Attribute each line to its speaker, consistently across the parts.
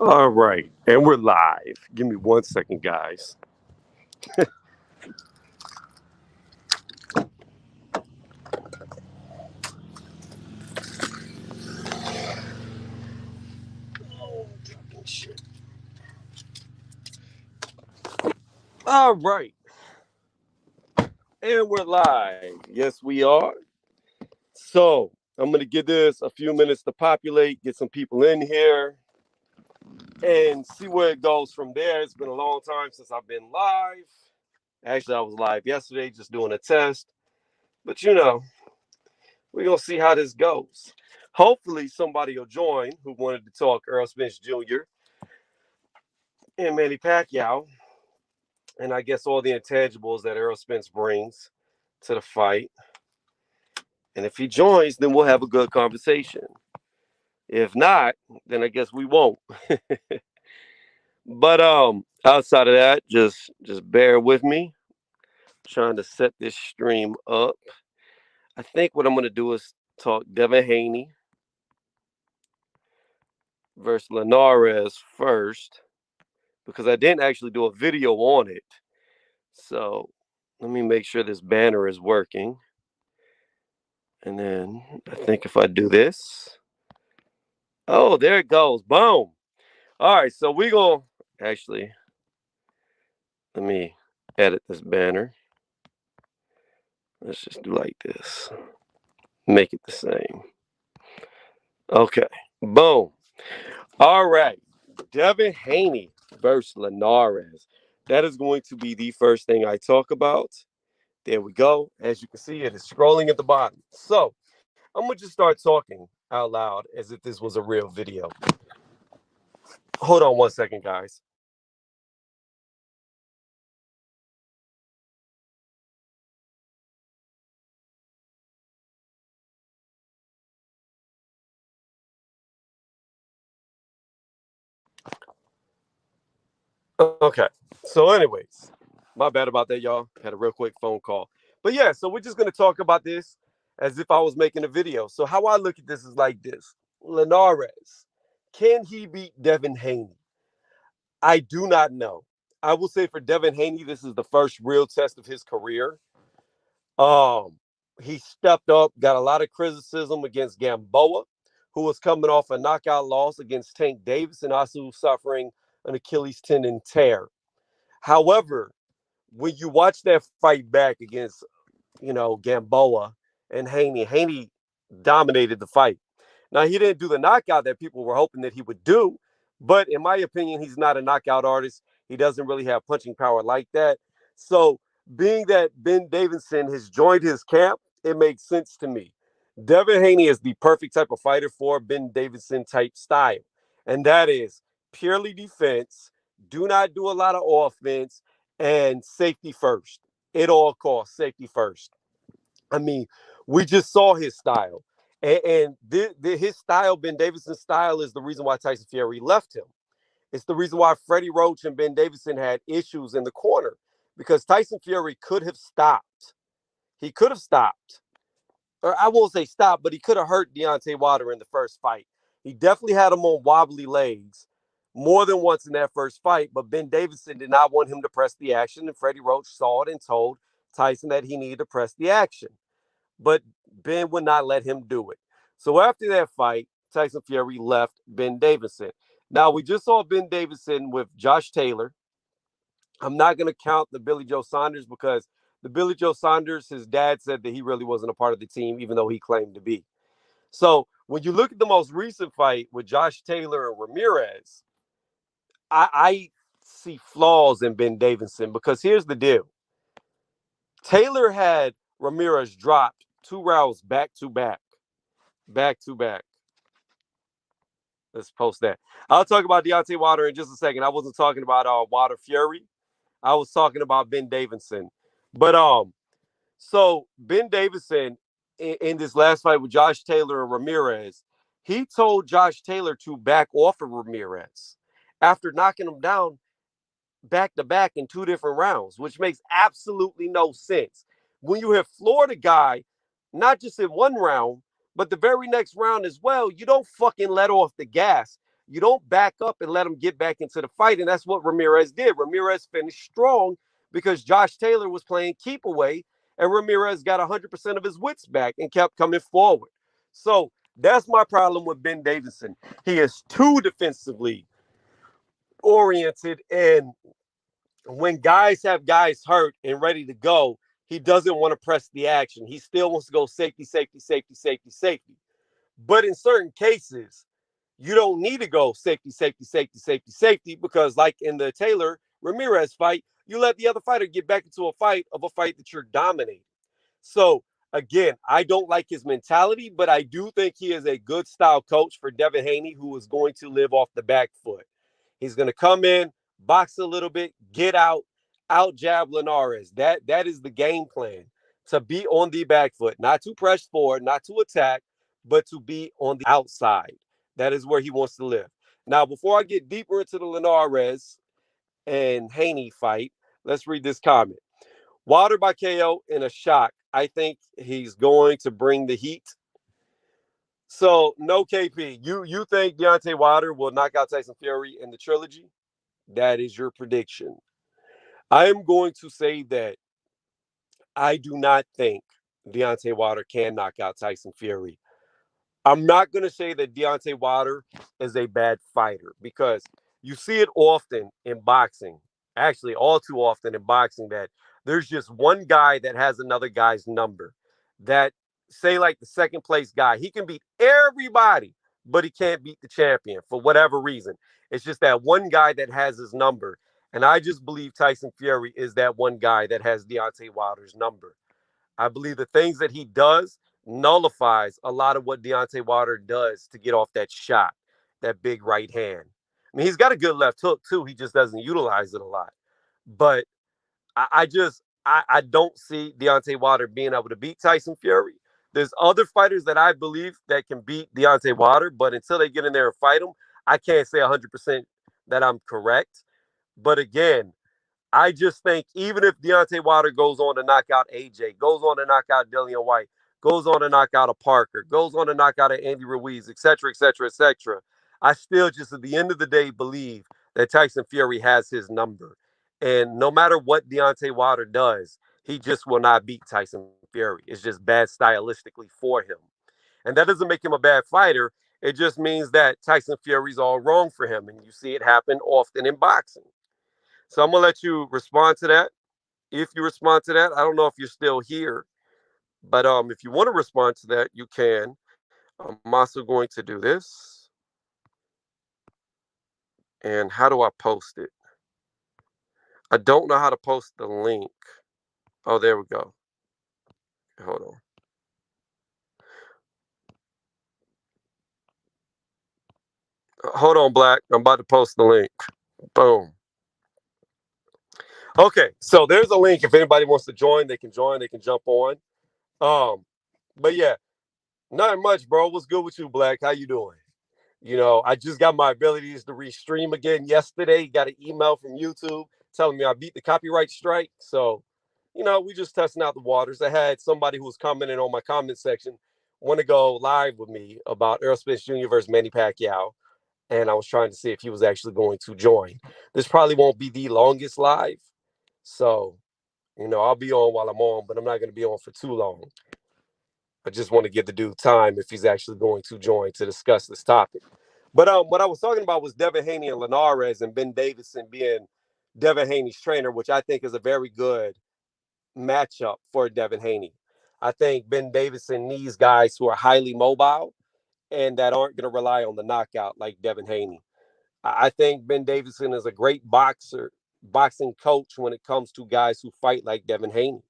Speaker 1: All right, and we're live. Give me 1 second, guys. All right, and we're live. Yes, we are. So I'm gonna give this a few minutes to populate, get some people in here, and see where it goes from there. It's been a long time since I've been live. Actually, I was live yesterday, just doing a test. But we're gonna see how this goes. Hopefully, somebody will join who wanted to talk Earl Spence Jr. and Manny Pacquiao, and I guess all the intangibles that Errol Spence brings to the fight. And if he joins, then we'll have a good conversation. If not, then I guess we won't. But outside of that, just bear with me. Trying to set this stream up. I think what I'm gonna do is talk Devin Haney versus Linares first because I didn't actually do a video on it. So let me make sure this banner is working. And then I think if I do this, oh, there it goes. Boom. All right, so we going to actually, let me edit this banner. Let's just do like this. Make it the same. Okay, boom. All right, Devin Haney versus Linares. That is going to be the first thing I talk about. There we go. As you can see, it is scrolling at the bottom. So I'm going to just start talking out loud as if this was a real video. Hold on 1 second, guys. Okay. So, anyways, my bad about that, y'all. Had a real quick phone call. But yeah, so we're just gonna talk about this as if I was making a video. So how I look at this is like this: Linares, can he beat Devin Haney? I do not know. I will say for Devin Haney, this is the first real test of his career. Um, he stepped up, got a lot of criticism against Gamboa, who was coming off a knockout loss against Tank Davis and also suffering an Achilles tendon tear. However, when you watch that fight back against, Gamboa and Haney, Haney dominated the fight. Now, he didn't do the knockout that people were hoping that he would do, but in my opinion, he's not a knockout artist. He doesn't really have punching power like that. So, being that Ben Davidson has joined his camp, it makes sense to me. Devin Haney is the perfect type of fighter for Ben Davidson type style, and that is purely defense. Do not do a lot of offense and safety first. At all costs, safety first. I mean, we just saw his style. And his style, Ben Davidson's style, is the reason why Tyson Fury left him. It's the reason why Freddie Roach and Ben Davidson had issues in the corner because Tyson Fury could have stopped. He could have stopped. Or I won't say stop, but he could have hurt Deontay Wilder in the first fight. He definitely had him on wobbly legs more than once in that first fight, but Ben Davidson did not want him to press the action, and Freddie Roach saw it and told Tyson that he needed to press the action. But Ben would not let him do it. So after that fight, Tyson Fury left Ben Davidson. Now, we just saw Ben Davidson with Josh Taylor. I'm not going to count the Billy Joe Saunders because the Billy Joe Saunders, his dad said that he really wasn't a part of the team, even though he claimed to be. So when you look at the most recent fight with Josh Taylor and Ramirez, I see flaws in Ben Davidson because here's the deal. Taylor had Ramirez dropped 2 rounds back to back. Back to back. Let's post that. I'll talk about Deontay Wilder in just a second. I wasn't talking about Wilder Fury. I was talking about Ben Davidson. But so Ben Davidson in this last fight with Josh Taylor and Ramirez, he told Josh Taylor to back off of Ramirez after knocking him down back to back in 2 different rounds, which makes absolutely no sense. When you have floored a guy, not just in one round, but the very next round as well, you don't fucking let off the gas. You don't back up and let him get back into the fight. And that's what Ramirez did. Ramirez finished strong because Josh Taylor was playing keep away, and Ramirez got 100% of his wits back and kept coming forward. So that's my problem with Ben Davison. He is too defensively oriented, and when guys have guys hurt and ready to go, he doesn't want to press the action. He still wants to go safety, safety, safety, safety, safety. But in certain cases, you don't need to go safety, safety, safety, safety, safety, because like in the Taylor Ramirez fight, you let the other fighter get back into a fight that you're dominating. So again, I don't like his mentality, but I do think he is a good style coach for Devin Haney, who is going to live off the back foot. He's going to come in, box a little bit, get out jab Linares. That is the game plan, to be on the back foot, not to press forward, not to attack, but to be on the outside. That is where he wants to live. Now, before I get deeper into the Linares and Haney fight, let's read this comment. Wilder by KO in a shock. I think he's going to bring the heat. So, no KP. You think Deontay Wilder will knock out Tyson Fury in the trilogy? That is your prediction. I am going to say that I do not think Deontay Wilder can knock out Tyson Fury. I'm not going to say that Deontay Wilder is a bad fighter, because you see it often in boxing, actually all too often in boxing, that there's just one guy that has another guy's number. That, say, like the second place guy, he can beat everybody, but he can't beat the champion for whatever reason. It's just that one guy that has his number. And I just believe Tyson Fury is that one guy that has Deontay Wilder's number. I believe the things that he does nullifies a lot of what Deontay Wilder does to get off that shot, that big right hand. I mean, he's got a good left hook too. He just doesn't utilize it a lot. But I don't see Deontay Wilder being able to beat Tyson Fury. There's other fighters that I believe that can beat Deontay Wilder, but until they get in there and fight him, I can't say 100% that I'm correct. But again, I just think even if Deontay Wilder goes on to knock out AJ, goes on to knock out Dillian White, goes on to knock out a Parker, goes on to knock out Andy Ruiz, et cetera, et cetera, et cetera, I still just at the end of the day believe that Tyson Fury has his number. And no matter what Deontay Wilder does, he just will not beat Tyson Fury. It's just bad stylistically for him. And that doesn't make him a bad fighter. It just means that Tyson Fury's all wrong for him. And you see it happen often in boxing. So I'm gonna let you respond to that. If you respond to that, I don't know if you're still here, but if you want to respond to that, you can. I'm also going to do this. And how do I post it? I don't know how to post the link. Oh, there we go. Hold on. Hold on, Black. I'm about to post the link. Boom. Okay, so there's a link. If anybody wants to join, they can join. They can jump on. But yeah, not much, bro. What's good with you, Black? How you doing? I just got my abilities to restream again yesterday. Got an email from YouTube telling me I beat the copyright strike. So, we just testing out the waters. I had somebody who was commenting on my comment section want to go live with me about Errol Spence Jr. versus Manny Pacquiao. And I was trying to see if he was actually going to join. This probably won't be the longest live. So, I'll be on while I'm on, but I'm not going to be on for too long. I just want to give the dude time if he's actually going to join to discuss this topic. But what I was talking about was Devin Haney and Linares, and Ben Davison being Devin Haney's trainer, which I think is a very good matchup for Devin Haney. I think Ben Davison needs guys who are highly mobile and that aren't going to rely on the knockout like Devin Haney. I think Ben Davison is a great boxing coach when it comes to guys who fight like Devin Haney,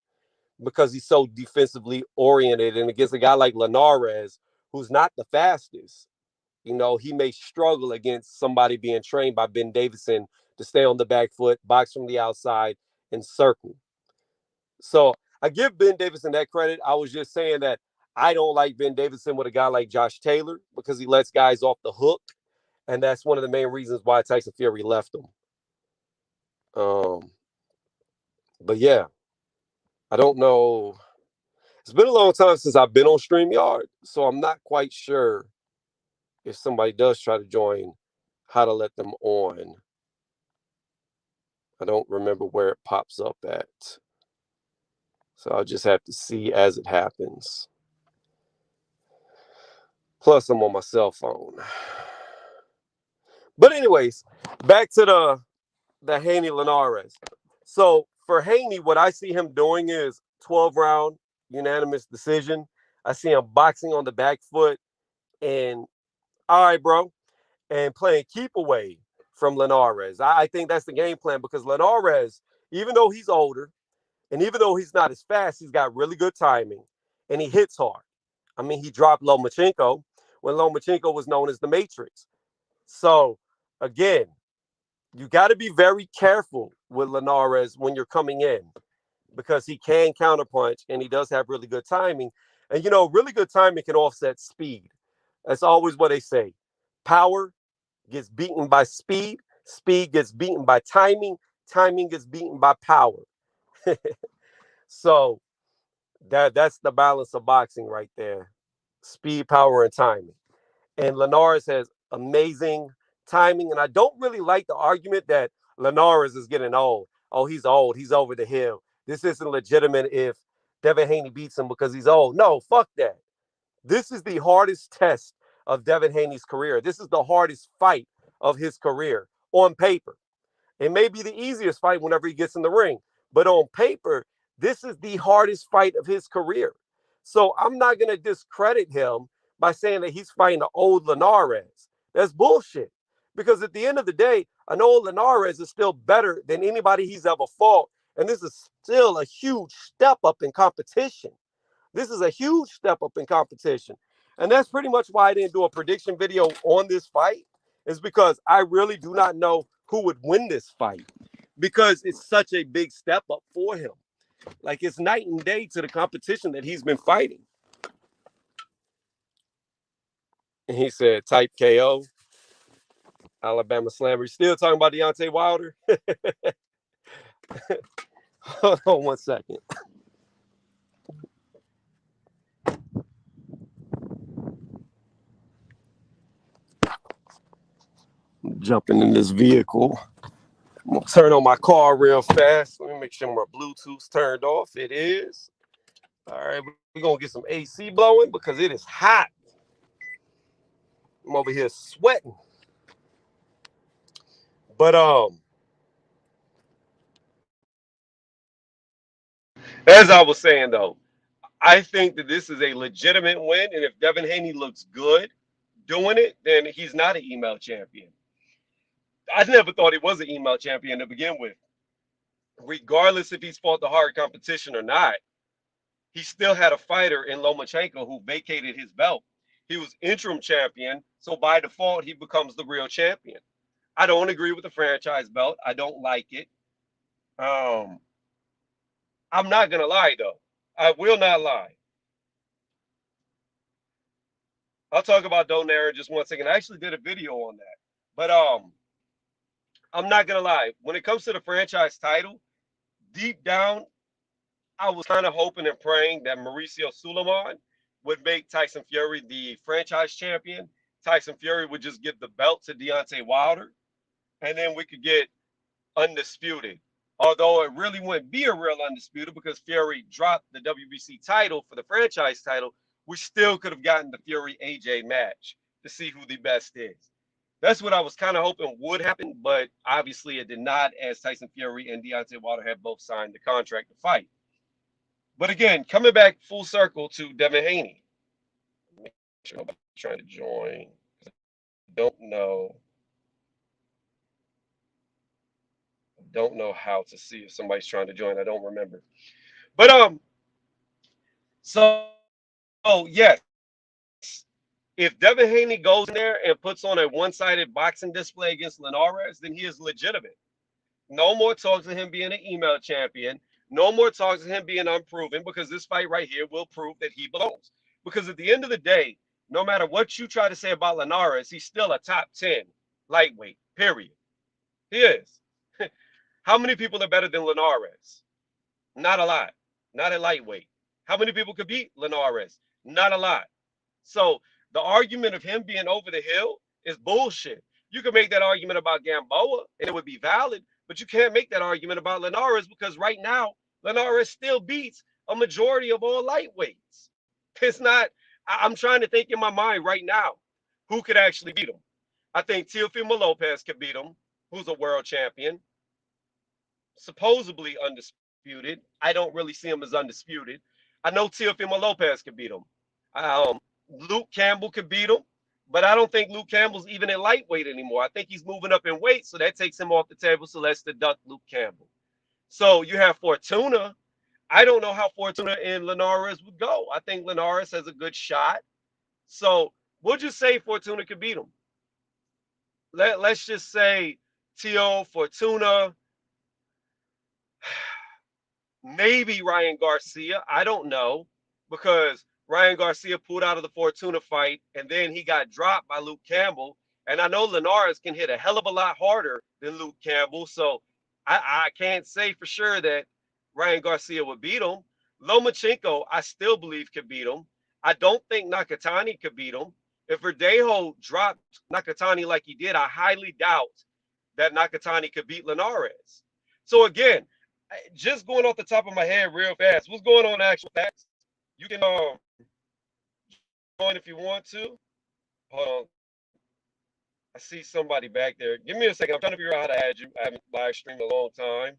Speaker 1: because he's so defensively oriented. And against a guy like Linares, who's not the fastest, he may struggle against somebody being trained by Ben Davison to stay on the back foot, box from the outside, and circle. So I give Ben Davison that credit. I was just saying that I don't like Ben Davison with a guy like Josh Taylor because he lets guys off the hook. And that's one of the main reasons why Tyson Fury left him. But yeah, I don't know. It's been a long time since I've been on StreamYard, so I'm not quite sure if somebody does try to join how to let them on. I don't remember where it pops up at. So I'll just have to see as it happens. Plus, I'm on my cell phone. But anyways, back to the Haney Linares. So for Haney, what I see him doing is 12-round unanimous decision. I see him boxing on the back foot and all right, bro, and playing keep away from Linares. I think that's the game plan because Linares, even though he's older and even though he's not as fast, he's got really good timing and he hits hard. I mean, he dropped Lomachenko when Lomachenko was known as the Matrix. So again, you got to be very careful with Linares when you're coming in because he can counterpunch and he does have really good timing. And you know, really good timing can offset speed. That's always what they say. Power gets beaten by speed, speed gets beaten by timing, timing gets beaten by power. So that's the balance of boxing right there. Speed, power, and timing. And Linares has amazing timing. And I don't really like the argument that Linares is getting old. Oh, he's old. He's over the hill. This isn't legitimate if Devin Haney beats him because he's old. No, fuck that. This is the hardest test of Devin Haney's career. This is the hardest fight of his career on paper. It may be the easiest fight whenever he gets in the ring, but on paper, this is the hardest fight of his career. So I'm not going to discredit him by saying that he's fighting an old Linares. That's bullshit. Because at the end of the day, an old Linares is still better than anybody he's ever fought. And this is still a huge step up in competition. This is a huge step up in competition. And that's pretty much why I didn't do a prediction video on this fight, is because I really do not know who would win this fight because it's such a big step up for him. Like it's night and day to the competition that he's been fighting. And he said, type KO, Alabama Slammer. He's still talking about Deontay Wilder. Hold on 1 second. I'm jumping in this vehicle. I'm gonna turn on my car real fast. Let me make sure my Bluetooth's turned off. It is. All right, we're gonna get some AC blowing because it is hot. I'm over here sweating. But as I was saying though, I think that this is a legitimate win, and if Devin Haney looks good doing it, then he's not an email champion. I never thought he was an email champion to begin with. Regardless if he's fought the hard competition or not, he still had a fighter in Lomachenko who vacated his belt. He was interim champion, so by default, he becomes the real champion. I don't agree with the franchise belt. I don't like it. Um, I'm not gonna lie though. I will not lie. I'll talk about Donaire in just 1 second. I actually did a video on that. But I'm not gonna lie. When it comes to the franchise title, deep down, I was kind of hoping and praying that Mauricio Suleiman would make Tyson Fury the franchise champion. Tyson Fury would just give the belt to Deontay Wilder, and then we could get undisputed. Although it really wouldn't be a real undisputed because Fury dropped the WBC title for the franchise title, we still could have gotten the Fury AJ match to see who the best is. That's what I was kind of hoping would happen, but obviously it did not, as Tyson Fury and Deontay Wilder have both signed the contract to fight. But again, coming back full circle to Devin Haney. Make sure nobody's trying to join. Don't know. Don't know how to see if somebody's trying to join. I don't remember. But so yes, if Devin Haney goes in there and puts on a one-sided boxing display against Linares, then he is legitimate. No more talks of him being an email champion. No more talks of him being unproven because this fight right here will prove that he belongs. Because at the end of the day, no matter what you try to say about Linares, he's still a top 10 lightweight, period. He is. How many people are better than Linares? Not a lot. Not at lightweight. How many people could beat Linares? Not a lot. So the argument of him being over the hill is bullshit. You can make that argument about Gamboa, and it would be valid, but you can't make that argument about Linares because right now, Linares still beats a majority of all lightweights. It's not, I'm trying to think in my mind right now who could actually beat him. I think Teofimo Lopez could beat him, who's a world champion, supposedly undisputed. I don't really see him as undisputed. I know Teofimo Lopez could beat him. Luke Campbell could beat him, but I don't think Luke Campbell's even in lightweight anymore. I think he's moving up in weight, so that takes him off the table. So let's deduct Luke Campbell. So you have Fortuna. I don't know how Fortuna and Linares would go. I think Linares has a good shot. So we'll just say Fortuna could beat him. Let's just say Tio, Fortuna, maybe Ryan Garcia. I don't know because Ryan Garcia pulled out of the Fortuna fight and then he got dropped by Luke Campbell. And I know Linares can hit a hell of a lot harder than Luke Campbell. So I can't say for sure that Ryan Garcia would beat him. Lomachenko, I still believe could beat him. I don't think Nakatani could beat him. If Verdejo dropped Nakatani like he did, I highly doubt that Nakatani could beat Linares. So again, just going off the top of my head real fast, what's going on actual facts? You can join if you want to. Hold on. I see somebody back there. Give me a second. I'm trying to figure out how to add you. I haven't live streamed in a long time.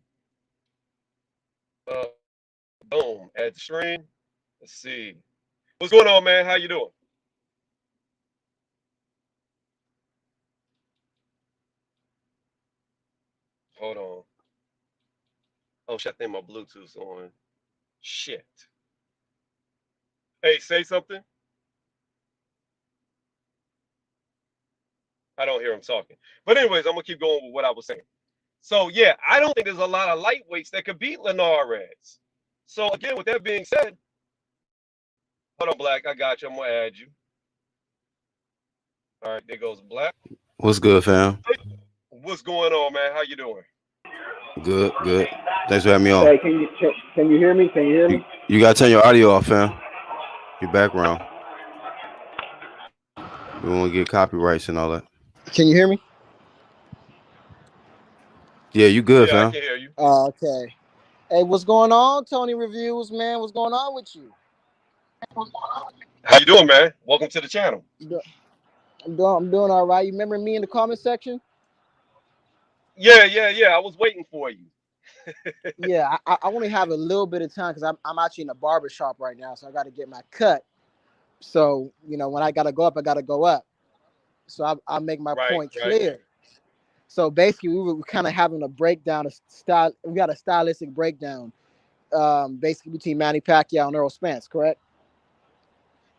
Speaker 1: Boom. Add the stream. Let's see. What's going on, man? How you doing? Hold on. Oh, shit, I think my Bluetooth's on. Shit. Hey, say something. I don't hear him talking. But anyways, I'm going to keep going with what I was saying. So, yeah, I don't think there's a lot of lightweights that could beat Linares. So, again, with that being said, hold on, Black. I got you. I'm going to add you. All right, there goes Black.
Speaker 2: What's good, fam?
Speaker 1: What's going on, man? How you doing?
Speaker 2: Good, good. Thanks for having me on.
Speaker 3: Hey, can you hear me? Can you hear me?
Speaker 2: You gotta turn your audio off, fam. Your background. We won't get copyrights and all that.
Speaker 3: Can you hear me?
Speaker 2: Yeah, you good,
Speaker 1: Yeah, I
Speaker 2: fam.
Speaker 1: can hear you.
Speaker 3: Okay. Hey, what's going on, Tony Reviews, man? What's going on with you?
Speaker 1: How you doing, man? Welcome to the channel.
Speaker 3: I'm doing all right. You remember me in the comment section?
Speaker 1: Yeah. I was waiting for you.
Speaker 3: Yeah, I only have a little bit of time because I'm actually in a barber shop right now, so I got to get my cut. So when I gotta go up, I gotta go up. So I'll make my point clear. Right. So basically, we were kind of having a breakdown of style. We got a stylistic breakdown, basically between Manny Pacquiao and Earl Spence, correct?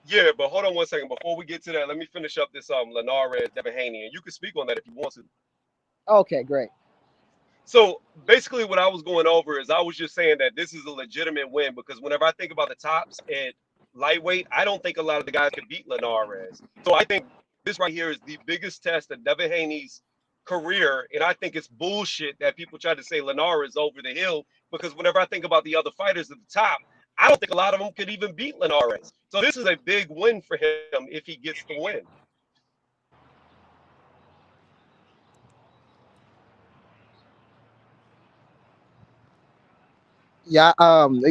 Speaker 1: Yeah, but hold on one second. Before we get to that, let me finish up this Linares, Devin Haney, and you can speak on that if you want to.
Speaker 3: Okay, great.
Speaker 1: So basically what I was going over is I was just saying that this is a legitimate win because whenever I think about the tops at lightweight, I don't think a lot of the guys could beat Linares. So I think this right here is the biggest test of Devin Haney's career. And I think it's bullshit that people try to say Linares over the hill because whenever I think about the other fighters at the top, I don't think a lot of them could even beat Linares. So this is a big win for him if he gets the win.
Speaker 3: Yeah.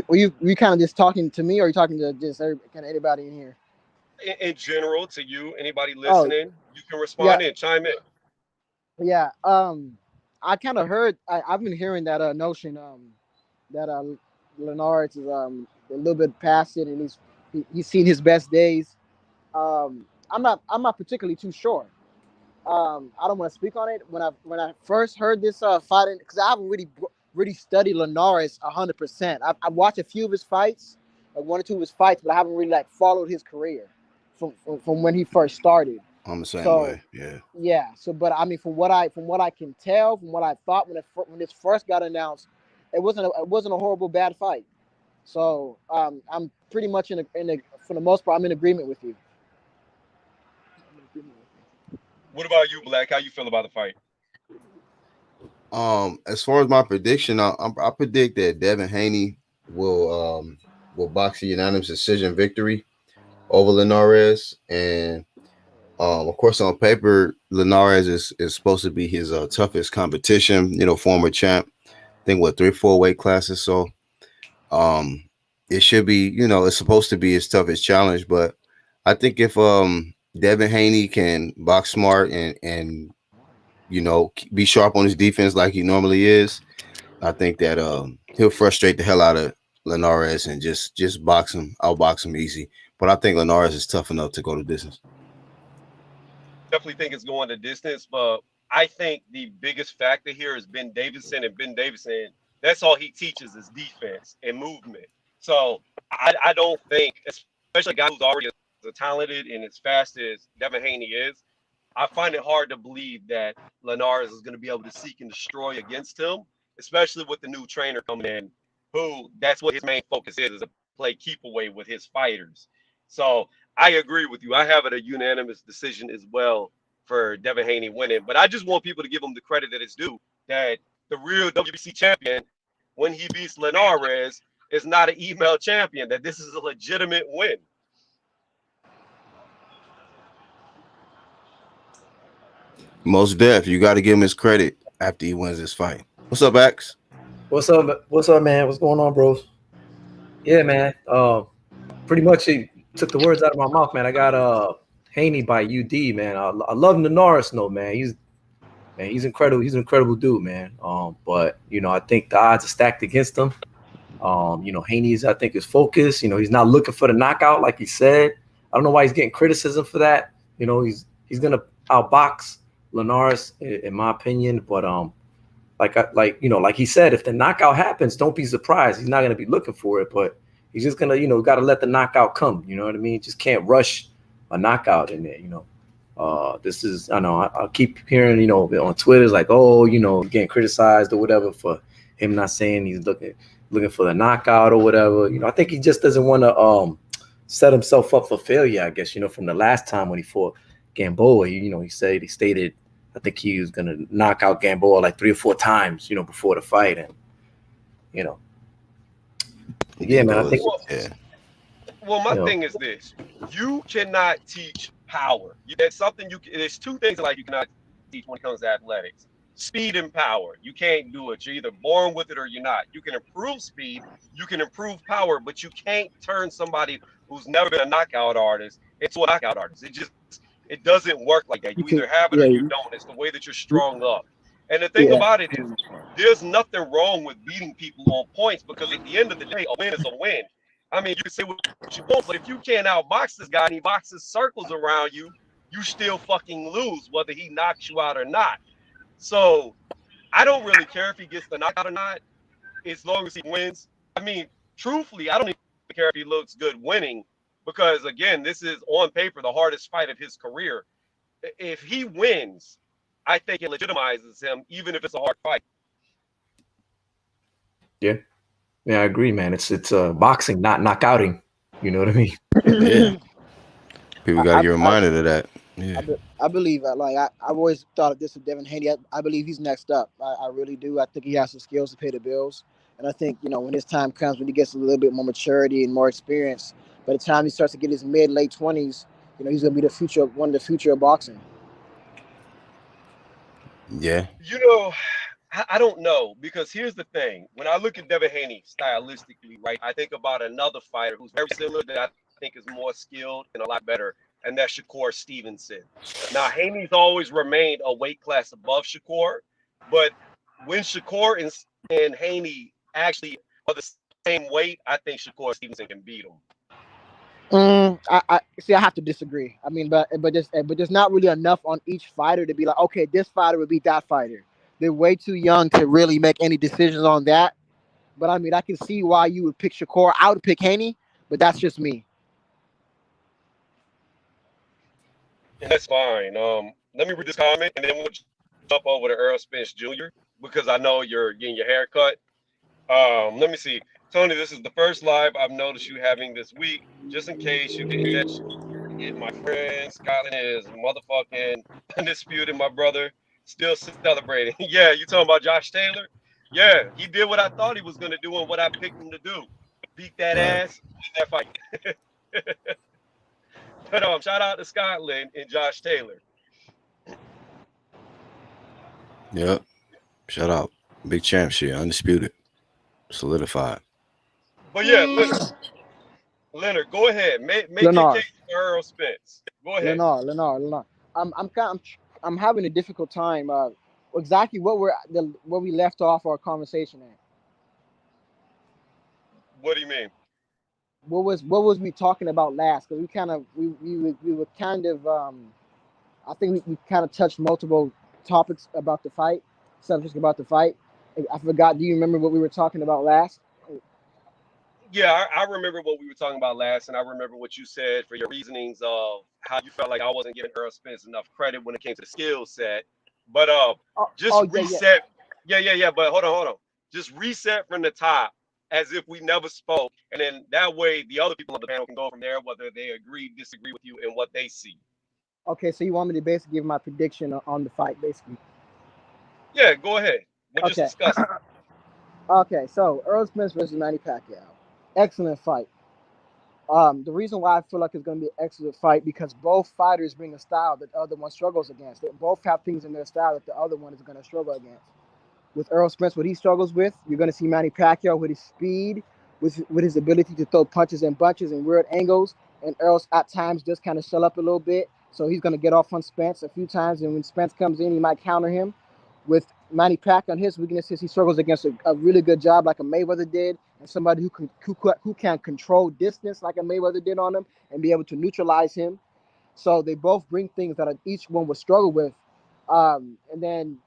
Speaker 3: Were you kind of just talking to me, or are you talking to just kind of anybody in here?
Speaker 1: In general, to you, anybody listening, you can respond and chime in.
Speaker 3: Yeah. I kind of heard. I've been hearing that notion that Linares is a little bit past it, and he's seen his best days. I'm not particularly too sure. I don't want to speak on it. When I first heard this fighting, because I haven't really studied Linares 100%. I've watched a few of his fights, like one or two of his fights, but I haven't really followed his career from when he first started.
Speaker 2: I'm the same way. Yeah.
Speaker 3: Yeah. So, but I mean, from what I can tell, from what I thought when this first got announced, it wasn't a horrible bad fight. So I'm pretty much for the most part, I'm in agreement with you.
Speaker 1: What about you, Black? How you feel about the fight?
Speaker 2: As far as my prediction, I predict that Devin Haney will box a unanimous decision victory over Linares, and Of course, on paper, Linares is supposed to be his toughest competition. You know, former champ. I think what 3 4 weight classes. So um, it should be. You know, it's supposed to be his toughest challenge. But I think if Devin Haney can box smart and you know be sharp on his defense like he normally is, I think that he'll frustrate the hell out of Linares and just box him, outbox him easy. But I think Linares is tough enough to go the distance.
Speaker 1: Definitely think it's going the distance, but I think the biggest factor here is Ben Davidson, and Ben Davidson, that's all he teaches is defense and movement. So I don't think, especially a guy who's already as talented and as fast as Devin Haney is, I find it hard to believe that Lenarez is going to be able to seek and destroy against him, especially with the new trainer coming in, who that's what his main focus is to play keep away with his fighters. So I agree with you. I have it a unanimous decision as well for Devin Haney winning, but I just want people to give him the credit that it's due. That the real WBC champion, when he beats Linares, is not an email champion. That this is a legitimate win.
Speaker 2: Most def, you got to give him his credit after he wins this fight. What's up, Ax?
Speaker 4: What's up? What's up, man? What's going on, bros? Yeah, man. Pretty much he took the words out of my mouth, man. I got Haney by UD, man. I love Linares, no, man. He's incredible. He's an incredible dude, man. But you know, I think the odds are stacked against him. You know, Haney's I think is focused. You know, he's not looking for the knockout, like he said. I don't know why he's getting criticism for that. You know, he's gonna outbox Linares, in my opinion. But like he said, if the knockout happens, don't be surprised. He's not gonna be looking for it, but he's just gonna, got to let the knockout come. You know what I mean? Just can't rush a knockout in there. This is, I know I keep hearing, on Twitter, it's like, oh, getting criticized or whatever for him not saying he's looking for the knockout or whatever. I think he just doesn't want to set himself up for failure, I guess, from the last time when he fought Gamboa. He stated, I think he was going to knock out Gamboa like 3 or 4 times, before the fight. And, yeah, man, I think.
Speaker 1: Well, my thing is this: you cannot teach power. That's something there's 2 things like you cannot teach when it comes to athletics: speed and power. You can't do it. You're either born with it or you're not. You can improve speed, you can improve power, but you can't turn somebody who's never been a knockout artist into a knockout artist. It doesn't work like that. You either have it or you don't. It's the way that you're strung up. And the thing about it is, there's nothing wrong with beating people on points, because at the end of the day, a win is a win. I mean, you can say what you want, but if you can't outbox this guy and he boxes circles around you, you still fucking lose, whether he knocks you out or not. So I don't really care if he gets the knockout or not, as long as he wins. I mean, truthfully, I don't even care if he looks good winning, because again, this is on paper the hardest fight of his career. If he wins, I think it legitimizes him, even if it's a hard fight.
Speaker 4: Yeah, I agree, man. It's boxing, not knockouting. You know what I mean?
Speaker 2: Yeah. People got to get reminded of that. Yeah.
Speaker 3: I believe I've always thought of this with Devin Haney. I believe he's next up. I really do. I think he has the skills to pay the bills. And I think, when his time comes, when he gets a little bit more maturity and more experience, by the time he starts to get his late 20s, he's going to be one of the future of boxing.
Speaker 2: Yeah.
Speaker 1: I don't know, because here's the thing. When I look at Devin Haney stylistically, right, I think about another fighter who's very similar that I think is more skilled and a lot better, and that's Shakur Stevenson. Now, Haney's always remained a weight class above Shakur, but when Shakur and Haney actually are the same weight, I think Shakur Stevenson can beat him.
Speaker 3: I see. I have to disagree. I mean, but there's not really enough on each fighter to be like, okay, this fighter would beat that fighter. They're way too young to really make any decisions on that. But I mean, I can see why you would pick Shakur. I would pick Haney, but that's just me.
Speaker 1: And that's fine. Let me read this comment, and then we'll jump over to Earl Spence Jr., because I know you're getting your hair cut. Let me see. Tony, this is the first live I've noticed you having this week. Just in case you didn't catch it, my friend Scotland is motherfucking undisputed, my brother. Still celebrating. Yeah, you talking about Josh Taylor? Yeah, he did what I thought he was going to do and what I picked him to do. Beat that ass, win that fight. But shout out to Scotland and Josh Taylor.
Speaker 2: Yep. Shout out. Big champ shit. Undisputed. Solidified.
Speaker 1: But yeah, Leonard, go ahead. Make your
Speaker 3: Lenar,
Speaker 1: case for Earl Spence. Go ahead.
Speaker 3: Lenar. I'm having a difficult time. Exactly where we left off our conversation at.
Speaker 1: What do you mean?
Speaker 3: What was we talking about last? Because we were kind of I think we kind of touched multiple topics about the fight, subjects about the fight. I forgot. Do you remember what we were talking about last?
Speaker 1: Yeah, I remember what we were talking about last, and I remember what you said for your reasonings of how you felt like I wasn't giving Earl Spence enough credit when it came to the skill set. But just
Speaker 3: Oh yeah.
Speaker 1: reset. Yeah. But hold on. Just reset from the top as if we never spoke, and then that way the other people on the panel can go from there, whether they agree, disagree with you, and what they see.
Speaker 3: Okay, so you want me to basically give my prediction on the fight, basically?
Speaker 1: Yeah, go ahead. We'll just
Speaker 3: Okay.
Speaker 1: discuss it.
Speaker 3: Okay, so Earl Spence versus Manny Pacquiao, excellent fight. The reason why I feel like it's going to be an excellent fight because both fighters bring a style that the other one struggles against. They both have things in their style that the other one is going to struggle against. With Earl Spence, what he struggles with, you're going to see Manny Pacquiao with his speed, with his ability to throw punches and bunches and weird angles. And Earl at times just kind of shell up a little bit. So he's going to get off on Spence a few times. And when Spence comes in, he might counter him. With Manny Pacquiao, his weaknesses, he struggles against a really good job like a Mayweather did, and somebody who can control distance like a Mayweather did on him and be able to neutralize him. So they both bring things that each one would struggle with. And then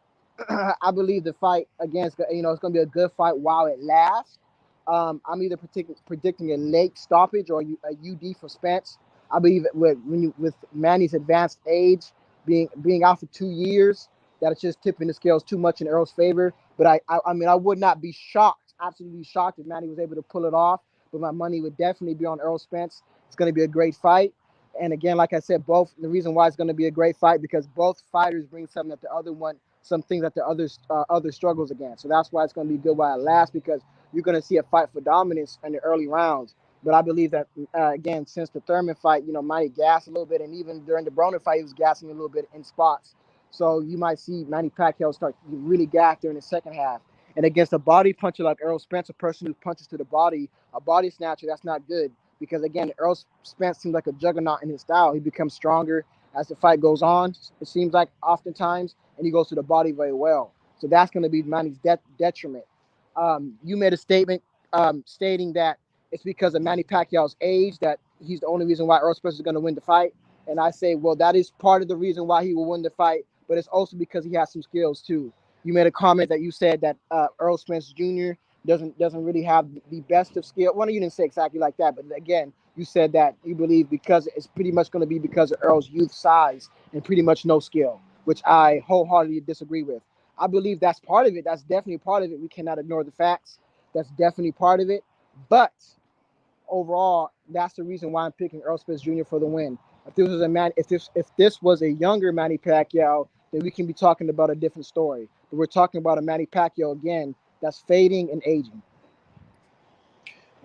Speaker 3: I believe the fight again is it's going to be a good fight while it lasts. I'm either predicting a late stoppage or a UD for Spence. I believe with Manny's advanced age being out for 2 years, that it's just tipping the scales too much in Earl's favor. But I mean I would not be shocked, absolutely shocked if Manny was able to pull it off. But my money would definitely be on Earl Spence. It's going to be a great fight. And again, like I said, both the reason why it's going to be a great fight because both fighters bring something that the other one, some things that the other struggles against. So that's why it's going to be good while it lasts because you're going to see a fight for dominance in the early rounds. But I believe that again, since the Thurman fight, Manny gassed a little bit, and even during the Broner fight, he was gassing a little bit in spots. So you might see Manny Pacquiao start really gas during the second half. And against a body puncher like Errol Spence, a person who punches to the body, a body snatcher, that's not good. Because again, Errol Spence seems like a juggernaut in his style. He becomes stronger as the fight goes on. It seems like oftentimes, and he goes to the body very well. So that's going to be Manny's detriment. You made a statement stating that it's because of Manny Pacquiao's age that he's the only reason why Errol Spence is going to win the fight. And I say, well, that is part of the reason why he will win the fight, but it's also because he has some skills too. You made a comment that you said that Earl Spence Jr. doesn't really have the best of skill. Well, you didn't say exactly like that, but again, you said that you believe because it's pretty much going to be because of Earl's youth size and pretty much no skill, which I wholeheartedly disagree with. I believe that's part of it. That's definitely part of it. We cannot ignore the facts. That's definitely part of it. But overall, that's the reason why I'm picking Earl Spence Jr. for the win. If this was a younger Manny Pacquiao, then we can be talking about a different story. But we're talking about a Manny Pacquiao again that's fading and aging.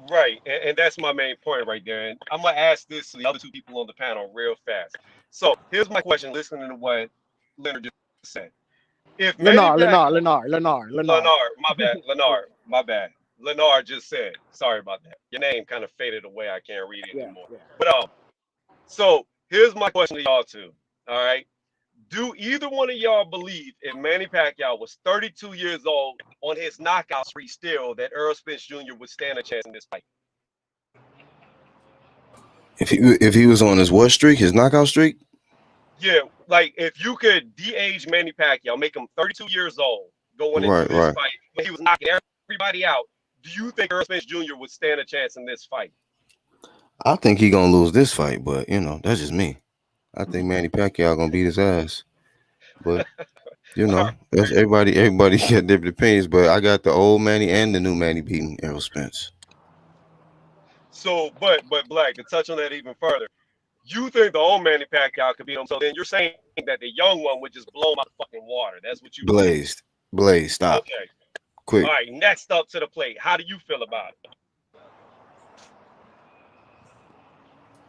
Speaker 1: Right, and that's my main point right there. And I'm gonna ask this to the other two people on the panel real fast. So here's my question, listening to what Leonard just said. If Manny Pacquiao,
Speaker 3: Lenar.
Speaker 1: Leonard, my bad, Leonard, my bad. Leonard just said, sorry about that. Your name kind of faded away. I can't read it
Speaker 3: Yeah,
Speaker 1: anymore.
Speaker 3: yeah.
Speaker 1: But so here's my question to y'all too. All right. Do either one of y'all believe if Manny Pacquiao was 32 years old on his knockout streak still, that Earl Spence Jr. would stand a chance in this fight?
Speaker 2: If he was on his what streak, his knockout streak?
Speaker 1: Yeah, like if you could de-age Manny Pacquiao, make him 32 years old going into
Speaker 2: Right,
Speaker 1: this
Speaker 2: right.
Speaker 1: fight when he was knocking everybody out, do you think Earl Spence Jr. would stand a chance in this fight?
Speaker 2: I think he gonna lose this fight, but that's just me. I think Manny Pacquiao gonna beat his ass. But
Speaker 1: All right.
Speaker 2: that's everybody. Everybody got different opinions. But I got the old Manny and the new Manny beating Errol Spence.
Speaker 1: So, but Black, to touch on that even further, you think the old Manny Pacquiao could beat him? So then you're saying that the young one would just blow him out the fucking water. That's what you believe.
Speaker 2: Blaze, stop,
Speaker 1: Okay. All
Speaker 2: quick.
Speaker 1: right. Next up to the plate. How do you feel about it?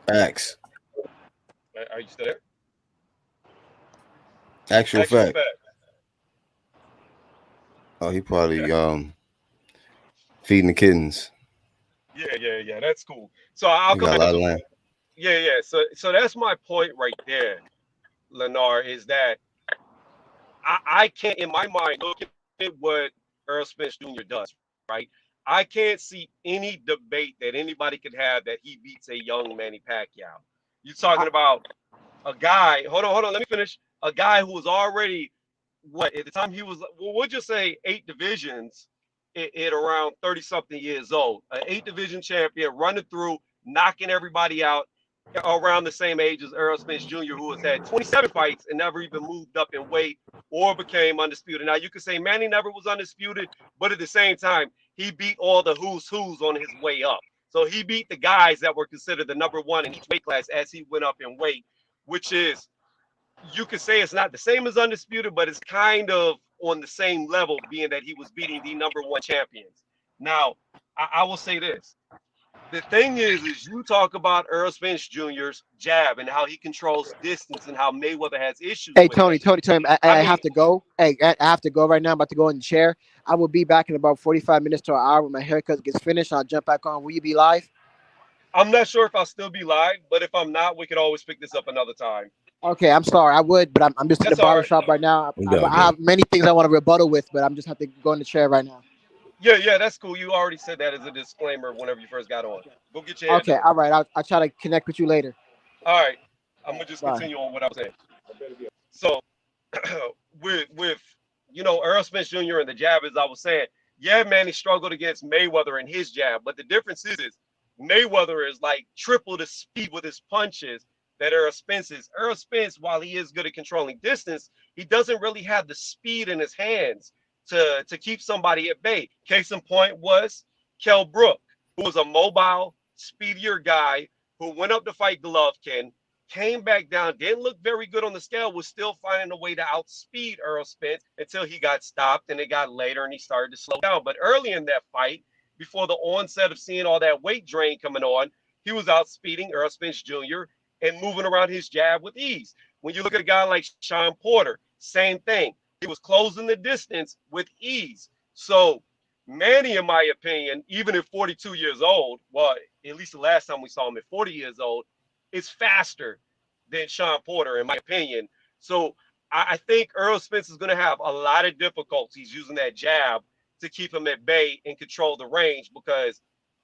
Speaker 2: Facts.
Speaker 1: Are you still there?
Speaker 2: Actual
Speaker 1: Actual
Speaker 2: fact.
Speaker 1: fact.
Speaker 2: Oh, he probably feeding the kittens.
Speaker 1: Yeah. That's cool. So I'll
Speaker 2: He
Speaker 1: come
Speaker 2: got a
Speaker 1: back
Speaker 2: lot
Speaker 1: to
Speaker 2: of land.
Speaker 1: yeah. So that's my point right there, Lenar, is that I can't in my mind look at what Earl Spence Jr. does, right? I can't see any debate that anybody could have that he beats a young Manny Pacquiao. You're
Speaker 3: I,
Speaker 1: talking about a guy, hold on, let me finish. A guy who was already what at the time he was, well, we'll just say 8 divisions at around 30 something years old, an 8 division champion running through, knocking everybody out around the same age as Errol Spence Jr., who has had 27 fights and never even moved up in weight or became undisputed. Now you could say Manny never was undisputed, but at the same time, he beat all the who's on his way up. So he beat the guys that were considered the number one in each weight class as he went up in weight, which is, you could say it's not the same as undisputed, but it's kind of on the same level, being that he was beating the number one champions. Now, I will say this. The thing is you talk about Earl Spence Jr.'s jab and how he controls distance and how Mayweather has issues
Speaker 3: hey
Speaker 1: with
Speaker 3: Tony,
Speaker 1: that.
Speaker 3: Tony, Tony,
Speaker 1: I
Speaker 3: I
Speaker 1: mean,
Speaker 3: have to go. Hey, I have to go right now. I'm about to go in the chair. I will be back in about 45 minutes to an hour when my haircut gets finished. I'll jump back on. Will you be live?
Speaker 1: I'm not sure if I'll still be live, but if I'm not, we could always pick this up another time.
Speaker 3: Okay, I'm sorry. I would, but I'm just in the
Speaker 1: That's all
Speaker 3: barber
Speaker 1: right.
Speaker 3: shop right now.
Speaker 2: We
Speaker 3: I
Speaker 2: got good.
Speaker 3: have many things I want to rebuttal with, but I'm just have to go in the chair right now.
Speaker 1: Yeah, that's cool. You already said that as a disclaimer whenever you first got on. Go get your hair
Speaker 3: Okay,
Speaker 1: done.
Speaker 3: all right. I'll try to connect with you later.
Speaker 1: All right. I'm gonna just
Speaker 3: Bye.
Speaker 1: continue on what I was saying. So with Earl Spence Jr. and the jab, as I was saying, yeah, man, he struggled against Mayweather and his jab, but the difference is Mayweather is like triple the speed with his punches that Earl Spence is. Earl Spence, while he is good at controlling distance, he doesn't really have the speed in his hands to keep somebody at bay. Case in point was Kell Brook, who was a mobile, speedier guy who went up to fight Golovkin, came back down, didn't look very good on the scale, was still finding a way to outspeed Earl Spence until he got stopped, and it got later and he started to slow down. But early in that fight, before the onset of seeing all that weight drain coming on, he was outspeeding Earl Spence Jr. and moving around his jab with ease. When you look at a guy like Sean Porter, same thing. He was closing the distance with ease. So Manny, in my opinion, even at 42 years old, well, at least the last time we saw him at 40 years old, is faster than Sean Porter, in my opinion. So I think Earl Spence is going to have a lot of difficulties using that jab to keep him at bay and control the range, because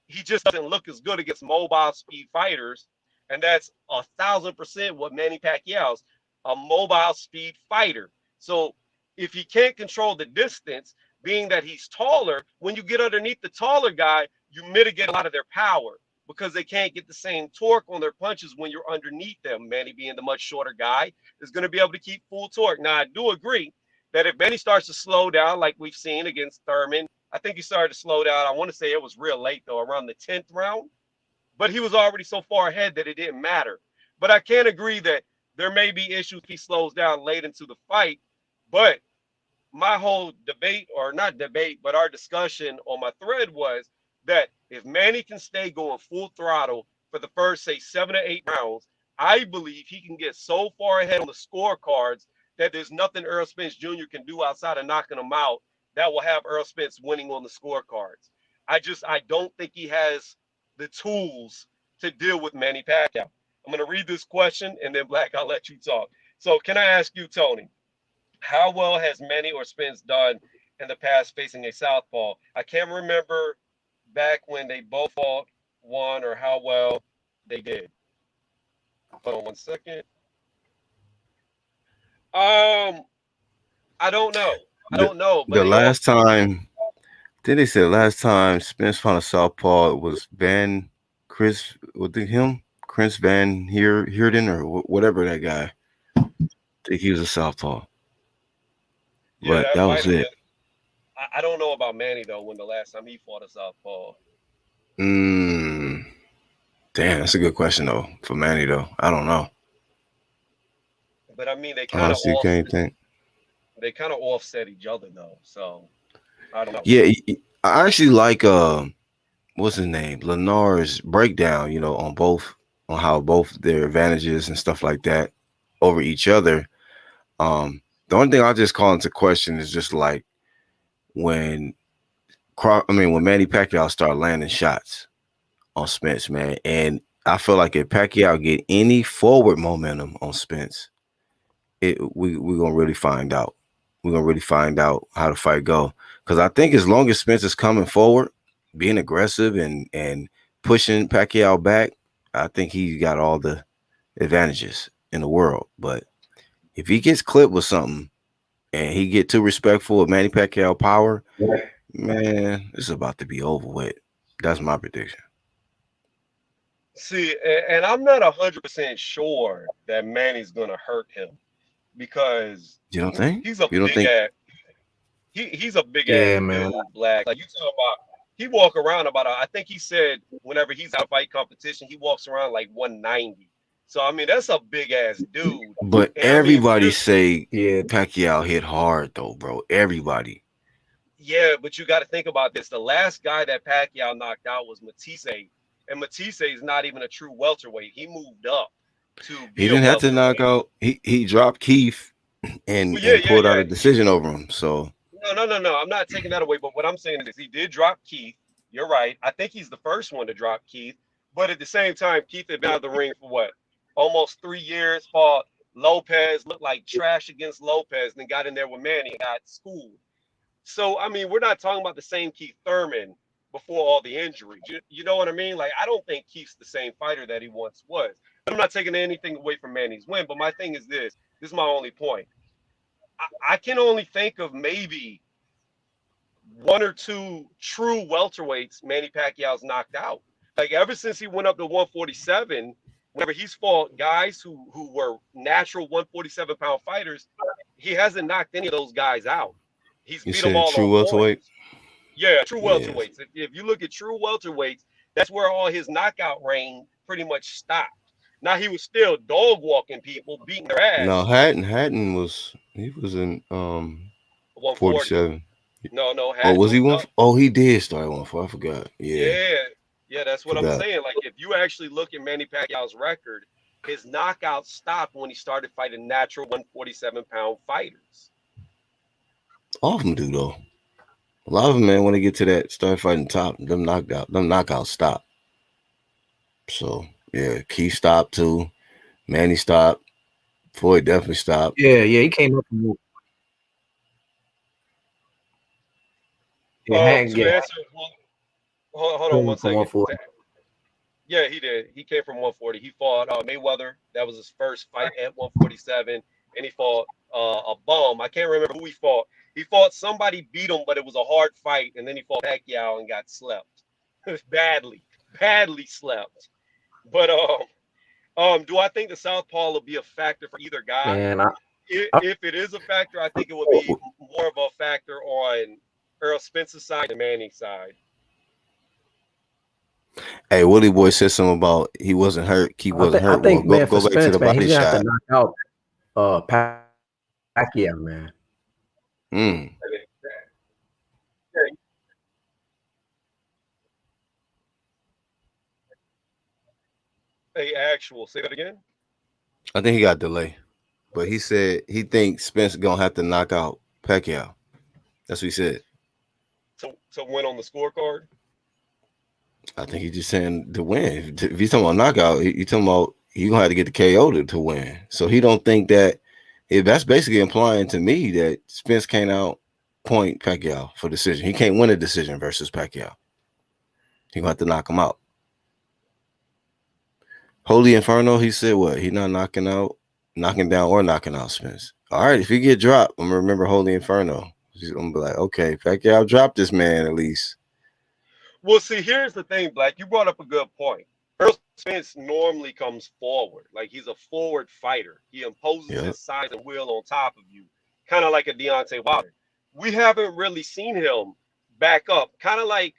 Speaker 1: he just doesn't look as good against mobile speed fighters. And that's 1,000% what Manny Pacquiao's, a mobile speed fighter. So if he can't control the distance, being that he's taller, when you get underneath the taller guy, you mitigate a lot of their power because they can't get the same torque on their punches when you're underneath them. Manny, being the much shorter guy, is going to be able to keep full torque. Now, I do agree that if Manny starts to slow down, like we've seen against Thurman, I think he started to slow down. I want to say it was real late, though, around the 10th round, but he was already so far ahead that it didn't matter. But I can agree that there may be issues if he slows down late into the fight. But my whole debate, or not debate, but our discussion on my thread was that if Manny can stay going full throttle for the first, say, 7 or 8 rounds, I believe he can get so far ahead on the scorecards that there's nothing Earl Spence Jr. can do outside of knocking him out that will have Earl Spence winning on the scorecards. I don't think he has the tools to deal with Manny Pacquiao. I'm going to read this question, and then Black, I'll let you talk. So can I ask you, Tony, how well has Manny or Spence done in the past facing a southpaw? I can't remember back when they both fought one or how well they did. Hold on 1 second. I don't know. I
Speaker 2: The
Speaker 1: don't know, but
Speaker 2: the
Speaker 1: they all.
Speaker 2: last time, did they say the last time Spence found a southpaw was Van Chris? Was it him? Chris Van Heerden or whatever that guy. I think he was a southpaw,
Speaker 1: Yeah,
Speaker 2: but
Speaker 1: that
Speaker 2: that
Speaker 1: might
Speaker 2: was
Speaker 1: have
Speaker 2: it.
Speaker 1: been. I don't know about Manny though. When the last time he fought a southpaw.
Speaker 2: Mm, damn, that's a good question though for Manny though. I don't know.
Speaker 1: But I mean,
Speaker 2: Honestly, can't think.
Speaker 1: they kind of offset each other though. So I don't know.
Speaker 2: Yeah, I actually like what's his name? Linares breakdown, on both on how both their advantages and stuff like that over each other. The only thing I just call into question is just like when when Manny Pacquiao started landing shots on Spence, man, and I feel like if Pacquiao get any forward momentum on Spence, we're gonna really find out. We're gonna really find out how the fight go. Because I think as long as Spence is coming forward, being aggressive and pushing Pacquiao back, I think he's got all the advantages in the world. But if he gets clipped with something and he get too respectful of Manny Pacquiao power, man, it's about to be over with. That's my prediction.
Speaker 1: See, and I'm not 100% sure that Manny's gonna hurt him because
Speaker 2: You don't think?
Speaker 1: he's a
Speaker 2: You don't
Speaker 1: big
Speaker 2: think?
Speaker 1: ass he's a big ass
Speaker 4: Yeah, man.
Speaker 1: dude, Black. Like you talking about, he walk around about. I think he said whenever he's out fight competition, he walks around like 190. So I mean, that's a big ass dude.
Speaker 2: But
Speaker 1: And I mean,
Speaker 2: everybody
Speaker 1: we're
Speaker 2: say
Speaker 4: Yeah.
Speaker 2: Pacquiao hit hard though, bro. Everybody.
Speaker 1: yeah, but you got to think about this. The last guy that Pacquiao knocked out was Matisse, and Matisse is not even a true welterweight. He moved up to
Speaker 2: He
Speaker 1: be a
Speaker 2: didn't have to knock
Speaker 1: welterweight.
Speaker 2: out. He dropped Keith
Speaker 1: Well, yeah,
Speaker 2: and
Speaker 1: yeah,
Speaker 2: pulled out
Speaker 1: yeah.
Speaker 2: a decision over him. So
Speaker 1: No. I'm not taking that away. But what I'm saying is, he did drop Keith. You're right. I think he's the first one to drop Keith. But at the same time, Keith had been out of the ring for what? Almost 3 years. Fought Lopez, looked like trash against Lopez, and then got in there with Manny and got schooled. So, I mean, we're not talking about the same Keith Thurman before all the injuries. You know what I mean? Like, I don't think Keith's the same fighter that he once was. I'm not taking anything away from Manny's win, but my thing is this. This is my only point. I can only think of maybe one or two true welterweights Manny Pacquiao's knocked out. Like ever since he went up to 147, whenever he's fought guys who were natural 147-pound fighters, he hasn't knocked any of those guys out. He's
Speaker 2: you
Speaker 1: beat them
Speaker 2: said
Speaker 1: all
Speaker 2: true
Speaker 1: on
Speaker 2: welterweight?
Speaker 1: points. Yeah, true
Speaker 2: Yeah.
Speaker 1: welterweights. If you look at true welterweights, that's where all his knockout reign pretty much stopped. Now he was still dog walking people, beating their
Speaker 2: No,
Speaker 1: ass.
Speaker 2: Hatton was in
Speaker 1: 140.
Speaker 2: 47.
Speaker 1: No,
Speaker 2: Oh,
Speaker 1: Hatton
Speaker 2: was he
Speaker 1: moved
Speaker 2: one?
Speaker 1: up.
Speaker 2: Oh, he did start 1 4. I forgot. Yeah,
Speaker 1: Yeah, yeah, that's what I'm
Speaker 2: forgot.
Speaker 1: saying. Like, if you actually look at Manny Pacquiao's record, his knockout stopped when he started fighting natural 147-pound fighters.
Speaker 2: All of them do though. A lot of them, man, when they get to that start fighting top, them knockouts stop. So yeah, Keith stopped too. Manny stopped. Floyd definitely stopped.
Speaker 4: Yeah, he came up from yeah, Hank,
Speaker 1: To
Speaker 4: yeah,
Speaker 1: answer, hold on
Speaker 4: came
Speaker 1: one
Speaker 4: from
Speaker 1: second.
Speaker 4: 140.
Speaker 1: Yeah, he did. He came from 140. He fought Mayweather. That was his first fight at 147, and he fought a bum. I can't remember who he fought. He fought somebody, beat him, but it was a hard fight, and then he fought Pacquiao and got slept badly slept. But do I think the southpaw will be a factor for either guy?
Speaker 4: Man, I
Speaker 1: If it is a factor, I think it would be more of a factor on Earl Spence's side and Manning's side.
Speaker 2: Hey, Willie Boy said something about he wasn't hurt. He wasn't
Speaker 4: I
Speaker 2: hurt. Well,
Speaker 4: think, man, for
Speaker 2: go back to
Speaker 4: Spence,
Speaker 2: the
Speaker 4: man,
Speaker 2: body
Speaker 4: he's gonna have
Speaker 2: shot.
Speaker 4: to knock out Pacquiao, man.
Speaker 2: Mm.
Speaker 1: Hey, actual, say that again.
Speaker 2: I think he got delay, but he said he thinks Spence gonna have to knock out Pacquiao. That's what he said.
Speaker 1: To win on the scorecard.
Speaker 2: I think he's just saying to win. If he's talking about knockout, he talking about he gonna have to get the KO to win. So he don't think that. If that's basically implying to me that Spence can't out point Pacquiao for decision. He can't win a decision versus Pacquiao. He gonna have to knock him out. Holy Inferno, he said what? He not knocking down or knocking out Spence. All right, if he get dropped, I'm gonna remember Holy Inferno. He's gonna be like, okay, Pacquiao dropped this man at least.
Speaker 1: Well, see, here's the thing, Black. You brought up a good point. Earl Spence normally comes forward. Like he's a forward fighter. He imposes
Speaker 2: Yeah.
Speaker 1: his size and will on top of you, kind of like a Deontay Wilder. We haven't really seen him back up. Kind of like,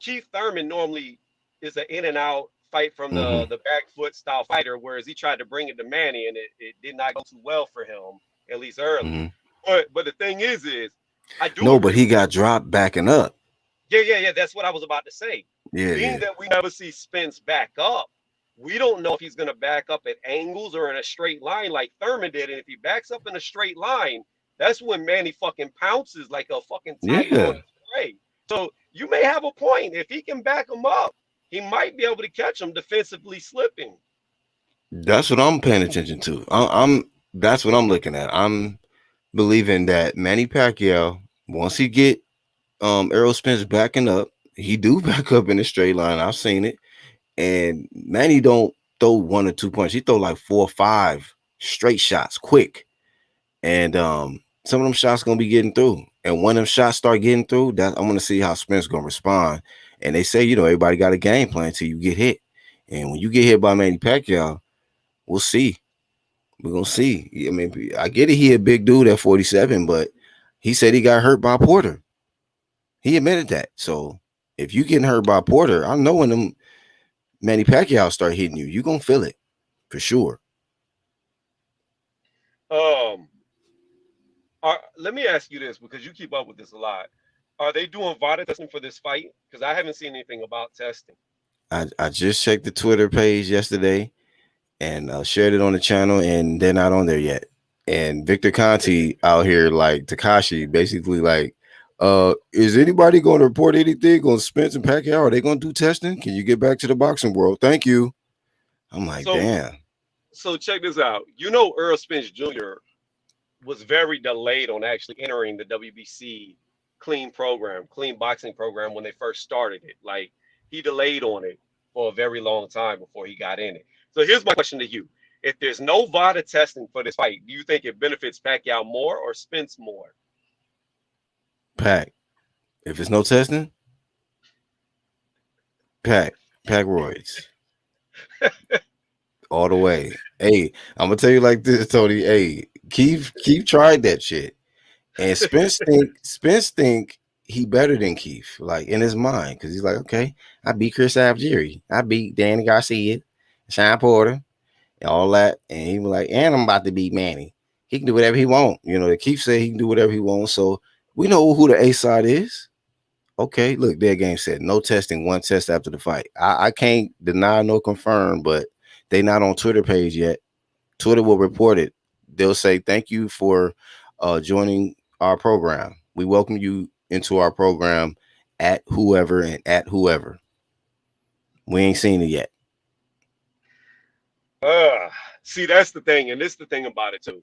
Speaker 1: Keith Thurman normally is an in and out fight from
Speaker 2: Mm-hmm.
Speaker 1: the back foot style fighter, whereas he tried to bring it to Manny and it did not go too well for him, at least early.
Speaker 2: Mm-hmm.
Speaker 1: But the thing is I do
Speaker 2: No, but
Speaker 1: agree
Speaker 2: he
Speaker 1: with
Speaker 2: got dropped backing up.
Speaker 1: yeah. That's what I was about to say.
Speaker 2: Yeah,
Speaker 1: Being
Speaker 2: yeah.
Speaker 1: that we never see Spence back up, We don't know if he's going to back up at angles or in a straight line like Thurman did. And if he backs up in a straight line, that's when Manny fucking pounces like a fucking tiger on
Speaker 2: Yeah,
Speaker 1: his prey. So you may have a point. If he can back him up, he might be able to catch him defensively slipping.
Speaker 2: that's what I'm paying attention to. I'm that's what I'm looking at. I'm believing that Manny Pacquiao, once he get Errol Spence backing up, he do back up in a straight line. I've seen it. And Manny don't throw 1 or 2 punches. He throw like 4 or 5 straight shots, quick. And some of them shots gonna be getting through. And when them shots start getting through, that I'm gonna see how Spence gonna respond. And they say, everybody got a game plan until you get hit. And when you get hit by Manny Pacquiao, we'll see. We're gonna see. I mean, I get it. He a big dude at 47, but he said he got hurt by Porter. He admitted that. So if you getting hurt by Porter, I know when them Manny Pacquiao start hitting you, you gonna feel it for sure.
Speaker 1: Um, let me ask you this because you keep up with this a lot. Are they doing VADA testing for this fight? Because I haven't seen anything about testing.
Speaker 2: I just checked the Twitter page yesterday and shared it on the channel, and they're not on there yet. And Victor Conti out here like Takashi, basically like, is anybody going to report anything on Spence and Pacquiao? Are they going to do testing? Can you get back to the boxing world? Thank you. I'm like,
Speaker 1: So,
Speaker 2: damn.
Speaker 1: so check this out. Earl Spence Jr. was very delayed on actually entering the WBC clean boxing program when they first started it. Like he delayed on it for a very long time before he got in it. So here's my question to you. If there's no VADA testing for this fight, do you think it benefits Pacquiao more or Spence more?
Speaker 2: Pack. If it's no testing, pack roids all the way. Hey, I'm gonna tell you like this, Tony. Hey, Keith tried that shit, and Spence think he better than Keith, like in his mind, because he's like, okay, I beat Chris Algieri, I beat Danny Garcia, Sean Porter, and all that, and he was like, and I'm about to beat Manny. He can do whatever he want. The Keith said he can do whatever he wants. So we know who the A side is. Okay, look, their game said no testing, one test after the fight. I can't deny nor confirm, but they not on Twitter page yet. Twitter will report it. They'll say thank you for joining our program. We welcome you into our program at whoever and at whoever. We ain't seen it yet.
Speaker 1: See, that's the thing, and this is the thing about it too.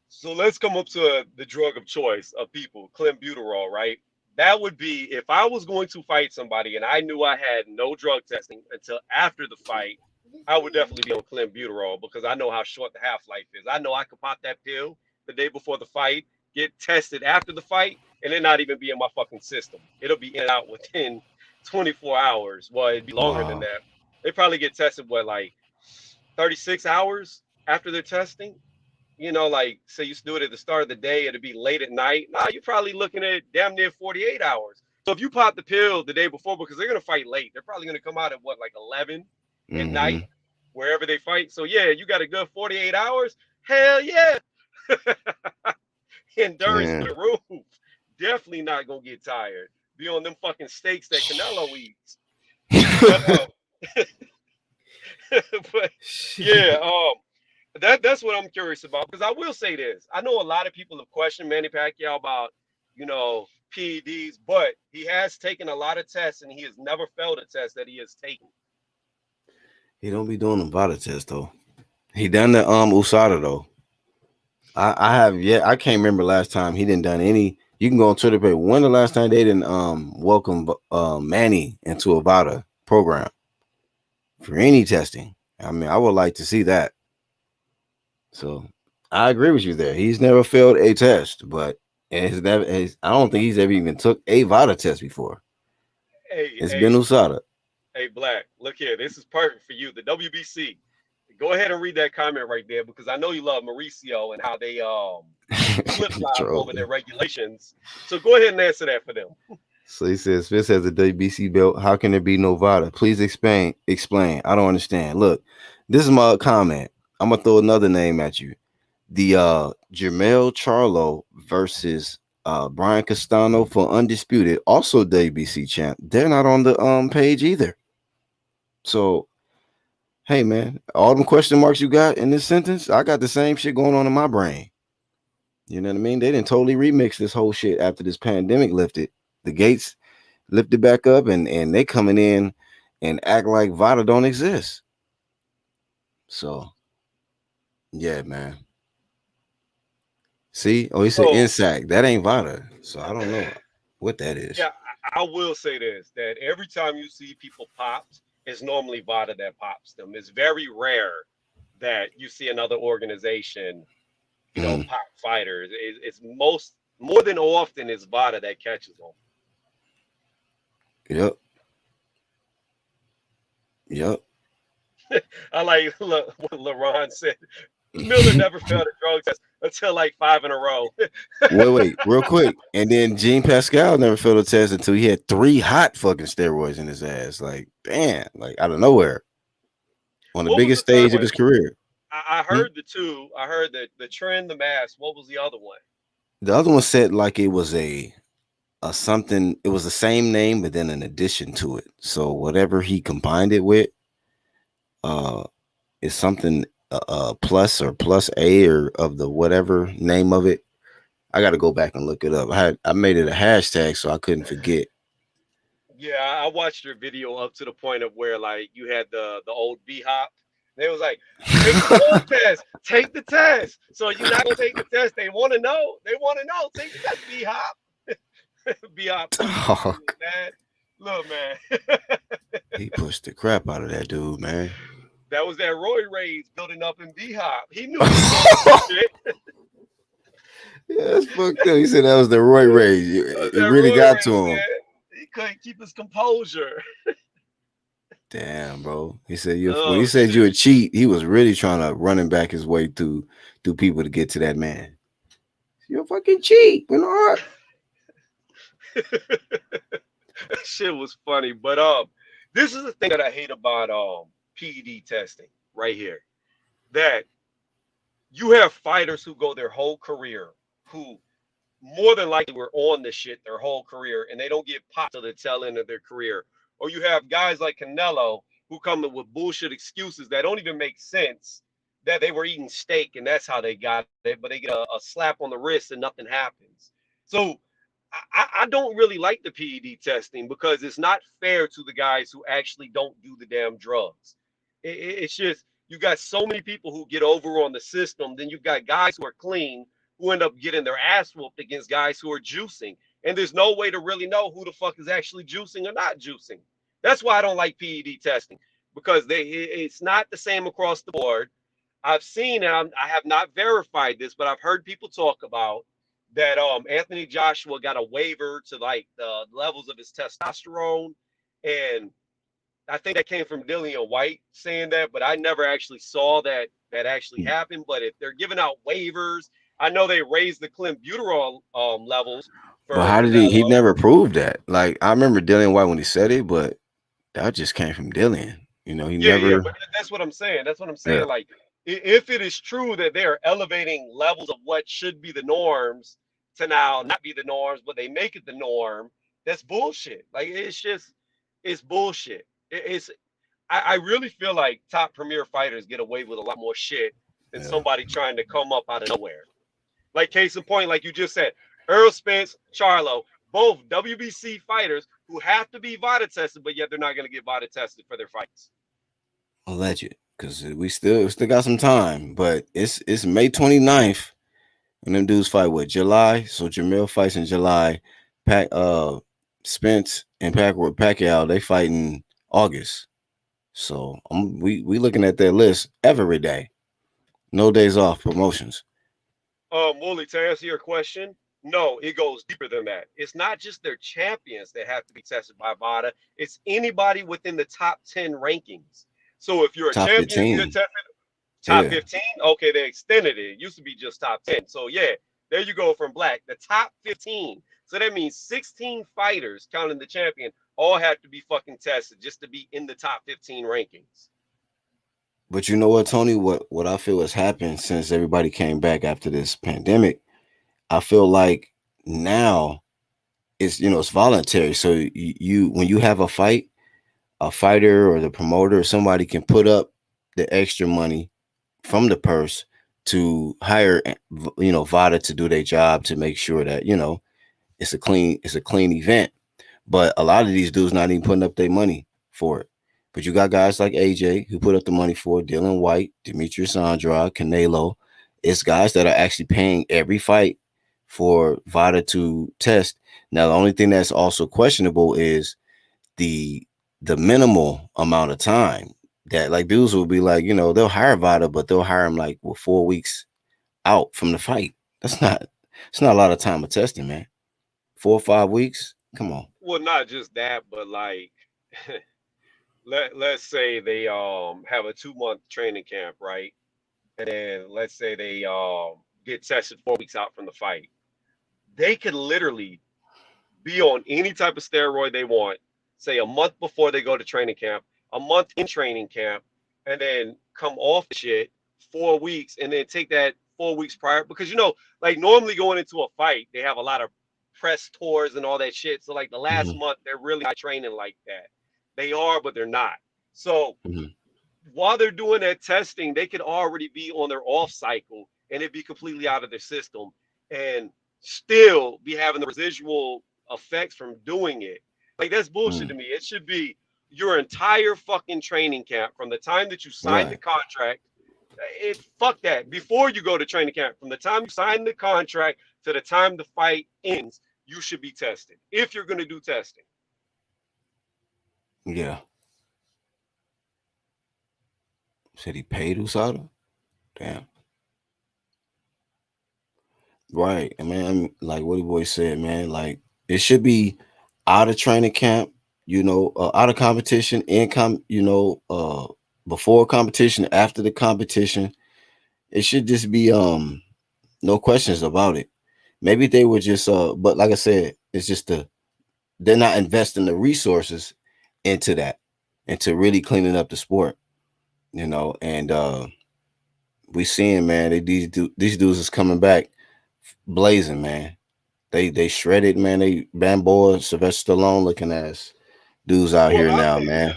Speaker 1: So let's come up to the drug of choice of people, clenbuterol, right? That would be if I was going to fight somebody and I knew I had no drug testing until after the fight, I would definitely be on clenbuterol because I know how short the half-life is. I know I could pop that pill the day before the fight, get tested after the fight, and it not even be in my fucking system. It'll be in and out within 24 hours. Well, it'd be longer than that. They probably get tested, like 36 hours after their testing? Like say you do it at the start of the day, it'd be late at night. Nah, you're probably looking at damn near 48 hours. So if you pop the pill the day before, because they're gonna fight late, they're probably gonna come out at like 11 at night, wherever they fight. So yeah, you got a good 48 hours. Hell yeah. Endurance for the roof. Definitely not gonna get tired. Be on them fucking steaks that Canelo eats. But yeah, that's what I'm curious about, because I will say this. I know a lot of people have questioned Manny Pacquiao about, PEDs, but he has taken a lot of tests and he has never failed a test that he has taken.
Speaker 2: He don't be doing them VADA tests though. He done the USADA though. I have yet. I can't remember last time he didn't done any. You can go on Twitter page. When the last time they didn't welcome Manny into a VADA program for any testing? I mean, I would like to see that. So I agree with you there. He's never failed a test, but I don't think he's ever even took a VADA test before. It's been USADA.
Speaker 1: Hey, Black, look here. This is perfect for you. The WBC. Go ahead and read that comment right there, because I know you love Mauricio and how they flip-flop over their regulations. So go ahead and answer that for them.
Speaker 2: So he says, Spence has a WBC belt. How can there be no VADA? Please explain. I don't understand. Look, this is my comment. I'm going to throw another name at you. The Jermell Charlo versus Brian Castano for Undisputed, also WBC champ. They're not on the page either. So Hey man, all them question marks you got in this sentence, I got the same shit going on in my brain. You know what I mean? They didn't totally remix this whole shit after this pandemic lifted. The gates lifted back up, and they coming in and act like Vada don't exist. So yeah, man. See, oh, he said
Speaker 1: So
Speaker 2: Insac. That ain't Vada. So I don't know what that is.
Speaker 1: yeah, I will say this: that every time you see people popped, it's normally Vada that pops them. It's very rare that you see another organization,
Speaker 2: Mhm.
Speaker 1: pop fighters. It's more than often it's Vada that catches them.
Speaker 2: Yep. Yep.
Speaker 1: I like look what LaRon said. Miller never failed a drug test until like five in a row.
Speaker 2: Wait, real quick. And then Gene Pascal never failed a test until he had 3 hot fucking steroids in his ass. Like, damn, like out of nowhere on the
Speaker 1: What was the
Speaker 2: biggest
Speaker 1: third
Speaker 2: stage of
Speaker 1: one?
Speaker 2: his career.
Speaker 1: I
Speaker 2: Hmm?
Speaker 1: heard the two. I heard the trend, the mask. What was the other one?
Speaker 2: The other one said like it was a something, it was the same name, but then an addition to it. So whatever he combined it with, uh, is something plus or plus A or of the whatever name of it. I got to go back and look it up. I made it a hashtag so I couldn't forget.
Speaker 1: Yeah, I watched your video up to the point of where like you had the old B hop. They was like, take the drug test, take the test. So you're not gonna take the test. They want to know. They want to know. Take the test, B hop. B hop pushed the dude
Speaker 2: Dog,
Speaker 1: man. Look, man,
Speaker 2: he pushed the crap out of that dude, man.
Speaker 1: that was that Roy Rage building up in B hop. He knew he was going through shit.
Speaker 2: Yeah, that's fucked up. He said that was the Roy Rage.
Speaker 1: That was
Speaker 2: It
Speaker 1: that
Speaker 2: really
Speaker 1: Roy
Speaker 2: got to
Speaker 1: Rage,
Speaker 2: him.
Speaker 1: man. He couldn't keep his composure.
Speaker 2: Damn, bro. He said you when he
Speaker 1: Oh
Speaker 2: said you a
Speaker 1: shit.
Speaker 2: cheat, he was really trying to running back his way through people to get to that man. You're a fucking cheat, Bernard.
Speaker 1: That shit was funny. But this is the thing that I hate about PED testing right here. That you have fighters who go their whole career who more than likely were on this shit their whole career and they don't get popped to the tail end of their career. Or you have guys like Canelo who come in with bullshit excuses that don't even make sense that they were eating steak and that's how they got it, but they get a slap on the wrist and nothing happens. So I don't really like the PED testing because it's not fair to the guys who actually don't do the damn drugs. It's just you got so many people who get over on the system. Then you've got guys who are clean who end up getting their ass whooped against guys who are juicing. And there's no way to really know who the fuck is actually juicing or not juicing. That's why I don't like PED testing because it's not the same across the board. I've seen and I have not verified this, but I've heard people talk about that Anthony Joshua got a waiver to like the levels of his testosterone, and I think that came from Dillian White saying that, but I never actually saw that actually happened. But if they're giving out waivers, I know they raised the clenbuterol levels
Speaker 2: But
Speaker 1: for
Speaker 2: how did he? He
Speaker 1: Canelo.
Speaker 2: never proved that. Like I remember Dillian White when he said it, but that just came from Dillian. You know, he
Speaker 1: Yeah, yeah,
Speaker 2: never.
Speaker 1: but that's what I'm saying. That's what I'm
Speaker 2: Yeah,
Speaker 1: saying. Like, if it is true that they are elevating levels of what should be the norms to now not be the norms, but they make it the norm, that's bullshit. Like, it's just, it's bullshit. It's, I really feel like top premier fighters get away with a lot more shit than
Speaker 2: yeah.
Speaker 1: somebody trying to come up out of nowhere. Like, case in point, like you just said, Earl Spence, Charlo, both WBC fighters who have to be VADA tested, but yet they're not going to get VADA tested for their fights.
Speaker 2: Alleged, because we still got some time, but it's May 29th, and them dudes fight what July. So Jamil fights in July. Pac Spence and Pacquiao they fight in August. So we looking at that list every day. No days off promotions.
Speaker 1: Wooly, to answer your question, no, it goes deeper than that. It's not just their champions that have to be tested by VADA. It's anybody within the top 10 rankings. So if you're a
Speaker 2: Top
Speaker 1: champion, you get
Speaker 2: 15.
Speaker 1: tested. Top
Speaker 2: Yeah.
Speaker 1: 15? Okay, they extended it. It used to be just top 10. So yeah, there you go from black. The top 15. So that means 16 fighters, counting the champion, all have to be fucking tested just to be in the top 15 rankings.
Speaker 2: But you know what, Tony? What I feel has happened since everybody came back after this pandemic. I feel like now it's voluntary. So you when you have a fight, a fighter or the promoter or somebody can put up the extra money from the purse to hire, VADA to do their job to make sure that it's a clean event. But a lot of these dudes not even putting up their money for it. But you got guys like AJ who put up the money for it, Dylan White, Demetrius Andrade, Canelo. It's guys that are actually paying every fight for VADA to test. Now, the only thing that's also questionable is the minimal amount of time that, like, dudes will be like, they'll hire VADA, but they'll hire him like 4 weeks out from the fight. It's not a lot of time of testing, man. 4 or 5 weeks. Come on.
Speaker 1: Well, not just that, but like let's say they have a 2 month training camp, right? And then let's say they get tested 4 weeks out from the fight. They could literally be on any type of steroid they want, say a month before they go to training camp, a month in training camp, and then come off the shit 4 weeks and then take that 4 weeks prior. Because, like normally going into a fight, they have a lot of press tours and all that shit. So like the last
Speaker 2: Mhm,
Speaker 1: month, they're really not training like that. They are, but they're not. So
Speaker 2: mhm.
Speaker 1: while they're doing that testing, they could already be on their off cycle and it'd be completely out of their system and still be having the residual effects from doing it. Like that's bullshit to
Speaker 2: Mm.
Speaker 1: me. It should be your entire fucking training camp from the time that you sign the
Speaker 2: Right.
Speaker 1: contract. Fuck that. Before you go to training camp, from the time you sign the contract to the time the fight ends, you should be tested if you're going to do testing.
Speaker 2: Yeah. Said he paid Usada? Damn. Right. I mean, like what the boy said, man, like it should be out of training camp, out of competition, before competition, after the competition. It should just be no questions about it. Maybe they were just but like I said, it's just they're not investing the resources into that, into really cleaning up the sport, and we seeing, man, these dudes is coming back blazing, man. They shredded, man. They Bamboa, Sylvester Stallone looking ass dudes out
Speaker 1: Well,
Speaker 2: here now, man.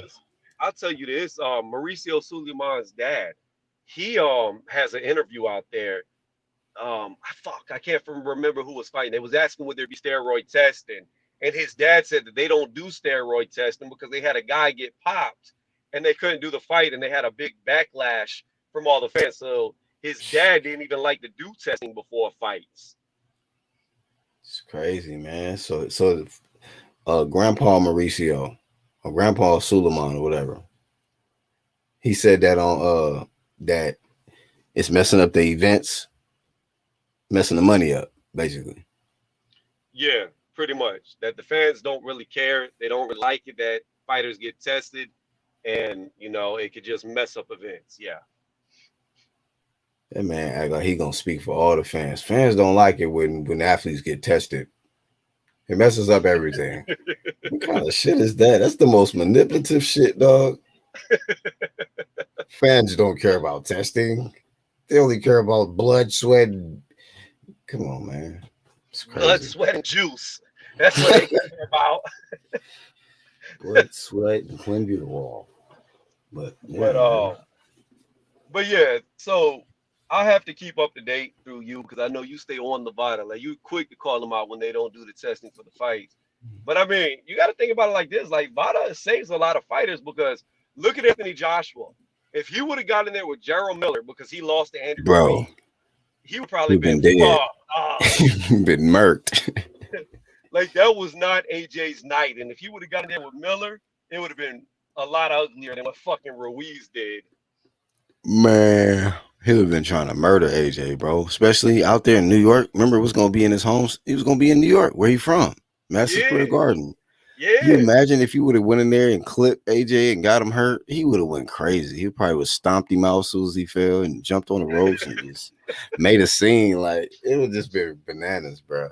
Speaker 1: I'll tell you this. Mauricio Suleiman's dad, he has an interview out there. I can't remember who was fighting. They was asking would there be steroid testing, and his dad said that they don't do steroid testing because they had a guy get popped and they couldn't do the fight, and they had a big backlash from all the fans. So his dad didn't even like to do testing before fights.
Speaker 2: It's crazy, man. So Grandpa Mauricio or Grandpa Suleiman or whatever, he said that on that it's messing up the events, messing the money up, basically.
Speaker 1: Yeah, pretty much. That the fans don't really care. They don't really like it that fighters get tested, and it could just mess up events. Yeah.
Speaker 2: That man act like he gonna speak for all the fans. Fans don't like it when athletes get tested. It messes up everything. What kind of shit is that? That's the most manipulative shit, dog. Fans don't care about testing. They only care about blood, sweat. Come on, man. It's
Speaker 1: Blood,
Speaker 2: crazy.
Speaker 1: sweat, and juice. That's what they care about.
Speaker 2: Blood, sweat, and cleanse the wall. But yeah,
Speaker 1: But
Speaker 2: man.
Speaker 1: yeah. So I have to keep up to date through you because I know you stay on the VADA. Like you quick to call them out when they don't do the testing for the fights. But I mean, you got to think about it like this: like VADA saves a lot of fighters because look at Anthony Joshua. If he would have gotten there with Gerald Miller because he lost to Andy
Speaker 2: Bro,
Speaker 1: Ruiz, he would probably
Speaker 2: we've been
Speaker 1: been
Speaker 2: dead.
Speaker 1: fucked up.
Speaker 2: Been murked.
Speaker 1: Like that was not AJ's night. And if he would have gotten there with Miller, it would have been a lot uglier than what fucking Ruiz did.
Speaker 2: Man, he would have been trying to murder AJ, bro. Especially out there in New York. Remember, it was gonna be in his homes. He was gonna be in New York. Where he from? Madison
Speaker 1: Yeah,
Speaker 2: Square Garden. You
Speaker 1: yeah,
Speaker 2: imagine if you would have went in there and clipped AJ and got him hurt? He would have went crazy. He probably would have stomped him out as soon as he fell and jumped on the ropes and just made a scene. Like it would just be bananas, bro.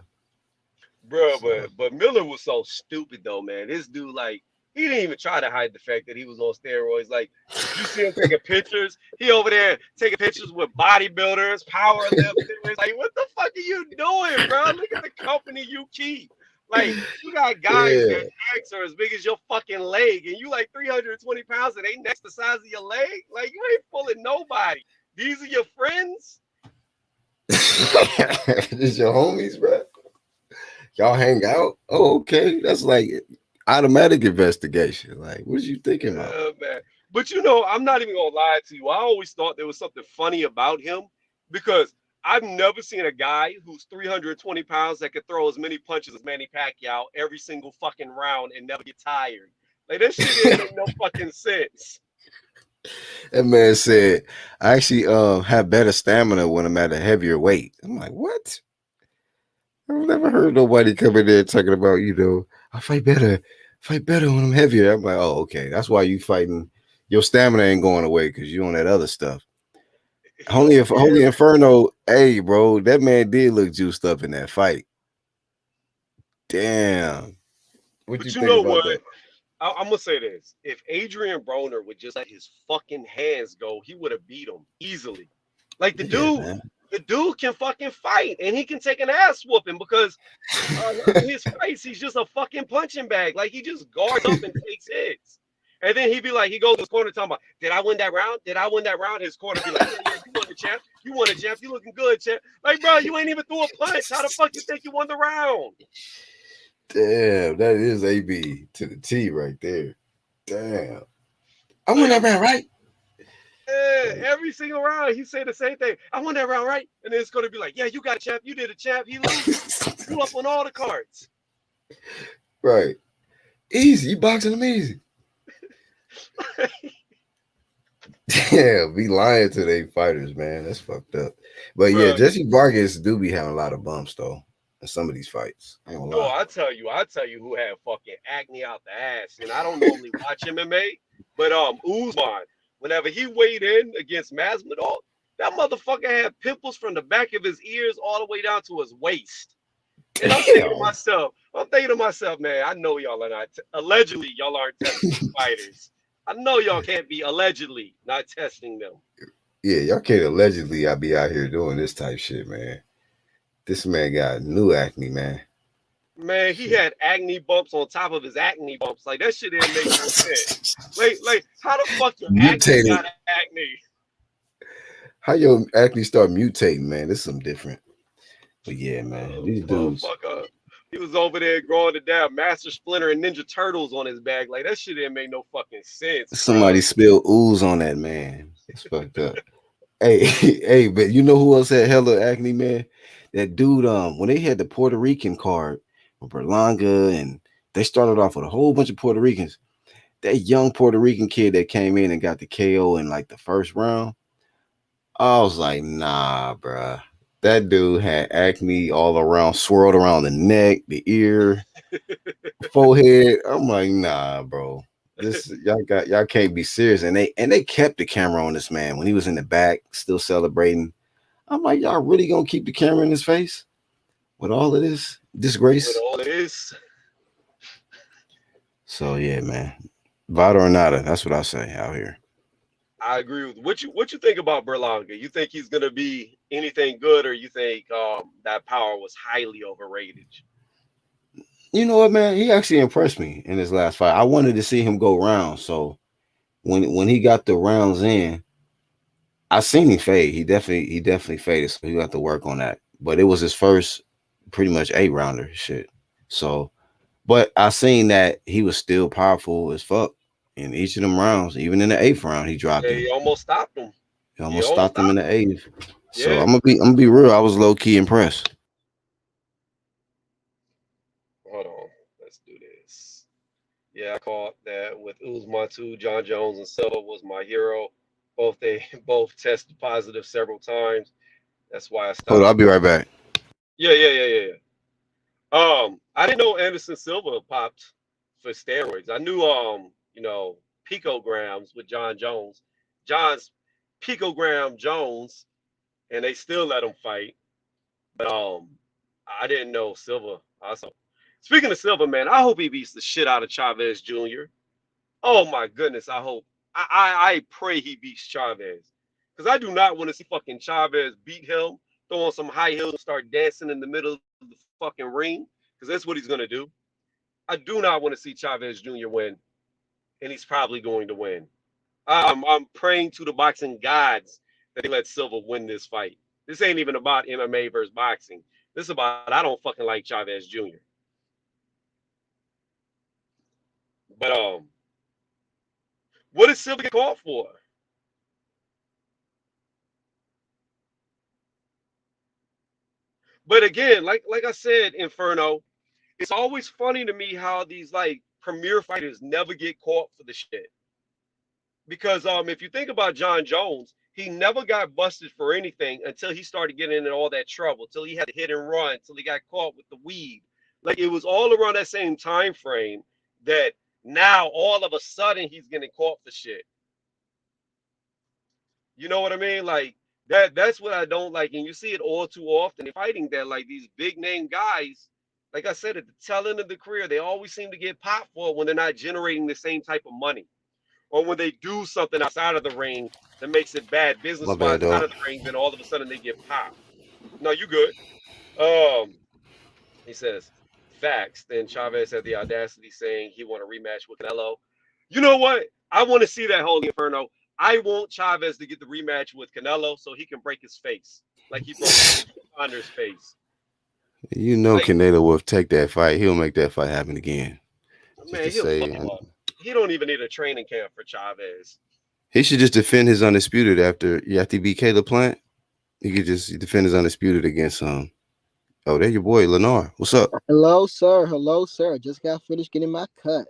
Speaker 1: bro.
Speaker 2: So
Speaker 1: But Miller was so stupid though, man. This dude, like, he didn't even try to hide the fact that he was on steroids. Like, you see him taking pictures. He over there taking pictures with bodybuilders, power lifters. Like, what the fuck are you doing, bro? Look at the company you keep. Like you got guys
Speaker 2: Yeah.
Speaker 1: that necks are as big as your fucking leg, and you like 320 pounds, and they necks the size of your leg. Like you ain't fooling nobody. These are your friends.
Speaker 2: This your homies, bro. Y'all hang out. Oh, okay. That's like automatic investigation. Like, what you thinking about?
Speaker 1: Man. But I'm not even gonna lie to you. I always thought there was something funny about him because I've never seen a guy who's 320 pounds that could throw as many punches as Manny Pacquiao every single fucking round and never get tired. Like that shit didn't make no fucking sense.
Speaker 2: That man said, I actually have better stamina when I'm at a heavier weight. I'm like, what? I've never heard nobody come in there talking about, I fight better when I'm heavier. I'm like, oh, okay. That's why you fighting. Your stamina ain't going away because you on that other stuff. Holy
Speaker 1: Yeah,
Speaker 2: Inferno, hey, bro, that man did look juiced up in that fight. Damn. What you
Speaker 1: but you
Speaker 2: think
Speaker 1: know
Speaker 2: about
Speaker 1: what?
Speaker 2: that?
Speaker 1: I'm gonna say this: if Adrian Broner would just let his fucking hands go, he would have beat him easily. Like
Speaker 2: Yeah, man.
Speaker 1: the dude can fucking fight, and he can take an ass whooping because his face, he's just a fucking punching bag. Like he just guards up and takes hits. And then he'd be like, he goes to his corner talking about, did I win that round? Did I win that round? His corner be like, yeah, yeah, you won the champ. You won the champ. You looking good, champ. Like, bro, you ain't even threw a punch. How the fuck you think you won the round?
Speaker 2: Damn, that is AB to the T right there. Damn. I won that
Speaker 1: Like,
Speaker 2: round, right?
Speaker 1: every single round, he say the same thing. I won that round, right? And then it's gonna be like, yeah, you got a champ. You did a champ. He loses. You up on all the cards.
Speaker 2: Right. Easy. You boxing them easy. Yeah, be lying to they fighters, man. That's fucked up. But yeah,
Speaker 1: Bro,
Speaker 2: Jesse Vargas do be having a lot of bumps though in some of these fights. I ain't gonna
Speaker 1: no,
Speaker 2: lie.
Speaker 1: I tell you who had fucking acne out the ass. And I don't normally watch MMA, but Usman, whenever he weighed in against Masvidal, that motherfucker had pimples from the back of his ears all the way down to his waist. And
Speaker 2: Damn.
Speaker 1: I'm thinking to myself, man, I know y'all are not allegedly y'all aren't testing these fighters. I know y'all can't be allegedly not testing them.
Speaker 2: Yeah, y'all can't allegedly I be out here doing this type shit, man. This man got new acne, man.
Speaker 1: Man, he
Speaker 2: Shit.
Speaker 1: had acne bumps on top of his acne bumps. Like that shit didn't make no sense. Like how the fuck your acne
Speaker 2: Mutated.
Speaker 1: got acne?
Speaker 2: How your acne start mutating, man? This is some different. But yeah, man,
Speaker 1: Oh,
Speaker 2: these dudes.
Speaker 1: motherfucker. He was over there growing the damn Master Splinter and Ninja Turtles on his back. Like that shit didn't make no fucking sense,
Speaker 2: Somebody
Speaker 1: bro.
Speaker 2: spilled ooze on that man. It's fucked up. Hey, hey, but you know who else had hella acne, man? That dude, when they had the Puerto Rican card with Berlanga, and they started off with a whole bunch of Puerto Ricans. That young Puerto Rican kid that came in and got the KO in like the first round, I was like, nah, bruh. That dude had acne all around, swirled around the neck, the ear, forehead. I'm like, nah, bro. This y'all can't be serious. And they kept the camera on this man when he was in the back, still celebrating. I'm like, y'all really gonna keep the camera in his face with all of this
Speaker 1: With
Speaker 2: disgrace?
Speaker 1: all of this,
Speaker 2: So yeah, man. Vada or nada, that's what I say out here.
Speaker 1: I agree with what you think about Berlanga. You think he's gonna be anything good, or you think that power was highly overrated?
Speaker 2: You know what, man? He actually impressed me in his last fight. I wanted to see him go round. So when he got the rounds in, I seen him fade. He definitely faded. So he got to work on that. But it was his first pretty much 8 rounder shit. So but I seen that he was still powerful as fuck in each of them rounds. Even in the 8th round, he dropped
Speaker 1: Yeah,
Speaker 2: him.
Speaker 1: he almost stopped him.
Speaker 2: He
Speaker 1: He
Speaker 2: almost
Speaker 1: almost
Speaker 2: stopped him in
Speaker 1: stopped
Speaker 2: the
Speaker 1: him.
Speaker 2: 8th. So
Speaker 1: Yeah.
Speaker 2: I'm gonna be real. I was low key impressed.
Speaker 1: Hold on. Let's do this. Yeah, I caught that with Uzma too. John Jones and Silva was my hero. Both they both tested positive several times. That's why I
Speaker 2: Hold on,
Speaker 1: stopped.
Speaker 2: I'll be right back.
Speaker 1: Yeah, yeah, yeah, yeah, yeah. I didn't know Anderson Silva popped for steroids. I knew picograms with John Jones. John's picogram Jones, and they still let him fight. But I didn't know Silva also. Speaking of Silva, man, I hope he beats the shit out of Chavez Jr. Oh my goodness, I hope. I pray he beats Chavez. Because I do not want to see fucking Chavez beat him, throw on some high heels and start dancing in the middle of the fucking ring. because that's what he's going to do. I do not want to see Chavez Jr. win, and he's probably going to win. I'm praying to the boxing gods that they let Silva win this fight. This ain't even about MMA versus boxing. This is about I don't fucking like Chavez Jr. But what does Silva get caught for? But again, like I said, Inferno, it's always funny to me how these like premier fighters never get caught for the shit. Because if you think about John Jones, he never got busted for anything until he started getting into all that trouble, till he had to hit and run, till he got caught with the weed. Like it was all around that same time frame that now all of a sudden he's getting caught for shit. You know what I mean? Like that's what I don't like. And you see it all too often in fighting that like these big name guys, like I said, at the tail end of the career, they always seem to get popped for it when they're not generating the same type of money. Or when they do something outside of the ring that makes it bad
Speaker 2: My
Speaker 1: business
Speaker 2: bad,
Speaker 1: wise out
Speaker 2: dog.
Speaker 1: of the ring, then all of a sudden they get popped. No, you good. Um, he says, facts. Then Chavez had the audacity saying he want a rematch with Canelo. You know what? I want to see that Holy Inferno. I want Chavez to get the rematch with Canelo so he can break his face. Like he broke Saunders' face.
Speaker 2: You know,
Speaker 1: Like,
Speaker 2: Canelo will take that fight. He'll make that fight happen again. Just to
Speaker 1: man, he'll blow
Speaker 2: say, and
Speaker 1: up. He don't even need a training camp for Chavez.
Speaker 2: he should just defend his undisputed after he beat Caleb Plant. He could just defend his undisputed against Oh, there your boy Lenar. What's up?
Speaker 3: Hello, sir. Hello, sir. Just got finished getting my cut.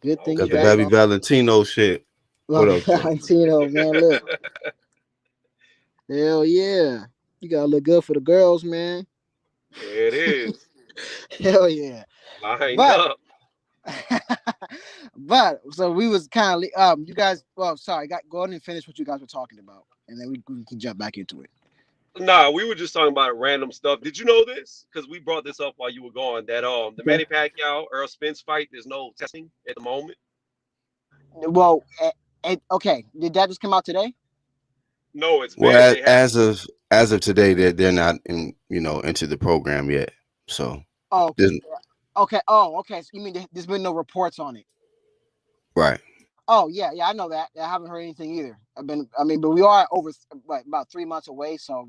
Speaker 3: Good thing you
Speaker 2: Got the
Speaker 3: back
Speaker 1: Okay.
Speaker 2: Bobby
Speaker 3: on.
Speaker 2: Valentino shit. What
Speaker 3: Bobby
Speaker 2: up, though?
Speaker 3: Valentino, man. Look, hell yeah. You gotta look good for the girls, man.
Speaker 1: There it is.
Speaker 3: Hell yeah.
Speaker 1: Lined
Speaker 3: But
Speaker 1: up.
Speaker 3: but so we was kind of you guys. Well, sorry, go ahead and finish what you guys were talking about, and then we can jump back into it.
Speaker 1: Nah, we were just talking about random stuff. Did you know this? Because we brought this up while you were gone. That the
Speaker 3: Okay.
Speaker 1: Manny Pacquiao Earl Spence fight, there's no testing at the moment.
Speaker 3: Well, okay. Did that just come out today?
Speaker 1: No, it's
Speaker 2: Well,
Speaker 1: been they have.
Speaker 2: as of today, they're not in into the program yet. So
Speaker 3: Oh,
Speaker 2: there's-
Speaker 3: okay. Oh, okay. So you mean there's been no reports on it?
Speaker 2: right.
Speaker 3: Oh yeah, yeah, I know that. I haven't heard anything either. I mean, but we are over about 3 months away, so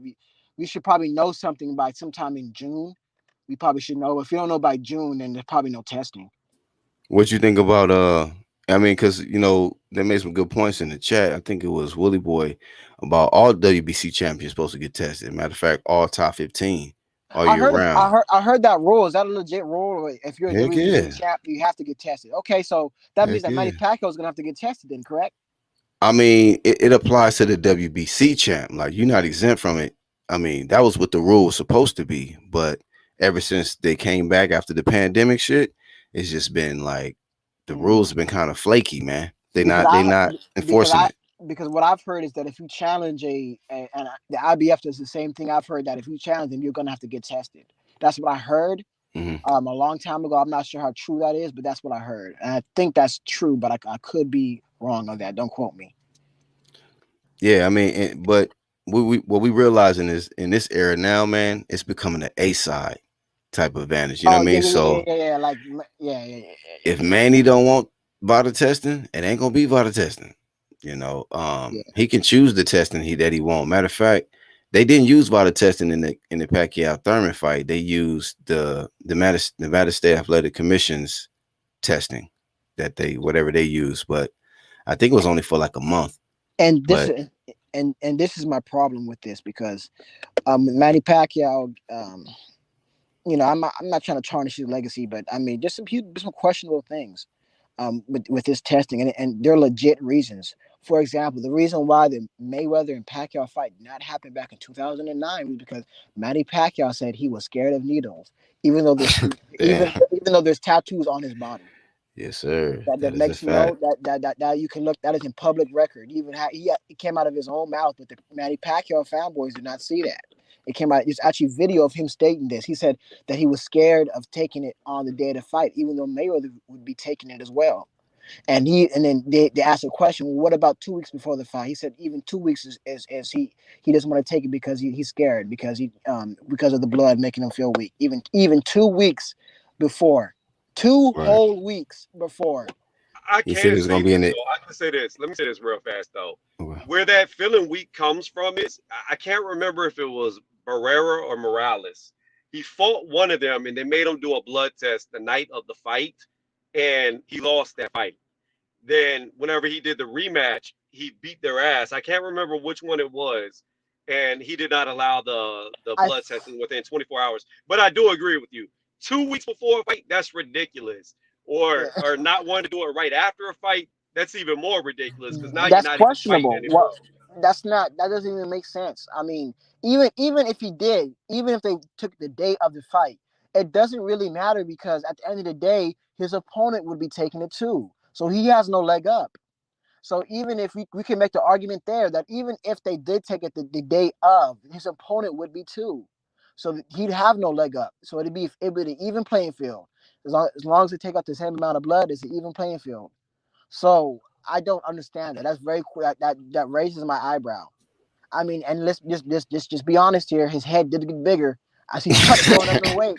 Speaker 3: we should probably know something by sometime in June. We probably should know. If you don't know by June, then there's probably no testing.
Speaker 2: What you think about I mean, because they made some good points in the chat. I think it was Willie Boy about all WBC champions supposed to get tested. Matter of fact, all top 15 all
Speaker 3: I
Speaker 2: year
Speaker 3: heard,
Speaker 2: round.
Speaker 3: I heard that rule. Is that a legit rule? Or if you're a
Speaker 2: Heck
Speaker 3: WBC
Speaker 2: yeah,
Speaker 3: champ, you have to get tested. Okay, so that means
Speaker 2: heck
Speaker 3: that
Speaker 2: yeah.
Speaker 3: Manny Pacquiao is gonna have to get tested, then, correct?
Speaker 2: I mean, it applies to the WBC champ. Like you're not exempt from it. I mean, that was what the rule was supposed to be. But ever since they came back after the pandemic shit, it's just been like the rules have been kind of flaky, man.
Speaker 3: Because
Speaker 2: They
Speaker 3: I
Speaker 2: not
Speaker 3: because
Speaker 2: enforcing
Speaker 3: I
Speaker 2: it.
Speaker 3: because what I've heard is that if you challenge the IBF does the same thing. I've heard that if you challenge them, you're gonna have to get tested. That's what I heard
Speaker 2: Hmm.
Speaker 3: a long time ago. I'm not sure how true that is, but that's what I heard, and I think that's true. But I could be wrong on that. Don't quote me.
Speaker 2: Yeah, I mean, but what we realizing is in this era now, man, it's becoming an A side type of advantage. You know
Speaker 3: Oh
Speaker 2: what I
Speaker 3: yeah,
Speaker 2: mean?
Speaker 3: yeah, yeah,
Speaker 2: So
Speaker 3: yeah, yeah. Like yeah, yeah, yeah, yeah,
Speaker 2: if Manny don't want VADA testing, it ain't gonna be VADA testing.
Speaker 3: yeah.
Speaker 2: He can choose the testing that he want. Matter of fact, they didn't use VADA testing in the Pacquiao Thurman fight. They used the Nevada State Athletic Commission's testing that they whatever they use, but I think it was only for like a month.
Speaker 3: And this
Speaker 2: But
Speaker 3: is and this is my problem with this because Manny Pacquiao, I'm not trying to tarnish his legacy, but I mean, just some questionable things with this testing, and they're legit reasons. For example, the reason why the Mayweather and Pacquiao fight did not happen back in 2009 was because Manny Pacquiao said he was scared of needles, even though there's
Speaker 2: damn,
Speaker 3: even though there's tattoos on his body.
Speaker 2: yes, sir,
Speaker 3: That
Speaker 2: that is a
Speaker 3: makes no
Speaker 2: fact.
Speaker 3: that you can look, that is in public record. Even it came out of his own mouth, but the Manny Pacquiao fanboys did not see that. It came out. It's actually video of him stating this. He said that he was scared of taking it on the day of the fight, even though Mayweather would be taking it as well. And then they asked a question, well, what about 2 weeks before the fight? He said even 2 weeks is he doesn't want to take it because he's scared because of the blood making him feel weak. Even 2 weeks before, two
Speaker 2: Right.
Speaker 3: whole weeks before.
Speaker 1: I
Speaker 2: He said
Speaker 1: can
Speaker 2: it's
Speaker 1: say
Speaker 2: gonna be
Speaker 1: this
Speaker 2: in it.
Speaker 1: though. I can say this. Let me say this real fast though.
Speaker 2: Okay.
Speaker 1: Where that feeling weak comes from is I can't remember if it was Barrera or Morales. He fought one of them and they made him do a blood test the night of the fight, and he lost that fight. Then whenever he did the rematch, he beat their ass. I can't remember which one it was, and he did not allow the
Speaker 3: I
Speaker 1: blood testing within 24 hours. But I do agree with you. 2 weeks before a fight, that's ridiculous. Or not wanting to do it right after a fight, that's even more ridiculous because now you're
Speaker 3: that's
Speaker 1: not even fighting
Speaker 3: questionable.
Speaker 1: anymore.
Speaker 3: What that doesn't even make sense. I mean, even if he did, even if they took the day of the fight, it doesn't really matter because at the end of the day, his opponent would be taking it too. So he has no leg up. So even if we can make the argument there that even if they did take it the day of, his opponent would be too. So he'd have no leg up. So it'd be an even playing field. As long as they take out the same amount of blood, it's an even playing field. So I don't understand that. That's very cool. That raises my eyebrow. I mean, and let's just be honest here. His head did get bigger as he started going up in weight.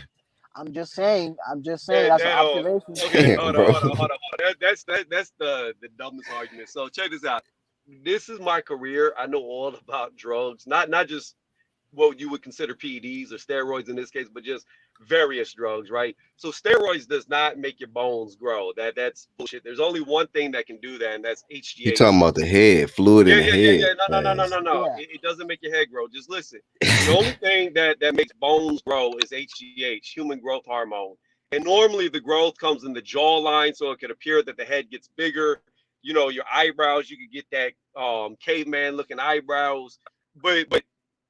Speaker 3: I'm just saying. I'm just saying.
Speaker 1: That
Speaker 3: That's an
Speaker 1: that
Speaker 3: observation.
Speaker 1: okay,
Speaker 2: Damn, bro.
Speaker 1: hold on. That's the dumbest argument. So check this out. This is my career. I know all about drugs, not just what you would consider PEDs or steroids in this case, but just various drugs, right? So steroids does not make your bones grow. That's bullshit. There's only one thing that can do that, and that's
Speaker 2: You
Speaker 1: HGH.
Speaker 2: talking about the head, fluid in
Speaker 1: Yeah,
Speaker 2: the
Speaker 1: yeah, yeah,
Speaker 2: head.
Speaker 1: yeah. No.
Speaker 3: Yeah.
Speaker 1: It doesn't make your head grow. Just listen. The only thing that makes bones grow is HGH, human growth hormone. And normally the growth comes in the jawline, so it could appear that the head gets bigger. You know, your eyebrows, you could get that caveman looking eyebrows. But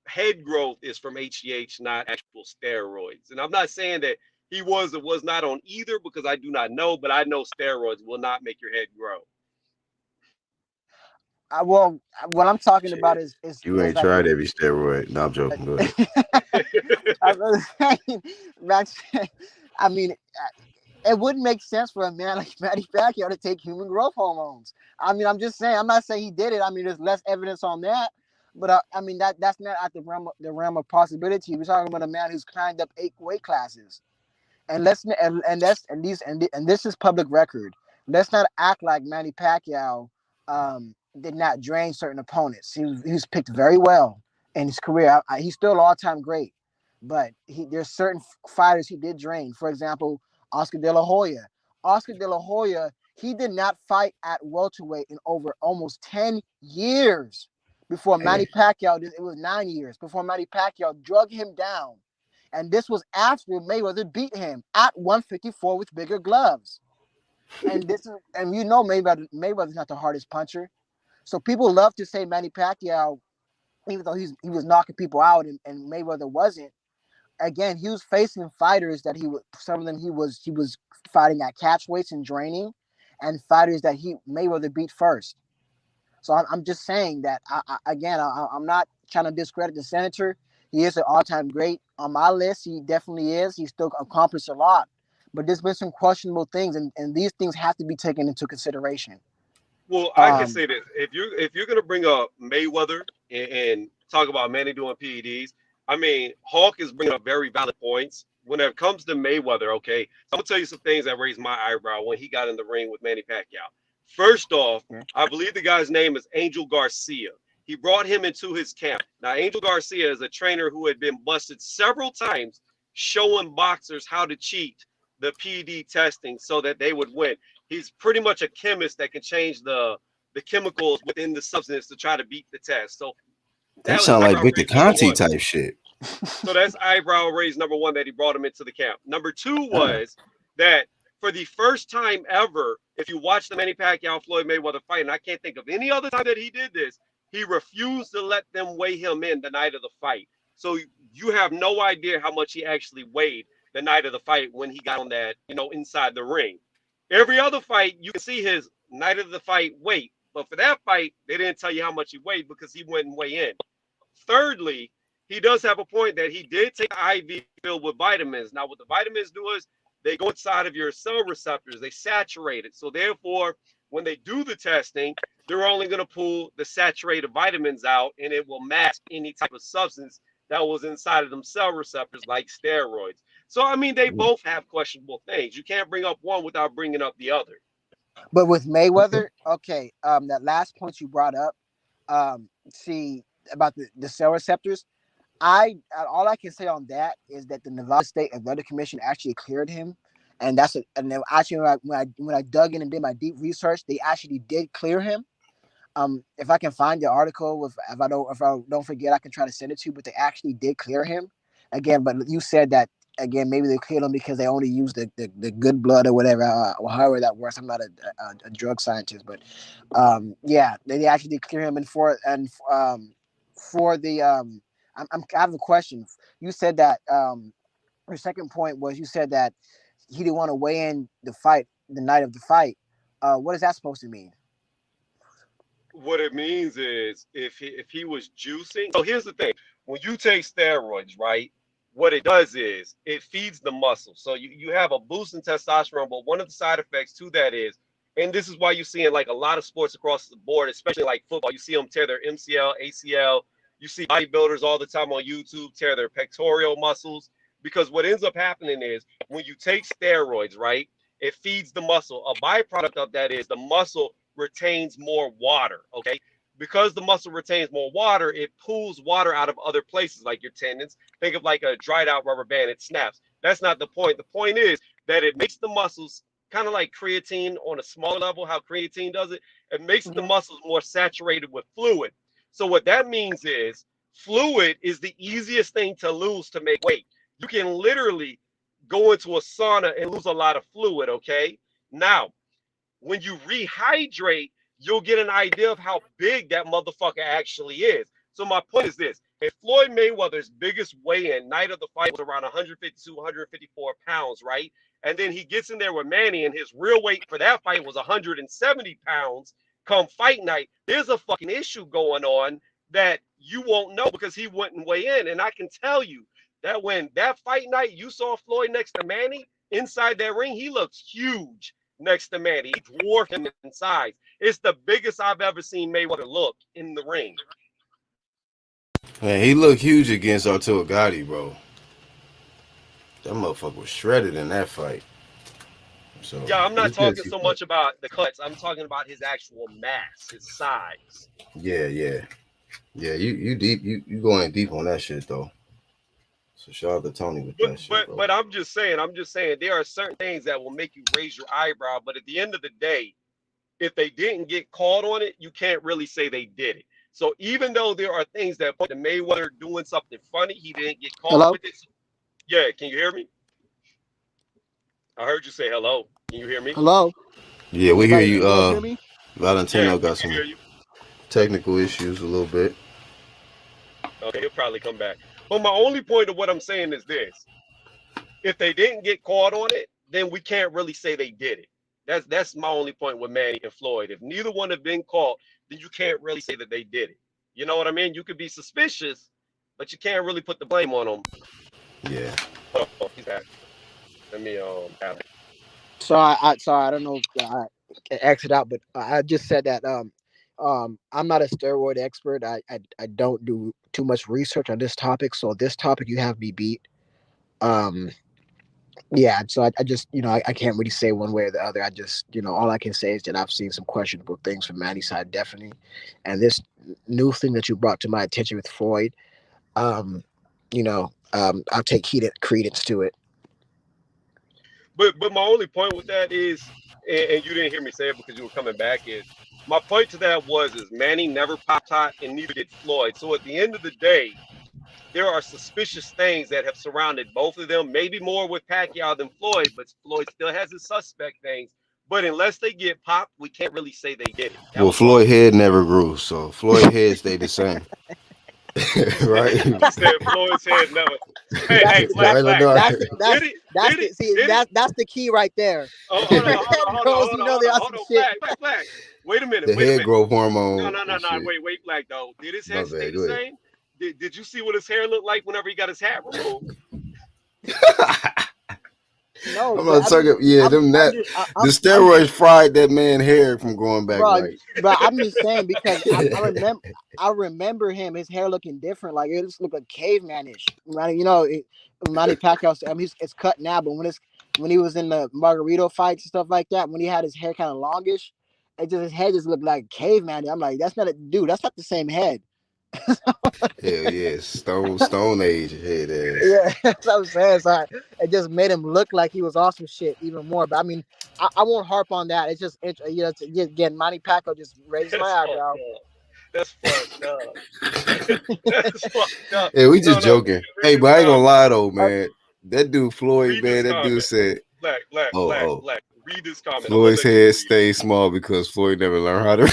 Speaker 1: head growth is from HGH, not actual steroids. And I'm not saying that he was or was not on either because I do not know, but I know steroids will not make your head grow.
Speaker 3: Well, what I'm talking about
Speaker 2: Shit.
Speaker 3: is
Speaker 2: You ain't
Speaker 3: like
Speaker 2: tried every steroid. No, I'm joking. Go ahead.
Speaker 3: I was saying, Max. I mean, it wouldn't make sense for a man like Manny Pacquiao to take human growth hormones. I mean, I'm just saying. I'm not saying he did it. I mean, there's less evidence on that. But I mean, that's not at the realm of possibility. We're talking about a man who's climbed up 8 weight classes, and let's and that's and these and this is public record. Let's not act like Manny Pacquiao did not drain certain opponents. He was picked very well in his career. He's still all-time great, but there's certain fighters he did drain. For example, Oscar De La Hoya. Oscar De La Hoya, he did not fight at welterweight in over almost 10 years before
Speaker 2: Man,
Speaker 3: Manny Pacquiao did. It was 9 years before Manny Pacquiao drug him down. And this was after Mayweather beat him at 154 with bigger gloves. And Mayweather's not the hardest puncher. So people love to say Manny Pacquiao, even though he was knocking people out and Mayweather wasn't. Again, he was facing fighters that some of them he was fighting at catch weights and draining, and fighters that Mayweather beat first. So I'm just saying that I'm not trying to discredit the senator. He is an all-time great on my list. He definitely is. He still accomplished a lot, but there's been some questionable things, and these things have to be taken into consideration.
Speaker 1: Well, I can
Speaker 3: Um,
Speaker 1: say this: if you're gonna bring up Mayweather and talk about Manny doing PEDs, I mean Hawk is bringing up very valid points. When it comes to Mayweather, okay, so I'm gonna tell you some things that raised my eyebrow when he got in the ring with Manny Pacquiao. First off, I believe the guy's name is Angel Garcia. He brought him into his camp. Now, Angel Garcia is a trainer who had been busted several times, showing boxers how to cheat the PED testing so that they would win. He's pretty much a chemist that can change the chemicals within the substance to try to beat the test. So
Speaker 2: that
Speaker 1: that was
Speaker 2: sound like
Speaker 1: eyebrow
Speaker 2: Victor
Speaker 1: raise number
Speaker 2: Conti
Speaker 1: one.
Speaker 2: type shit.
Speaker 1: So that's eyebrow raise number one that he brought him into the camp. Number two
Speaker 2: Ah,
Speaker 1: was that for the first time ever, if you watch the Manny Pacquiao Floyd Mayweather fight, and I can't think of any other time that he did this, he refused to let them weigh him in the night of the fight. So you have no idea how much he actually weighed the night of the fight when he got on that, inside the ring. Every other fight, you can see his night of the fight weight. But for that fight, they didn't tell you how much he weighed because he wouldn't weigh in. Thirdly, he does have a point that he did take an IV filled with vitamins. Now, what the vitamins do is they go inside of your cell receptors, they saturate it. So therefore, when they do the testing, they're only going to pull the saturated vitamins out, and it will mask any type of substance that was inside of them cell receptors, like steroids. So I mean, they both have questionable things. You can't bring up one without bringing up the other.
Speaker 3: But with Mayweather, okay, that last point you brought up, see about the cell receptors. I all I can say on that is that the Nevada State Athletic Commission actually cleared him, and and then actually when I dug in and did my deep research, they actually did clear him. If I can find the article, if I don't forget, I can try to send it to you. But they actually did clear him again. But you said that again, maybe they cleared him because they only used the good blood or whatever, or however that works. I'm not a drug scientist, but yeah, they actually did clear him. And for the I have a question. You said that your second point was you said that he didn't want to weigh in the night of the fight. What is that supposed to mean?
Speaker 1: What it means is if he was juicing. So here's the thing: when you take steroids, right? What it does is it feeds the muscle. So you have a boost in testosterone, but one of the side effects to that is, and this is why you see in like a lot of sports across the board, especially like football, you see them tear their MCL, ACL. You see bodybuilders all the time on YouTube tear their pectoral muscles, because what ends up happening is when you take steroids, right? It feeds the muscle. A byproduct of that is the muscle retains more water, okay? Because the muscle retains more water, it pulls water out of other places like your tendons. Think of like a dried out rubber band, it snaps. That's not the point. The point is that it makes the muscles kind of like creatine on a smaller level, how creatine does it. It makes the muscles more saturated with fluid. So what that means is fluid is the easiest thing to lose to make weight. You can literally go into a sauna and lose a lot of fluid, okay? Now, when you rehydrate, you'll get an idea of how big that motherfucker actually is. So my point is this: if Floyd Mayweather's biggest weigh-in night of the fight was around 152, 154 pounds, right? And then he gets in there with Manny, and his real weight for that fight was 170 pounds. Come fight night, there's a fucking issue going on that you won't know because he wouldn't weigh in. And I can tell you that when that fight night you saw Floyd next to Manny inside that ring, he looks huge next to Manny. He dwarfed him in size. It's the biggest I've ever seen Mayweather look in the ring.
Speaker 2: Man, he looked huge against Arturo Gotti, bro. That motherfucker was shredded in that fight. So
Speaker 1: Yeah, I'm not talking so much about the cuts. I'm talking about his actual mass, his size.
Speaker 2: Yeah. You deep. You going deep on that shit though. So shout out to Tony with that shit, bro.
Speaker 1: But I'm just saying, there are certain things that will make you raise your eyebrow. But at the end of the day, if they didn't get caught on it, you can't really say they did it. So even though there are things that point to Mayweather doing something funny, he didn't get caught with it. Yeah, can you hear me? I heard you say hello. Can you hear me?
Speaker 3: Hello.
Speaker 2: Yeah, we hear you.
Speaker 3: Hear me?
Speaker 2: Valentino got some technical issues a little bit.
Speaker 1: Okay, he'll probably come back. But my only point of what I'm saying is this: if they didn't get caught on it, then we can't really say they did it. That's my only point with Manny and Floyd. If neither one have been caught, then you can't really say that they did it. You know what I mean? You could be suspicious, but you can't really put the blame on them.
Speaker 2: Yeah.
Speaker 1: Oh, he's back. Let me have it.
Speaker 3: So I don't know if I exit out, but I just said that I'm not a steroid expert. I don't do too much research on this topic. So this topic you have me beat. Yeah, so I just, I can't really say one way or the other. I just, all I can say is that I've seen some questionable things from Manny's side, definitely. And this new thing that you brought to my attention with Floyd, I'll take credence to it.
Speaker 1: But my only point with that is, and you didn't hear me say it because you were coming back, is my point to that is Manny never popped hot and neither did Floyd. So at the end of the day, there are suspicious things that have surrounded both of them, maybe more with Pacquiao than Floyd, but Floyd still has his suspect things. But unless they get popped, we can't really say they did it.
Speaker 2: Well, Floyd head never grew, so Floyd head stayed the same. Right?
Speaker 1: He said Floyd's head never. Hey, flag.
Speaker 3: That's the key right there.
Speaker 1: Oh, hold on, flag. Wait a minute.
Speaker 2: The head growth hormone.
Speaker 1: No. Wait, flag though. Did his head stay the same? Did you see what his hair looked like whenever he got his hat removed?
Speaker 3: No,
Speaker 2: I'm
Speaker 3: but
Speaker 2: not
Speaker 3: I mean,
Speaker 2: talking. Yeah, them
Speaker 3: I'm
Speaker 2: that
Speaker 3: just,
Speaker 2: the
Speaker 3: I'm
Speaker 2: steroids fried that man hair from growing back
Speaker 3: bro,
Speaker 2: right.
Speaker 3: bro. I'm just saying because I remember him, his hair looking different. Like it just looked like cavemanish. Right? You know, Manny Pacquiao. I mean, it's cut now, but when he was in the Margarito fights and stuff like that, when he had his hair kind of longish, his head just looked like caveman. I'm like, that's not a dude. That's not the same head.
Speaker 2: Hell yeah, Stone Age head ass.
Speaker 3: Yeah, that's what I'm saying. So it just made him look like he was awesome shit even more. But I mean, I won't harp on that. It's just you know, again, Manny Pacquiao just raises my
Speaker 1: That's fucked
Speaker 3: eyebrow.
Speaker 1: up. That's fucked up. That's fucked up.
Speaker 2: Yeah, we just
Speaker 1: No,
Speaker 2: joking.
Speaker 1: read
Speaker 2: Hey,
Speaker 1: this
Speaker 2: but I ain't gonna
Speaker 1: comment.
Speaker 2: lie though,
Speaker 3: Uh,
Speaker 2: man. That dude Floyd,
Speaker 1: Read this
Speaker 2: man. That dude
Speaker 1: comment.
Speaker 2: said,
Speaker 1: Black, black,
Speaker 2: "Oh,
Speaker 1: black,
Speaker 2: oh,
Speaker 1: black. Read this comment. I'm gonna
Speaker 2: Floyd's
Speaker 1: let you
Speaker 2: head
Speaker 1: read it.
Speaker 2: stays small because Floyd never learned how to.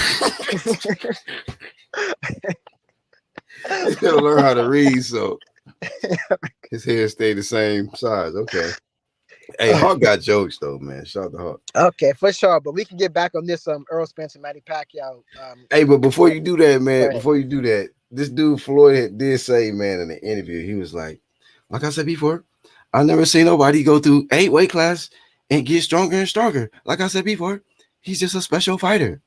Speaker 2: He never learned how to read, so his hair stayed the same size. Okay. Hey, Hawk got jokes though, man. Shout out to Hawk.
Speaker 3: Okay, for sure. But we can get back on this Earl Spence and Manny Pacquiao.
Speaker 2: Hey, but before you do that,
Speaker 3: Go
Speaker 2: man,
Speaker 3: ahead.
Speaker 2: before you do that, this dude Floyd did say, man, in the interview, he was like I said before, I never seen nobody go through 8 weight class and get stronger and stronger. Like I said before, he's just a special fighter.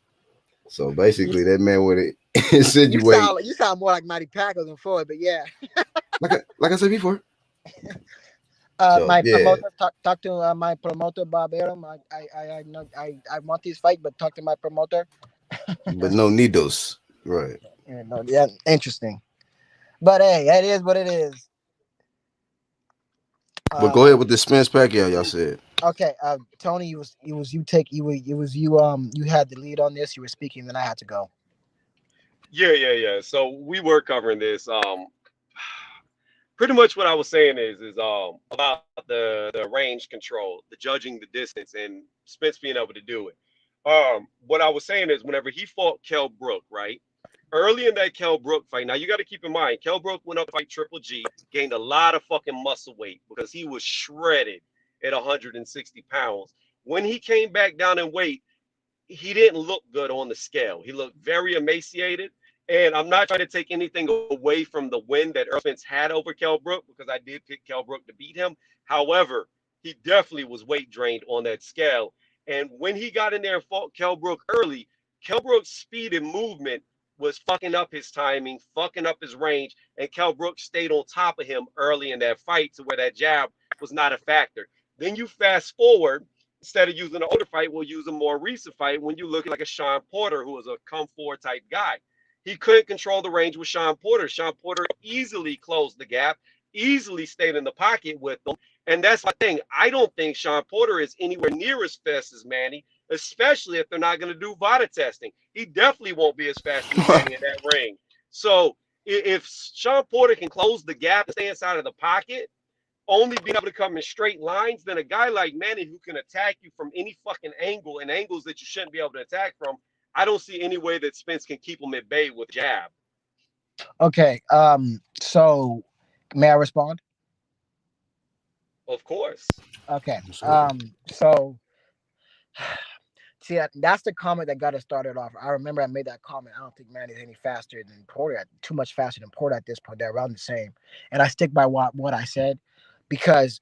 Speaker 2: So
Speaker 3: You,
Speaker 2: basically, that man would
Speaker 3: you
Speaker 2: insinuate,
Speaker 3: sound you sound more like Manny Pacquiao than Floyd, but yeah.
Speaker 2: like I said before. So
Speaker 3: My
Speaker 2: yeah,
Speaker 3: promoter talk to my promoter Bob Arum. I know I want this fight, but talk to my promoter.
Speaker 2: but no needles, right?
Speaker 3: You know, yeah, interesting. But hey, it is what it is.
Speaker 2: But go
Speaker 3: Um,
Speaker 2: ahead with the Spence Pacquiao, y'all said.
Speaker 3: okay, Tony, you was you had the lead on this. You were speaking, then I had to go.
Speaker 1: Yeah. So we were covering this. Pretty much what I was saying is about the range control, the judging the distance, and Spence being able to do it. What I was saying is whenever he fought Kell Brook, right? Early in that Kell Brook fight, now you got to keep in mind, Kell Brook went up to fight Triple G, gained a lot of fucking muscle weight because he was shredded at 160 pounds. When he came back down in weight, he didn't look good on the scale. He looked very emaciated. And I'm not trying to take anything away from the win that Earl Spence had over Kell Brook because I did pick Kell Brook to beat him. However, he definitely was weight drained on that scale. And when he got in there and fought Kell Brook early, Kell Brook's speed and movement was fucking up his timing, fucking up his range, and Kell Brook stayed on top of him early in that fight to where that jab was not a factor. Then you fast forward, instead of using an older fight, we'll use a more recent fight when you look at like a Sean Porter, who was a come forward type guy. He couldn't control the range with Sean Porter. Sean Porter easily closed the gap, easily stayed in the pocket with them. And that's my thing. I don't think Sean Porter is anywhere near as fast as Manny, especially if they're not going to do VADA testing. He definitely won't be as fast as Manny in that ring. So if Sean Porter can close the gap and stay inside of the pocket, only being able to come in straight lines, then a guy like Manny who can attack you from any fucking angle and angles that you shouldn't be able to attack from, I don't see any way that Spence can keep him at bay with jab.
Speaker 3: Okay. So may I respond?
Speaker 1: Of course.
Speaker 3: Okay. So see that's the comment that got us started off. I remember I made that comment. I don't think Manny's any faster than Porter. Too much faster than Porter at this point. They're around the same, and I stick by what I said because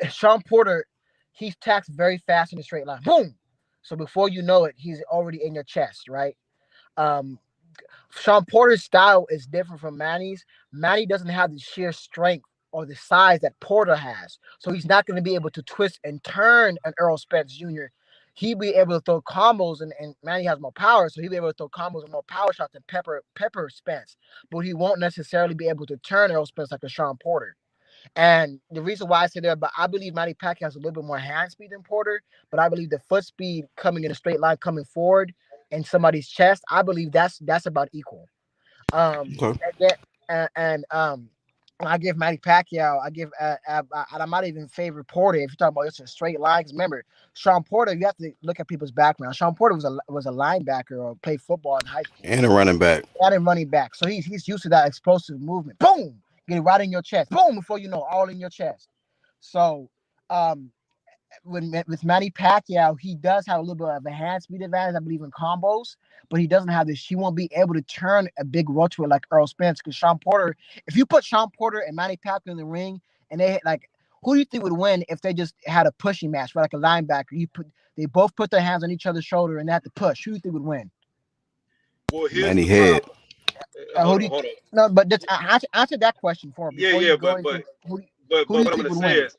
Speaker 3: Sean Porter, he attacks very fast in a straight line. Boom. So before you know it, he's already in your chest, right? Um, Sean Porter's style is different from Manny's. Manny doesn't have the sheer strength or the size that Porter has. So he's not going to be able to twist and turn an Errol Spence Jr. He'll be able to throw combos, and Manny has more power, so he'll be able to throw combos and more power shots than Pepper Spence. But he won't necessarily be able to turn Errol Spence like a Sean Porter. And the reason why I say that, but I believe Manny Pacquiao has a little bit more hand speed than Porter, but I believe the foot speed coming in a straight line, coming forward in somebody's chest, I believe that's about equal.
Speaker 2: Okay.
Speaker 3: And I give Manny Pacquiao, and I might even favor Porter if you're talking about just a straight line. Because remember, Sean Porter, you have to look at people's background. Sean Porter was a linebacker or played football in high school.
Speaker 2: And a running back.
Speaker 3: Not a running back, so he's used to that explosive movement. Boom, get it right in your chest. Boom, before you know, all in your chest. So, um, with Manny Pacquiao, he does have a little bit of a hand speed advantage, I believe, in combos, but he doesn't have this. He won't be able to turn a big rotator like Earl Spence. Because Sean Porter, if you put Sean Porter and Manny Pacquiao in the ring, and they like Who do you think would win if they just had a pushing match, right? Like a linebacker? They both put their hands on each other's shoulder and they had to push. Who do you think would win?
Speaker 1: Well, here's
Speaker 2: Manny
Speaker 1: the
Speaker 2: head.
Speaker 1: problem.
Speaker 3: Who
Speaker 1: Hold
Speaker 3: do
Speaker 1: on,
Speaker 3: you?
Speaker 1: hold on.
Speaker 3: No, but just answer that question for me
Speaker 1: Yeah,
Speaker 3: before
Speaker 1: yeah,
Speaker 3: you go into who. Who do
Speaker 1: but
Speaker 3: you
Speaker 1: what I'm
Speaker 3: think
Speaker 1: gonna
Speaker 3: would
Speaker 1: say
Speaker 3: win?
Speaker 1: is,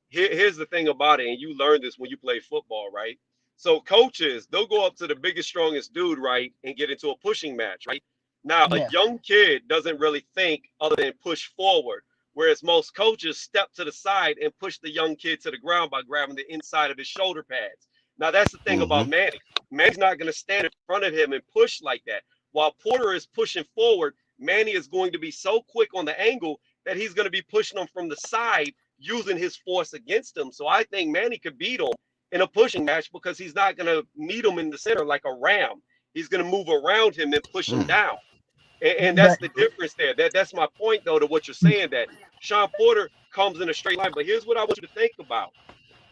Speaker 1: here's the thing about it, and you learn this when you play football, right? So coaches, they'll go up to the biggest, strongest dude, right, and get into a pushing match, right? Now, a
Speaker 3: Yeah.
Speaker 1: young kid doesn't really think other than push forward, whereas most coaches step to the side and push the young kid to the ground by grabbing the inside of his shoulder pads. Now, that's the thing
Speaker 2: Mm-hmm.
Speaker 1: about Manny. Manny's not going to stand in front of him and push like that. While Porter is pushing forward, Manny is going to be so quick on the angle that he's going to be pushing him from the side using his force against him. So I think Manny could beat him in a pushing match because he's not going to meet him in the center like a ram. He's going to move around him and push him
Speaker 2: Mm.
Speaker 1: down. And that's
Speaker 3: But
Speaker 1: the difference there. That's my point, though, to what you're saying, that Sean Porter comes in a straight line. But here's what I want you to think about.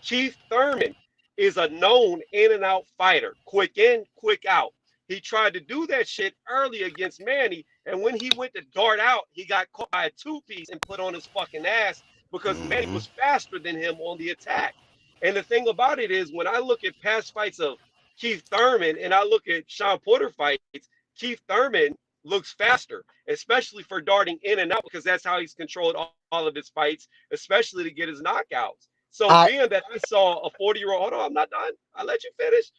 Speaker 1: Keith Thurman is a known in and out fighter, quick in, quick out. He tried to do that shit early against Manny, and when he went to guard out, he got caught by a two-piece and put on his fucking ass because Manny
Speaker 2: Mm-hmm.
Speaker 1: was faster than him on the attack. And the thing about it is, when I look at past fights of Keith Thurman and I look at Sean Porter fights, Keith Thurman looks faster, especially for darting in and out because that's how he's controlled all of his fights, especially to get his knockouts. So
Speaker 3: I
Speaker 1: being that I saw a 40-year-old, hold on, I'm not done. I'll let you finish.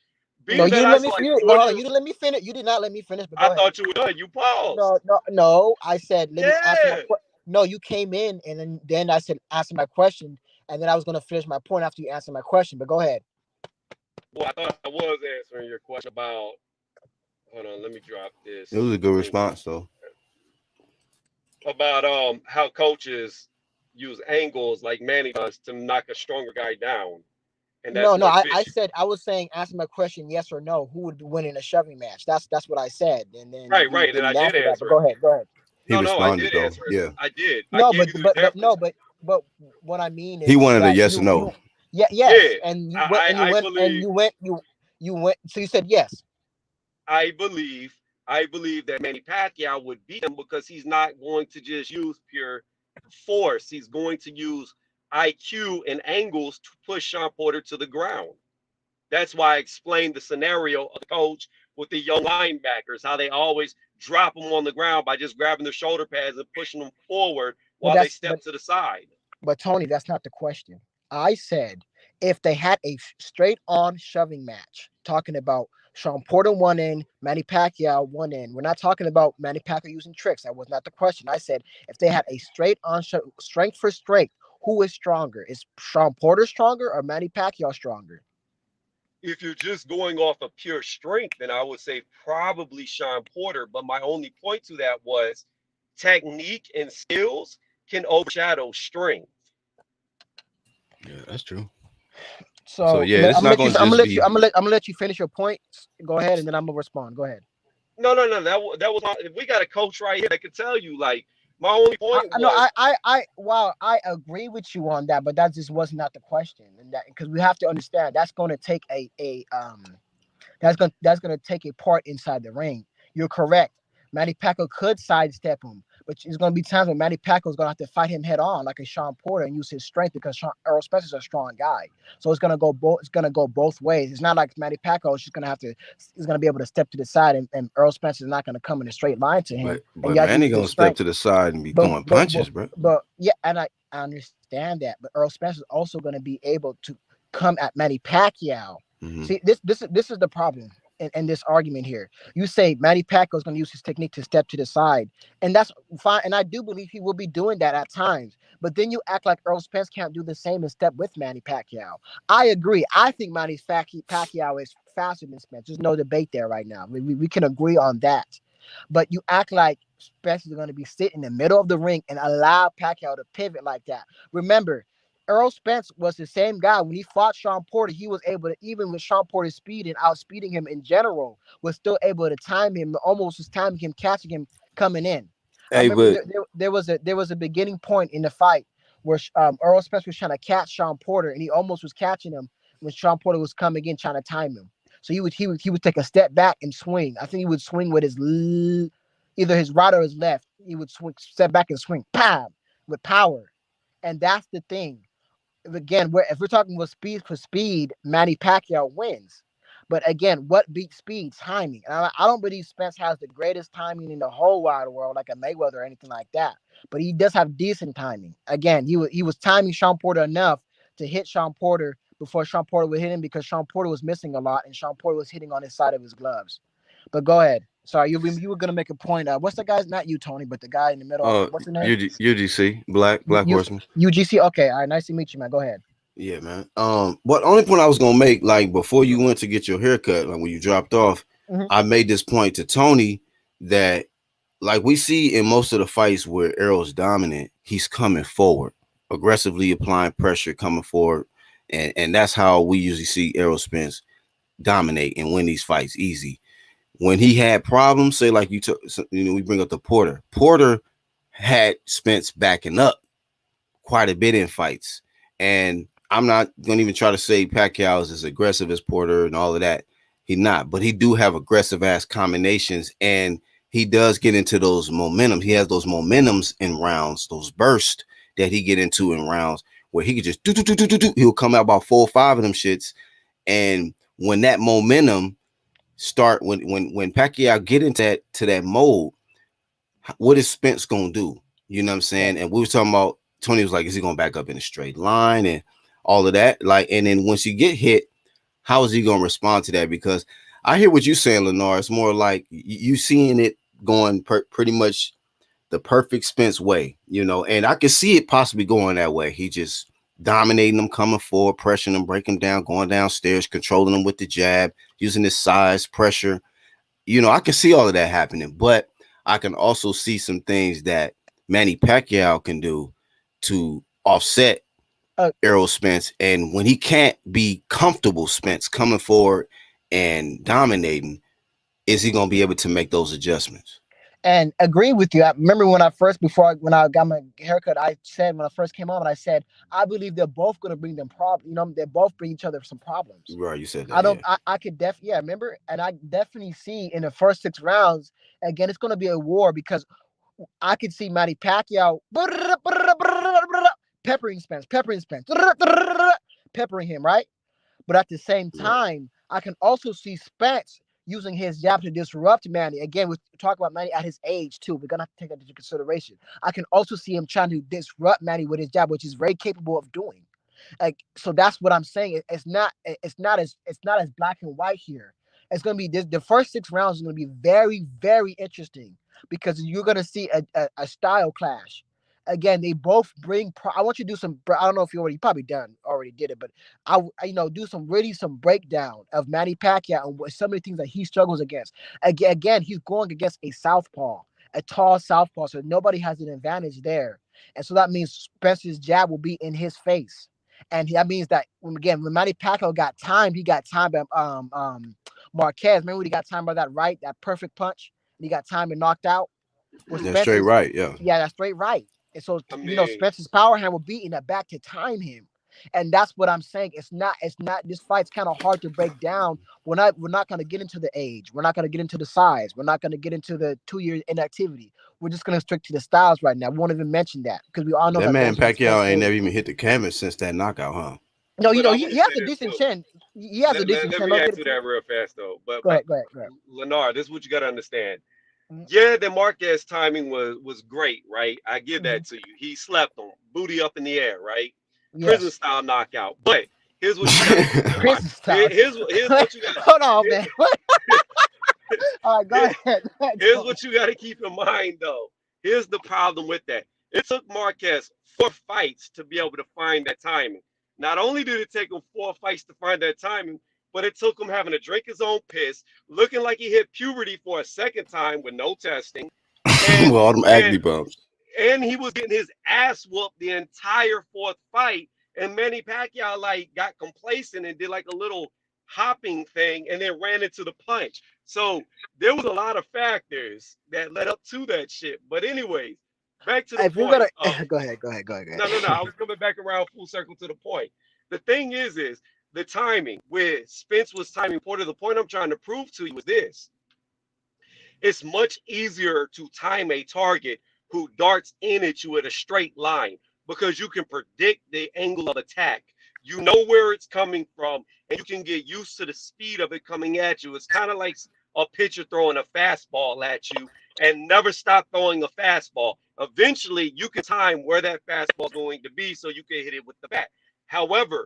Speaker 3: no,
Speaker 1: Being
Speaker 3: you
Speaker 1: that
Speaker 3: didn't
Speaker 1: I
Speaker 3: let me.
Speaker 1: saw a
Speaker 3: But hold
Speaker 1: 40
Speaker 3: on,
Speaker 1: year
Speaker 3: you didn't let me finish. You did not let me finish. But
Speaker 1: I
Speaker 3: go ahead.
Speaker 1: thought you were done. You paused.
Speaker 3: No, no, no. I said let me answer my
Speaker 1: Yeah.
Speaker 3: question. No, you came in and then I said answer my question, and then I was gonna finish my point after you answered my question. But go ahead.
Speaker 1: Well, I thought I was answering your question about, hold on, let me drop
Speaker 2: It was
Speaker 1: this
Speaker 2: a good
Speaker 1: link
Speaker 2: response, though.
Speaker 1: about how coaches use angles like Manny does to knock a stronger guy down. And that's
Speaker 3: No, no.
Speaker 1: more
Speaker 3: I
Speaker 1: efficient.
Speaker 3: said I was saying answer my question yes or no. Who would win in a shoving match? That's what I said, and then
Speaker 1: Right,
Speaker 3: you
Speaker 1: right. And I
Speaker 3: didn't
Speaker 1: did
Speaker 3: answer that. But
Speaker 1: answer it.
Speaker 3: go ahead. Go ahead.
Speaker 2: He
Speaker 1: No, I
Speaker 2: responded,
Speaker 1: did
Speaker 2: though.
Speaker 1: answer it.
Speaker 2: Yeah.
Speaker 1: I did. I
Speaker 3: No,
Speaker 1: gave
Speaker 3: but
Speaker 1: you the
Speaker 3: but
Speaker 1: difference.
Speaker 3: no, but what I mean
Speaker 2: He
Speaker 3: is
Speaker 2: wanted a
Speaker 3: that
Speaker 2: yes or
Speaker 3: you
Speaker 2: no.
Speaker 3: yeah
Speaker 1: Yeah,
Speaker 3: yes, and you went and
Speaker 1: believe
Speaker 3: you went. So you said yes.
Speaker 1: I believe I believe that Manny Pacquiao would beat him because he's not going to just use pure force. He's going to use IQ and angles to push Sean Porter to the ground. That's why I explained the scenario of the coach with the young linebackers, how they always drop them on the ground by just grabbing their shoulder pads and pushing them forward
Speaker 3: But
Speaker 1: while they
Speaker 3: that's
Speaker 1: step to the side.
Speaker 3: but Tony, that's not the question. I said if they had a straight on shoving match, talking about Sean Porter one in, Manny Pacquiao one in. We're not talking about Manny Pacquiao using tricks. That was not the question. I said if they had a straight on strength for strength, who is stronger? Is Sean Porter stronger or Manny Pacquiao stronger?
Speaker 1: If you're just going off of pure strength, then I would say probably Sean Porter. But my only point to that was technique and skills can overshadow strength.
Speaker 2: Yeah, that's true. So
Speaker 3: So
Speaker 2: yeah,
Speaker 3: I'm
Speaker 2: it's
Speaker 3: gonna
Speaker 2: not
Speaker 3: let you.
Speaker 2: gonna just be.
Speaker 3: I'm gonna let you finish your point. Go ahead, and then I'm gonna respond. Go ahead.
Speaker 1: No. That was my, we got a coach right here that could tell you. Like my only point
Speaker 3: I know.
Speaker 1: was
Speaker 3: Well, I agree with you on that, but that just was not the question, and that because we have to understand that's going to take that's gonna take a part inside the ring. You're correct. Manny Pacquiao could sidestep him, but it's gonna be times when Manny Pacquiao is gonna have to fight him head on, like a Sean Porter, and use his strength because Errol Spencer's a strong guy. So it's gonna go both. It's gonna go both ways. It's not like Manny Pacquiao is just gonna have to. He's gonna be able to step to the side, and Errol Spencer's not gonna come in a straight line to him, and
Speaker 2: But
Speaker 3: you have to
Speaker 2: Manny
Speaker 3: use
Speaker 2: gonna
Speaker 3: his
Speaker 2: step
Speaker 3: strength.
Speaker 2: to the side and be
Speaker 3: But
Speaker 2: throwing
Speaker 3: but but,
Speaker 2: punches, bro.
Speaker 3: but yeah, and I understand that. But Earl Spence is also going to be able to come at Manny Pacquiao.
Speaker 2: Mm-hmm.
Speaker 3: See, this is the problem in this argument here. You say Manny Pacquiao is going to use his technique to step to the side, and that's fine. And I do believe he will be doing that at times. But then you act like Earl Spence can't do the same and step with Manny Pacquiao. I agree. I think Manny Pacquiao is faster than Spence. There's no debate there right now. We can agree on that. But you act like Spence is going to be sitting in the middle of the ring and allow Pacquiao to pivot like that. Remember, Earl Spence was the same guy when he fought Sean Porter. He was able to, even with Sean Porter's speed and outspeeding him in general, was still able to time him, almost was timing him, catching him coming in. I
Speaker 2: Hey,
Speaker 3: remember
Speaker 2: but
Speaker 3: there was a beginning point in the fight where Earl Spence was trying to catch Sean Porter, and he almost was catching him when Sean Porter was coming in trying to time him. So he would take a step back and swing. I think he would swing with his either his right or his left. He would swing, step back and swing, pow, with power. And that's the thing. again, if we're talking with speed for speed, Manny Pacquiao wins. But again, what beats speed? Timing. And I don't believe Spence has the greatest timing in the whole wide world, like a Mayweather or anything like that. But he does have decent timing. Again, he was timing Sean Porter enough to hit Sean Porter before Sean Porter would hit him because Sean Porter was missing a lot and Sean Porter was hitting on his side of his gloves. But go ahead. Sorry, you were gonna make a point. What's the guy's, not you, Tony, but the guy in the middle? What's his name?
Speaker 2: UGC, Black Horseman.
Speaker 3: UGC. Okay, all right. Nice to meet you, man. Go ahead.
Speaker 2: Yeah, man. But only point I was gonna make, like before you went to get your haircut, like when you dropped off,
Speaker 3: Mhm.
Speaker 2: I made this point to Tony that like we see in most of the fights where Errol's dominant, he's coming forward, aggressively applying pressure, coming forward, and that's how we usually see Errol Spence dominate and win these fights easy. When he had problems, say like we bring up the Porter. Porter had Spence backing up quite a bit in fights, and I'm not gonna even try to say Pacquiao is as aggressive as Porter and all of that. He's not, but he do have aggressive ass combinations, and he does get into those momentum. He has those momentums in rounds, those bursts that he get into in rounds where he could just do. He'll come out about 4 or 5 of them shits, and when that momentum start, when Pacquiao get into that mode, what is Spence gonna do? You know what I'm saying? And we were talking about, Tony was like, is he gonna back up in a straight line and all of that? Like, and then once you get hit, how is he gonna respond to that? Because I hear what you're saying, Lenarez. It's more like you seeing it going pretty much the perfect Spence way, you know, and I can see it possibly going that way. He just dominating them, coming forward, pressuring them, breaking them down, going downstairs, controlling them with the jab, using his size, pressure. You know, I can see all of that happening, but I can also see some things that Manny Pacquiao can do to offset
Speaker 3: Uh,
Speaker 2: Errol Spence. And when he can't be comfortable, Spence coming forward and dominating, is he going to be able to make those adjustments?
Speaker 3: and agree with you. I remember when when I got my haircut, I said when I first came on, and I said I believe they're both going to bring them problems. You know, they both bring each other some problems.
Speaker 2: Right, you said
Speaker 3: I
Speaker 2: that,
Speaker 3: don't.
Speaker 2: yeah.
Speaker 3: I could yeah. Remember, and I definitely see in the first 6 rounds again. It's going to be a war because I could see Manny Pacquiao peppering Spence, peppering him, right? But at the same
Speaker 2: Right.
Speaker 3: time, I can also see Spence using his jab to disrupt Manny. Again, we talk about Manny at his age too. We're gonna have to take that into consideration. I can also see him trying to disrupt Manny with his jab, which he's very capable of doing. Like, so that's what I'm saying. It's not as black and white here. It's gonna be this. The first 6 rounds is gonna be very, very interesting because you're gonna see a style clash. Again, they both bring. I want you to do some. I don't know if you probably already did it, but do some breakdown of Manny Pacquiao and what some of the things that he struggles against. Again, he's going against a southpaw, a tall southpaw, so nobody has an advantage there, and so that means Spencer's jab will be in his face, and that means that when Manny Pacquiao got timed, he got timed by Marquez. Remember when he got timed by that perfect punch, and he got timed and knocked out. Well,
Speaker 2: That's straight
Speaker 3: Spencer's
Speaker 2: right, yeah.
Speaker 3: yeah, that's straight right. And so
Speaker 1: I mean,
Speaker 3: Spencer's power hand will be in the back to time him. And that's what I'm saying. It's not this fight's kind of hard to break down. We're not gonna get into the age. We're not gonna get into the size. We're not gonna get into the 2 year inactivity. We're just gonna stick to the styles right now. We won't even mention that because we all know
Speaker 2: That
Speaker 3: that
Speaker 2: man
Speaker 3: those are the Spence
Speaker 2: Pacquiao ain't never
Speaker 3: days.
Speaker 2: even hit the canvas since that knockout, huh?
Speaker 3: No,
Speaker 1: but I want
Speaker 3: he
Speaker 1: to
Speaker 3: has
Speaker 1: say
Speaker 3: a
Speaker 1: this
Speaker 3: decent
Speaker 1: too.
Speaker 3: chin. He has a decent
Speaker 1: Let
Speaker 3: chin.
Speaker 1: me
Speaker 3: Don't get
Speaker 1: answer
Speaker 3: it.
Speaker 1: that real fast though. But
Speaker 3: Go ahead. Go ahead. Go ahead.
Speaker 1: Leonard, this is what you got to understand.
Speaker 3: Mhm.
Speaker 1: Yeah, the Marquez timing was great, right? I give
Speaker 3: Mhm.
Speaker 1: that to you. He slept on booty up in the air, right? Prison
Speaker 3: Yes.
Speaker 1: style knockout. But here's what you got to keep in mind.
Speaker 3: Prison style.
Speaker 1: Here's what you got.
Speaker 3: Hold on, man. All right, go
Speaker 1: Here,
Speaker 3: ahead. Go ahead,
Speaker 1: here's
Speaker 3: Tony.
Speaker 1: what you got to keep in mind, though. Here's the problem with that. It took Marquez 4 fights to be able to find that timing. Not only did it take him 4 fights to find that timing, but it took him having to drink his own piss, looking like he hit puberty for a second time with no testing,
Speaker 2: Well,
Speaker 1: and
Speaker 2: all them
Speaker 1: and
Speaker 2: acne bumps.
Speaker 1: and he was getting his ass whooped the entire fourth fight. And Manny Pacquiao like got complacent and did like a little hopping thing and then ran into the punch. So there was a lot of factors that led up to that shit. But anyways, back to the
Speaker 3: If you're gonna
Speaker 1: point.
Speaker 3: go ahead, go ahead, go ahead, go
Speaker 1: No, no, no. I
Speaker 3: ahead.
Speaker 1: was coming back around full circle to the point. The thing is the timing where Spence was timing Porter. The point I'm trying to prove to you is this: it's much easier to time a target who darts in at you at a straight line. because you can predict the angle of attack. You know where it's coming from, and you can get used to the speed of it coming at you. It's kind of like a pitcher throwing a fastball at you and never stop throwing a fastball. Eventually, you can time where that fastball is going to be so you can hit it with the bat. However,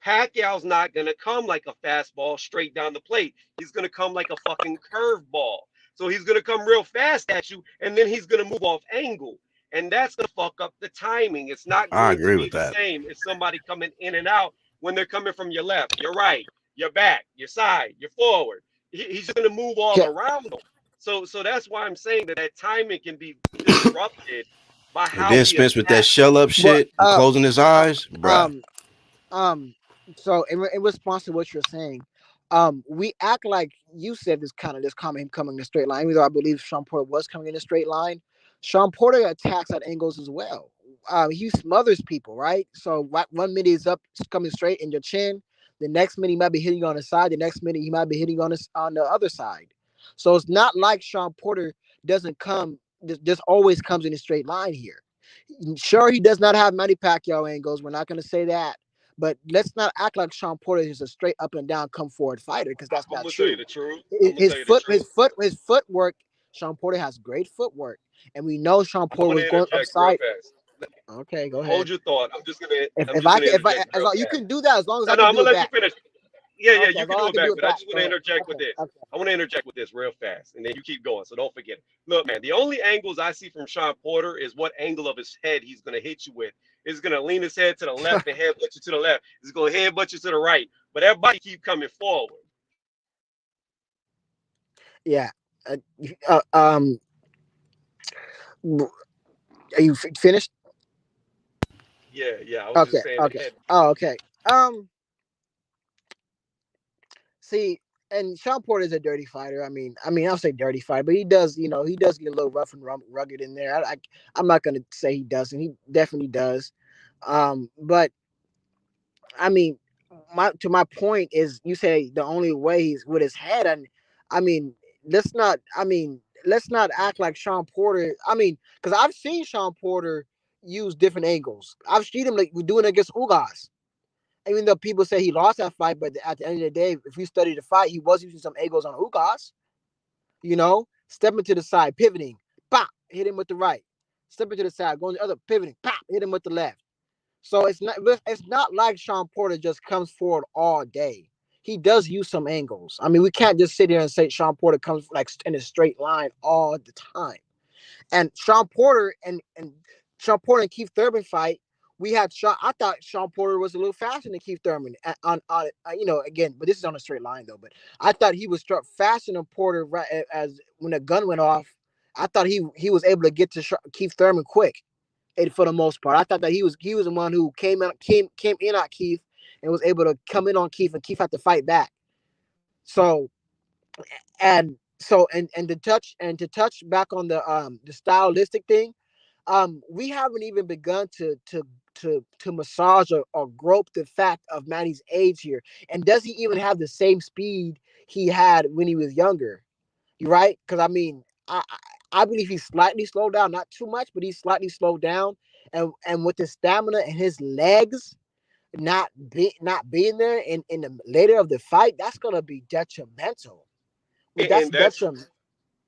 Speaker 1: Pacquiao's not going to come like a fastball straight down the plate. He's going to come like a fucking curveball. So he's going to come real fast at you, and then he's going to move off angle. And that's going to fuck up the timing. It's not
Speaker 2: I
Speaker 1: going to
Speaker 2: agree
Speaker 1: be
Speaker 2: with
Speaker 1: the
Speaker 2: that.
Speaker 1: same as somebody coming in and out when they're coming from your left, your right, your back, your side, your forward. He's going to move all
Speaker 3: Yeah,
Speaker 1: around them. So that's why I'm saying that timing can be disrupted by
Speaker 2: And
Speaker 1: how
Speaker 2: then
Speaker 1: he
Speaker 2: Spence with that
Speaker 1: attacks.
Speaker 2: shell up
Speaker 3: but
Speaker 2: shit and closing his
Speaker 3: uh,
Speaker 2: eyes, bruh.
Speaker 3: um, Um, so in response to what you're saying, we act like you said this comment him coming in a straight line, even though I believe Sean Porter was coming in a straight line. Sean Porter attacks at angles as well. He smothers people, right? So one minute he's up coming straight in your chin, the next minute he might be hitting you on the side, the next minute he might be hitting you on the other side. So it's not like Sean Porter doesn't come just always comes in a straight line here. Sure, he does not have Manny Pacquiao angles. We're not going to say that. But let's not act like Sean Porter is a straight up and down come forward fighter, because that's
Speaker 1: I'm
Speaker 3: not
Speaker 1: gonna tell you
Speaker 3: true.
Speaker 1: the truth. I'm gonna
Speaker 3: His
Speaker 1: tell you the
Speaker 3: foot,
Speaker 1: truth.
Speaker 3: his footwork. Sean Porter has great footwork, and we know Sean
Speaker 1: I
Speaker 3: Porter
Speaker 1: want
Speaker 3: was
Speaker 1: to
Speaker 3: going
Speaker 1: interject real
Speaker 3: upside.
Speaker 1: fast.
Speaker 3: Okay, go
Speaker 1: Hold
Speaker 3: ahead.
Speaker 1: your thought.
Speaker 3: If,
Speaker 1: I'm
Speaker 3: if
Speaker 1: just
Speaker 3: I
Speaker 1: gonna
Speaker 3: can, if I,
Speaker 1: interject
Speaker 3: as
Speaker 1: real
Speaker 3: long, you
Speaker 1: fast.
Speaker 3: can do that as long as
Speaker 1: No,
Speaker 3: I
Speaker 1: no,
Speaker 3: can
Speaker 1: I'm
Speaker 3: do
Speaker 1: gonna
Speaker 3: it
Speaker 1: let you
Speaker 3: back.
Speaker 1: finish. Yeah, yeah,
Speaker 3: Okay,
Speaker 1: you
Speaker 3: as
Speaker 1: can
Speaker 3: long as
Speaker 1: do
Speaker 3: I
Speaker 1: it
Speaker 3: can do
Speaker 1: back,
Speaker 3: it
Speaker 1: but I
Speaker 3: back.
Speaker 1: just want
Speaker 3: Go
Speaker 1: to
Speaker 3: ahead.
Speaker 1: interject with
Speaker 3: Okay,
Speaker 1: this.
Speaker 3: okay.
Speaker 1: I want to interject with this real fast, and then you keep going, so don't forget it. Look, man, the only angles I see from Sean Porter is what angle of his head he's gonna hit you with. He's gonna lean his head to the left and headbutt you to the left. He's gonna headbutt you to the right, but everybody keep coming forward.
Speaker 3: Yeah. Uh, uh, um, are you finished?
Speaker 1: Yeah, yeah. I was
Speaker 3: Okay,
Speaker 1: just saying the
Speaker 3: okay.
Speaker 1: head.
Speaker 3: Oh, okay. See, and Sean Porter is a dirty fighter. I'll say dirty fighter, but he does, he does get a little rough and rugged in there. I'm not gonna say he doesn't. He definitely does. But I mean, my point is, you say the only way he's with his head, and I mean, let's not. Let's not act like Sean Porter. Because I've seen Sean Porter use different angles. I've seen him like doing it against Ugas. Even though people say he lost that fight, but at the end of the day, if you study the fight, he was using some angles on Ugas. Stepping to the side, pivoting, pop, hit him with the right. Stepping to the side, going to the other, pivoting, pop, hit him with the left. So it's not like Sean Porter just comes forward all day. He does use some angles. We can't just sit here and say Sean Porter comes like in a straight line all the time. And Sean Porter and Keith Thurman fight, we had Sean. I thought Sean Porter was a little faster than Keith Thurman again, but this is on a straight line though. But I thought he was struck faster than Porter right as when the gun went off. I thought he was able to get to Keith Thurman quick, for the most part. I thought that he was the one who came in on Keith and was able to come in on Keith, and Keith had to fight back. So and to touch back on the stylistic thing, we haven't even begun to massage or grope the fact of Manny's age here. And does he even have the same speed he had when he was younger? You right? Because I believe he's slightly slowed down, not too much, but he's slightly slowed down. And with his stamina and his legs not being there in the later of the fight, that's gonna be detrimental. That's
Speaker 1: And that's
Speaker 3: detrimental.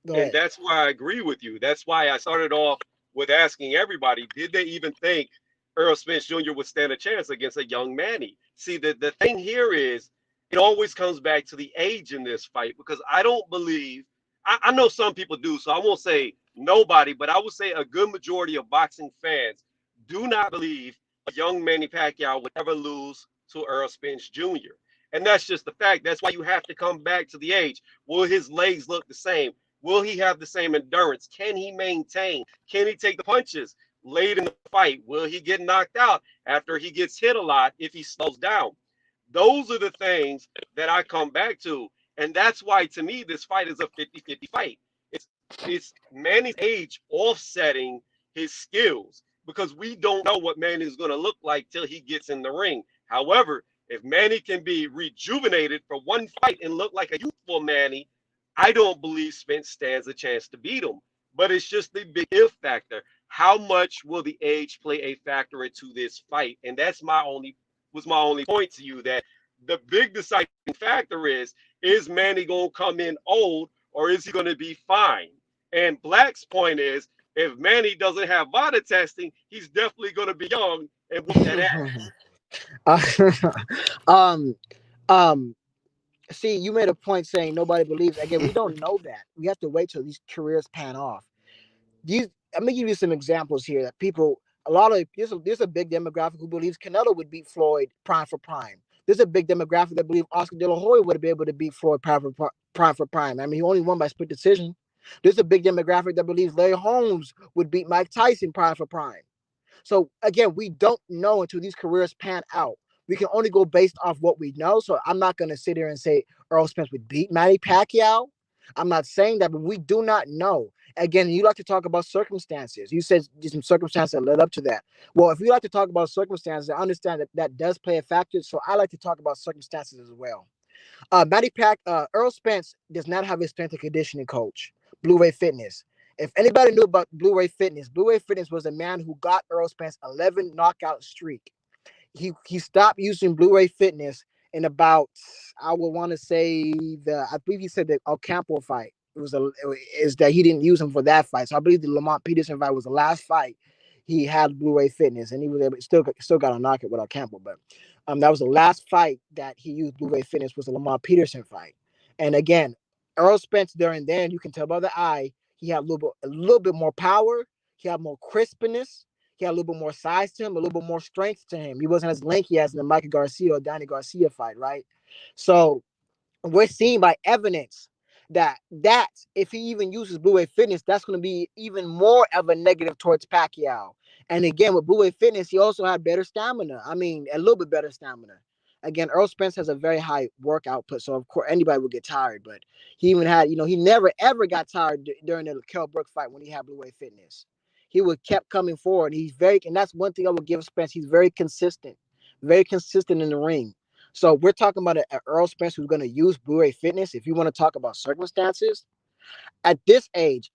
Speaker 3: Go
Speaker 1: and
Speaker 3: ahead.
Speaker 1: that's why I agree with you. That's why I started off with asking everybody, did they even think Earl Spence Jr. would stand a chance against a young Manny? See, the thing here is it always comes back to the age in this fight because I don't believe I know some people do, so I won't say nobody, but I would say a good majority of boxing fans do not believe a young Manny Pacquiao would ever lose to Earl Spence Jr. And that's just the fact. That's why you have to come back to the age. Will his legs look the same? Will he have the same endurance? Can he maintain? Can he take the punches late in the fight? Will he get knocked out after he gets hit a lot if he slows down? Those are the things that I come back to. And that's why, to me, this fight is a 50-50 fight. It's, it's Manny's age offsetting his skills because we don't know what Manny is going to look like till he gets in the ring. However, if Manny can be rejuvenated for one fight and look like a youthful Manny, I don't believe Spence stands a chance to beat him. But it's just the big if factor. how much will the age play a factor into this fight? And that's my only point to you, that the big deciding factor is Manny gonna come in old or is he gonna be fine? And Black's point is, if Manny doesn't have VADA testing, he's definitely gonna be young and whoop that ass.
Speaker 3: Uh, um, um, See, you made a point saying nobody believes. Again, we don't know that. We have to wait till these careers pan off. These, I'm gonna give you some examples here that people, a lot of there's a big demographic who believes Canelo would beat Floyd prime for prime. There's a big demographic that believes Oscar De La Hoya would be able to beat Floyd prime for prime. I mean, he only won by split decision. There's a big demographic that believes Larry Holmes would beat Mike Tyson prime for prime. So again, we don't know until these careers pan out. We can only go based off what we know. So I'm not going to sit here and say Earl Spence would beat Manny Pacquiao. I'm not saying that, but we do not know. Again, you like to talk about circumstances. You said there's some circumstances that led up to that. Well, if you like to talk about circumstances, I understand that that does play a factor. So I like to talk about circumstances as well. Earl Spence does not have a strength and conditioning coach, Blue Ray Fitness. If anybody knew about Blue Ray Fitness was a man who got Earl Spence 11 knockout streak. He stopped using Blue Ray Fitness in about, I would want to say, I believe he said the Ocampo fight. Is that he didn't use him for that fight. So I believe the Lamont Peterson fight was the last fight he had Blue Ray Fitness, and he was able still got a knockout with Ocampo, but that was the last fight that he used Blue Ray Fitness, was the Lamont Peterson fight. And again, Earl Spence during then, you can tell by the eye, he had a little bit more power, he had more crispness, he had a little bit more size to him, a little bit more strength to him. He wasn't as lanky as in the Michael Garcia or Danny Garcia fight, right? So we're seeing by evidence that if he even uses Blue Wave Fitness, that's going to be even more of a negative towards Pacquiao. And again, with Blue Wave Fitness, he also had better stamina. I mean, a little bit better stamina. Again, Earl Spence has a very high work output, so of course anybody would get tired. But he even had, he never ever got tired during the Kell Brook fight when he had Blue Wave Fitness. He would kept coming forward. And that's one thing I would give Spence. He's very consistent in the ring. So we're talking about an Earl Spence who's going to use Blue Ray Fitness. If you want to talk about circumstances, at this age,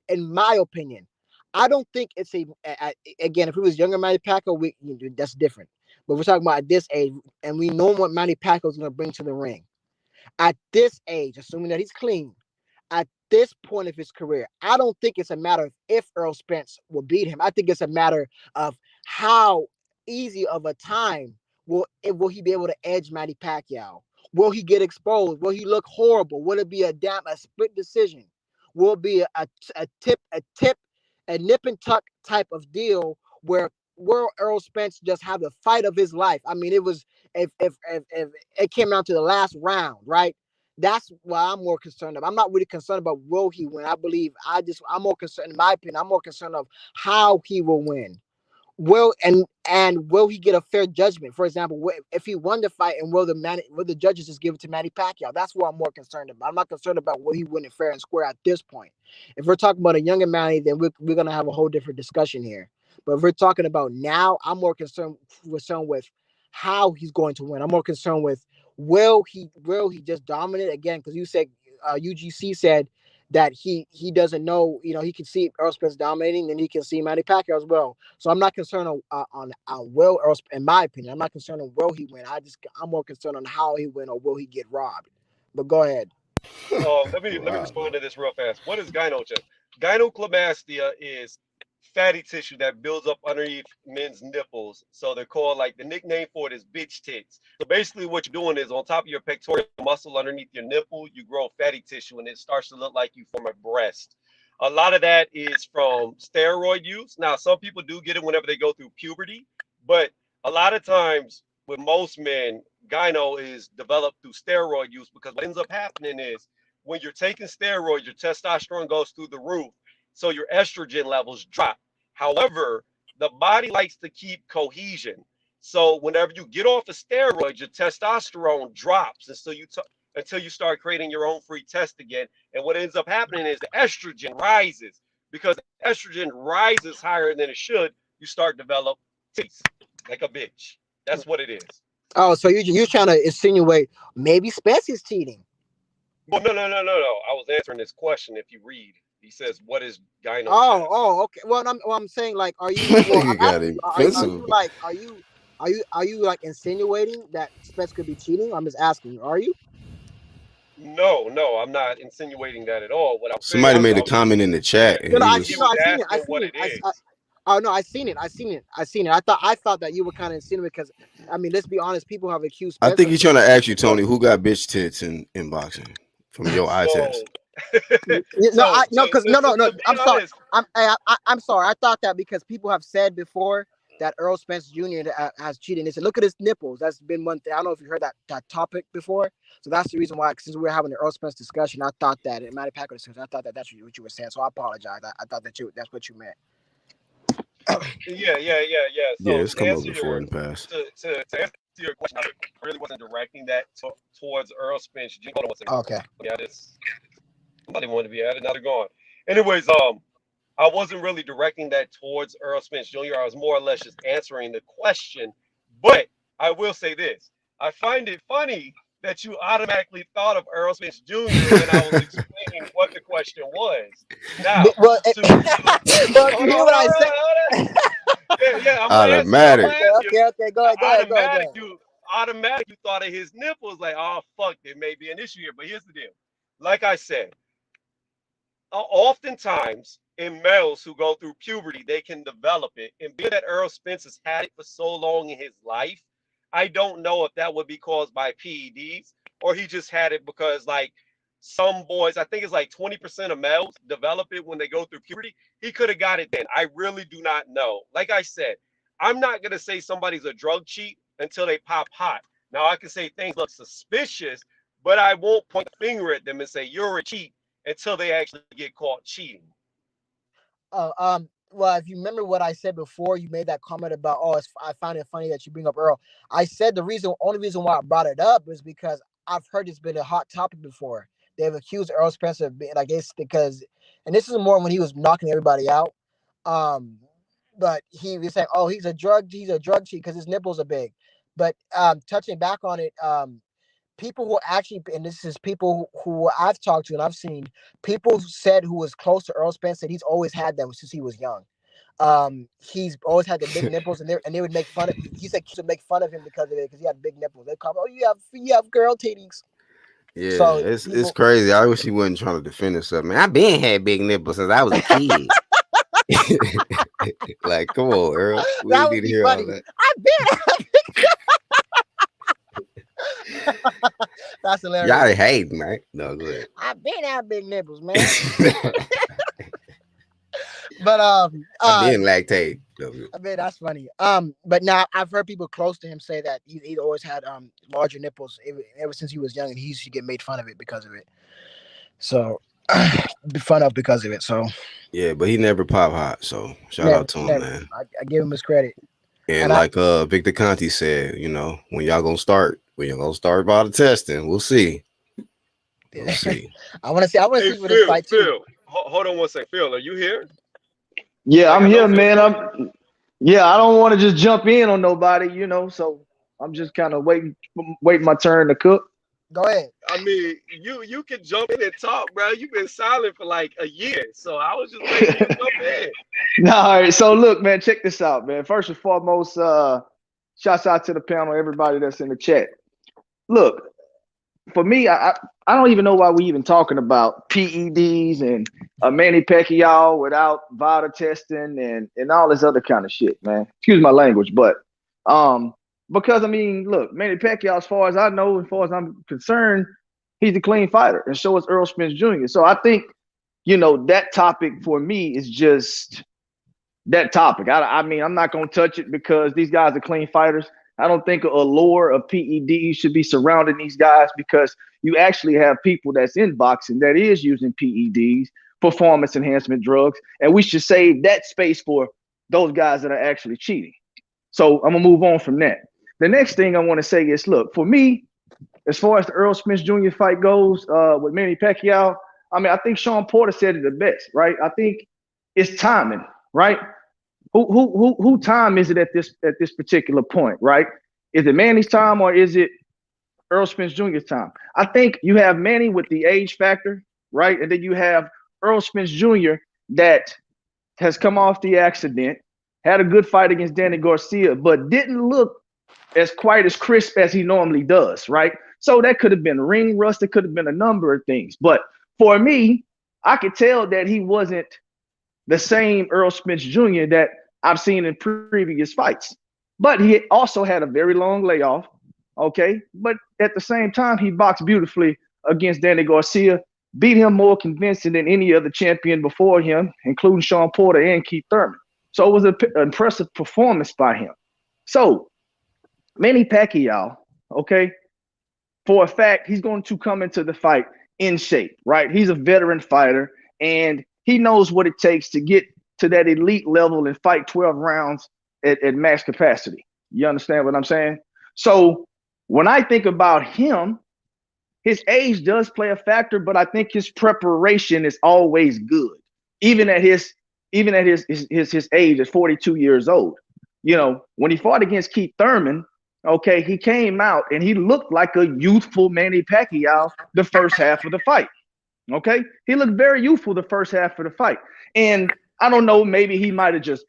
Speaker 3: in my opinion, I don't think it's again, if it was younger Manny Pacquiao, that's different. But we're talking about at this age, and we know what Manny Pacquiao is going to bring to the ring. At this age, assuming that he's clean, at this point of his career, I don't think it's a matter of if Earl Spence will beat him. I think it's a matter of how easy of a time will he be able to edge Manny Pacquiao? Will he get exposed? Will he look horrible? Will it be a split decision? Will it be a nip and tuck type of deal where Earl Spence just have the fight of his life? I mean, it was if it came down to the last round, right? That's what I'm more concerned of. I'm not really concerned about will he win. I'm more concerned, in my opinion, I'm more concerned of how he will win. Will he get a fair judgment? For example, if he won the fight, and will the judges just give it to Manny Pacquiao? That's what I'm more concerned about. I'm not concerned about will he win it fair and square at this point. If we're talking about a younger Manny, then we're gonna have a whole different discussion here. But if we're talking about now, I'm more concerned with how he's going to win. I'm more concerned with will he just dominate again? Because you said UGC said that he doesn't know, he can see Earl Spence dominating, and he can see Manny Pacquiao as well. So I'm not concerned on will Earl, in my opinion, I'm not concerned on will he win. I'm more concerned on how he win, or will he get robbed. But go ahead.
Speaker 1: Let me
Speaker 2: Wow.
Speaker 1: respond to this real fast. What is gynocytosis? Gynecomastia is fatty tissue that builds up underneath men's nipples. So they're called, like, the nickname for it is bitch tits. So basically what you're doing is on top of your pectoral muscle underneath your nipple, you grow fatty tissue and it starts to look like you form a breast. A lot of that is from steroid use. Now, some people do get it whenever they go through puberty, but a lot of times with most men, gyno is developed through steroid use, because what ends up happening is when you're taking steroids, your testosterone goes through the roof, so your estrogen levels drop. However, the body likes to keep cohesion. So whenever you get off of steroids, your testosterone drops, and so until you start creating your own free test again. And what ends up happening is the estrogen rises. Because estrogen rises higher than it should, you start develop titties like a bitch. That's what it is.
Speaker 3: Oh, so you're trying to insinuate maybe Spence is cheating?
Speaker 1: Well, no. I was answering this question if you read. He says, "What is Gyno
Speaker 3: Oh,
Speaker 1: status?"
Speaker 3: oh, okay. Well, I'm saying like, are you? Well,
Speaker 2: Nigga
Speaker 3: I'm
Speaker 2: got
Speaker 3: asking you. Are
Speaker 2: defensive.
Speaker 3: you like? Are you like insinuating that Spence could be cheating? I'm just asking you. Are you?
Speaker 1: No, no, I'm not insinuating that at all. What I'm saying
Speaker 2: Somebody
Speaker 1: is,
Speaker 2: made
Speaker 3: Okay.
Speaker 2: a comment in the
Speaker 1: yeah,
Speaker 2: chat,
Speaker 3: No,
Speaker 2: and
Speaker 3: no,
Speaker 2: he
Speaker 3: I see.
Speaker 1: he
Speaker 3: No,
Speaker 2: was.
Speaker 1: was
Speaker 3: I seen it. I
Speaker 1: asking
Speaker 3: seen
Speaker 1: what
Speaker 3: it.
Speaker 1: it is.
Speaker 3: Oh no, I seen it. I seen it. I seen it. I thought that you were kind of insinuating because I mean, let's be honest. People have accused
Speaker 2: I
Speaker 3: Spence
Speaker 2: think
Speaker 3: of
Speaker 2: he's trying to ask you,
Speaker 1: So,
Speaker 2: Tony, who got bitch tits in boxing from your eye test.
Speaker 1: so,
Speaker 3: No, I no,
Speaker 1: so
Speaker 3: because no.
Speaker 1: to be
Speaker 3: I'm sorry.
Speaker 1: honest,
Speaker 3: I'm sorry. I thought that because people have said before that Earl Spence Jr. Has cheated. They said, "Look at his nipples." That's been one thing. I don't know if you heard that topic before. So that's the reason why. Since we were having the Earl Spence discussion, I thought that in Manny Pacquiao discussion, I thought that that's what you were saying. So I apologize. I thought that's what you meant.
Speaker 1: yeah.
Speaker 2: Yeah,
Speaker 1: So
Speaker 2: it's come up before in the past.
Speaker 1: to answer your question, I really wasn't directing that towards Earl Spence Jr. Hold on one second.
Speaker 3: Okay.
Speaker 1: Yeah, this somebody wanted to be added. Now they're gone. Anyways, I wasn't really directing that towards Earl Spence Jr. I was more or less just answering the question. But I will say this: I find it funny that you automatically thought of Earl Spence Jr. when I was explaining what the question was. Now,
Speaker 3: Well, well, if
Speaker 1: hold
Speaker 3: you hear
Speaker 1: on,
Speaker 3: what I said.
Speaker 1: hold on. Yeah, I'm gonna answer you. I'm
Speaker 2: Automatic.
Speaker 1: gonna
Speaker 3: Okay,
Speaker 1: answer you.
Speaker 3: okay. Go ahead.
Speaker 1: Automatic, you thought of his nipples like, oh fuck, there may be an issue here. But here's the deal. Like I said, oftentimes in males who go through puberty, they can develop it. And being that Earl Spence has had it for so long in his life, I don't know if that would be caused by PEDs or he just had it because, like, some boys, I think it's like 20% of males develop it when they go through puberty. He could have got it then. I really do not know. Like I said, I'm not going to say somebody's a drug cheat until they pop hot. Now, I can say things look suspicious, but I won't point the finger at them and say, you're a cheat until they actually get caught cheating.
Speaker 3: Well, if you remember what I said before, you made that comment about, I find it funny that you bring up Earl. I said only reason why I brought it up is because I've heard it's been a hot topic before. They've accused Earl Spencer of being, like, it's because, and this is more when he was knocking everybody out. Um, but he was saying, oh, he's a drug cheat because his nipples are big. But touching back on it, people who actually, and this is people who I've talked to and I've seen, people said who was close to Earl Spence said he's always had them since he was young. He's always had the big nipples, and they would make fun of. He said kids would make fun of him because of it because he had big nipples. They call him, oh, you have girl titties.
Speaker 2: Yeah,
Speaker 3: So
Speaker 2: it's
Speaker 3: people,
Speaker 2: crazy. I wish he wasn't trying to defend himself, man. I been had big nipples since I was a kid. Like, come on, Earl. We
Speaker 3: that
Speaker 2: ain't
Speaker 3: would
Speaker 2: need to
Speaker 3: be
Speaker 2: hear all
Speaker 3: funny.
Speaker 2: that.
Speaker 3: I've been. That's hilarious.
Speaker 2: Y'all hating, right? No, go ahead.
Speaker 3: I've been had big nipples, man. But
Speaker 2: I been lactate. No,
Speaker 3: I mean, that's funny. But now I've heard people close to him say that he always had larger nipples ever since he was young, and he used to get made fun of it because of it. So fun of because of it. So
Speaker 2: yeah, but he never pop hot. So shout
Speaker 3: never,
Speaker 2: out to him,
Speaker 3: never.
Speaker 2: man.
Speaker 3: I give him his credit.
Speaker 2: And
Speaker 3: And I
Speaker 2: like Victor Conti said, when y'all gonna start by the testing, we'll see. We'll see.
Speaker 3: I want to see. I want to
Speaker 1: Hey,
Speaker 3: see for this fight too.
Speaker 1: Phil, hold on one second. Phil, are you here?
Speaker 5: Yeah,
Speaker 1: Like,
Speaker 5: I'm
Speaker 1: I know
Speaker 5: here,
Speaker 1: Phil's
Speaker 5: man.
Speaker 1: been.
Speaker 5: Yeah, I don't want to just jump in on nobody, so I'm just kind of waiting my turn to cook.
Speaker 3: Go ahead.
Speaker 1: I mean, you can jump in and talk, bro. You've been silent for like a year, so I was just waiting for you to jump in.
Speaker 5: No, all right. So look, man, check this out, man. First and foremost, shouts out to the panel, everybody that's in the chat. Look, for me, I don't even know why we even talking about PEDs and Manny Pacquiao without VADA testing and all this other kind of shit, man. Excuse my language, but because I mean, look, Manny Pacquiao, as far as I know, as far as I'm concerned, he's a clean fighter, and so is Errol Spence Jr. So I think that topic for me is just that topic. I mean, I'm not gonna touch it because these guys are clean fighters. I don't think a allure of PEDs should be surrounding these guys because you actually have people that's in boxing that is using PEDs, performance enhancement drugs, and we should save that space for those guys that are actually cheating. So I'm gonna move on from that. The next thing I want to say is, look, for me, as far as the Earl Spence Jr. fight goes with Manny Pacquiao, I mean, I think Sean Porter said it the best, right? I think it's timing, right? Who time is it at this particular point, right? Is it Manny's time or is it Earl Spence Jr.'s time? I think you have Manny with the age factor, right? And then you have Earl Spence Jr. that has come off the accident, had a good fight against Danny Garcia, but didn't look as quite as crisp as he normally does, right? So that could have been ring rust. It could have been a number of things. But for me, I could tell that he wasn't the same Earl Spence Jr. that I've seen in previous fights. But he also had a very long layoff, okay? But at the same time, he boxed beautifully against Danny Garcia, beat him more convincing than any other champion before him, including Shawn Porter and Keith Thurman. So it was an impressive performance by him. So Manny Pacquiao, okay, for a fact, he's going to come into the fight in shape, right? He's a veteran fighter, and he knows what it takes to get to that elite level and fight 12 rounds at max capacity. You understand what I'm saying? So when I think about him, his age does play a factor, but I think his preparation is always good, even at his age at 42 years old. You know, when he fought against Keith Thurman, okay, he came out and he looked like a youthful Manny Pacquiao the first half of the fight. Okay, he looked very youthful the first half of the fight, and I don't know, maybe he might have just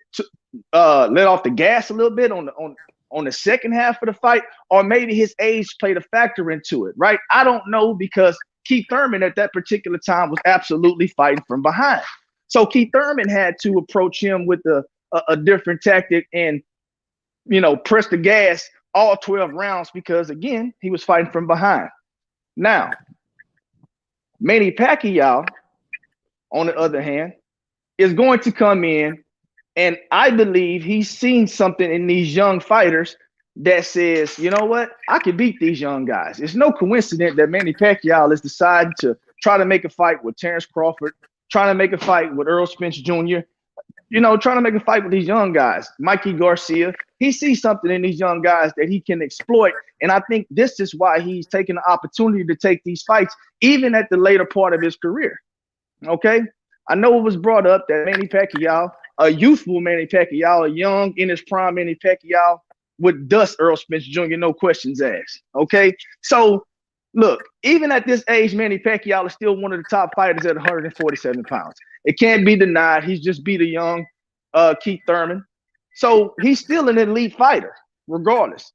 Speaker 5: let off the gas a little bit on the second half of the fight, or maybe his age played a factor into it, right? I don't know, because Keith Thurman at that particular time was absolutely fighting from behind. So Keith Thurman had to approach him with a different tactic and, you know, press the gas all 12 rounds because, again, he was fighting from behind. Now, Manny Pacquiao, on the other hand, is going to come in, and I believe he's seen something in these young fighters that says, you know what, I can beat these young guys. It's no coincidence that Manny Pacquiao is deciding to try to make a fight with Terrence Crawford, trying to make a fight with Earl Spence Jr., you know, trying to make a fight with these young guys. Mikey Garcia, he sees something in these young guys that he can exploit. And I think this is why he's taking the opportunity to take these fights, even at the later part of his career. Okay? I know it was brought up that Manny Pacquiao, a youthful Manny Pacquiao, a young, in his prime Manny Pacquiao, would dust Earl Spence Jr., no questions asked. Okay? So, look, even at this age, Manny Pacquiao is still one of the top fighters at 147 pounds. It can't be denied. He's just beat a young Keith Thurman. So he's still an elite fighter, regardless.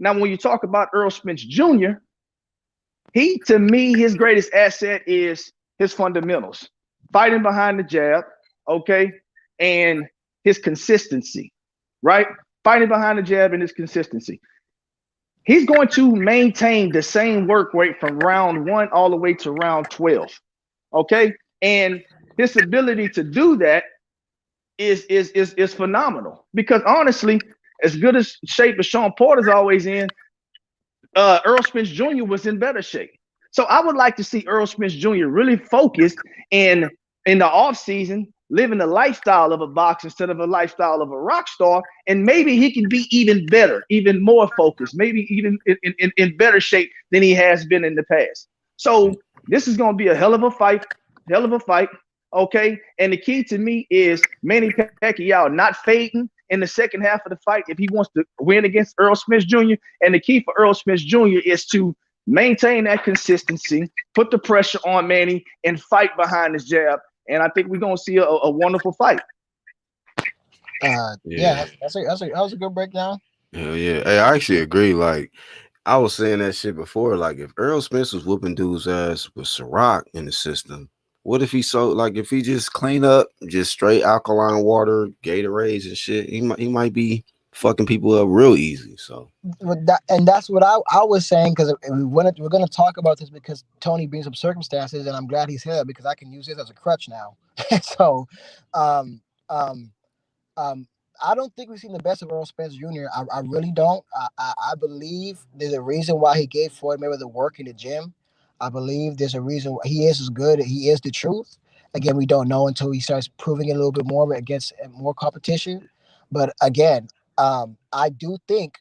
Speaker 5: Now, when you talk about Earl Spence Jr., he, to me, his greatest asset is his fundamentals. Fighting behind the jab, okay, and his consistency, right? Fighting behind the jab and his consistency. He's going to maintain the same work rate from round 1 all the way to round 12, okay? And his ability to do that is phenomenal, because honestly, as good as shape as Shawn Porter's always in, Earl Spence Jr. was in better shape. So I would like to see Earl Spence Jr. really focused in the offseason, living the lifestyle of a boxer instead of a lifestyle of a rock star, and maybe he can be even better, even more focused, maybe even in better shape than he has been in the past. So this is going to be a hell of a fight, okay? And the key to me is Manny Pacquiao not fading in the second half of the fight if he wants to win against Earl Spence Jr. And the key for Earl Spence Jr. is to maintain that consistency, put the pressure on Manny, and fight behind his jab. And I think we're gonna see a wonderful fight.
Speaker 3: Yeah, that was a good breakdown.
Speaker 2: Hell yeah. Hey, I actually agree. Like, I was saying that shit before. Like, if Earl Spence was whooping dude's ass with Ciroc in the system, what if he if he just clean up, just straight alkaline water, Gatorades and shit, he might be fucking people up real easy. So
Speaker 3: And that's what I was saying, because we're going to talk about this because Tony brings up circumstances, and I'm glad he's here because I can use this as a crutch now. So, um, um, I don't think we've seen the best of Earl Spence Jr. I really don't. I believe there's a reason why he gave Floyd Mayweather work in the gym. I believe there's a reason why he is as good. He is the truth. Again, we don't know until he starts proving it a little bit more against more competition. But again, I do think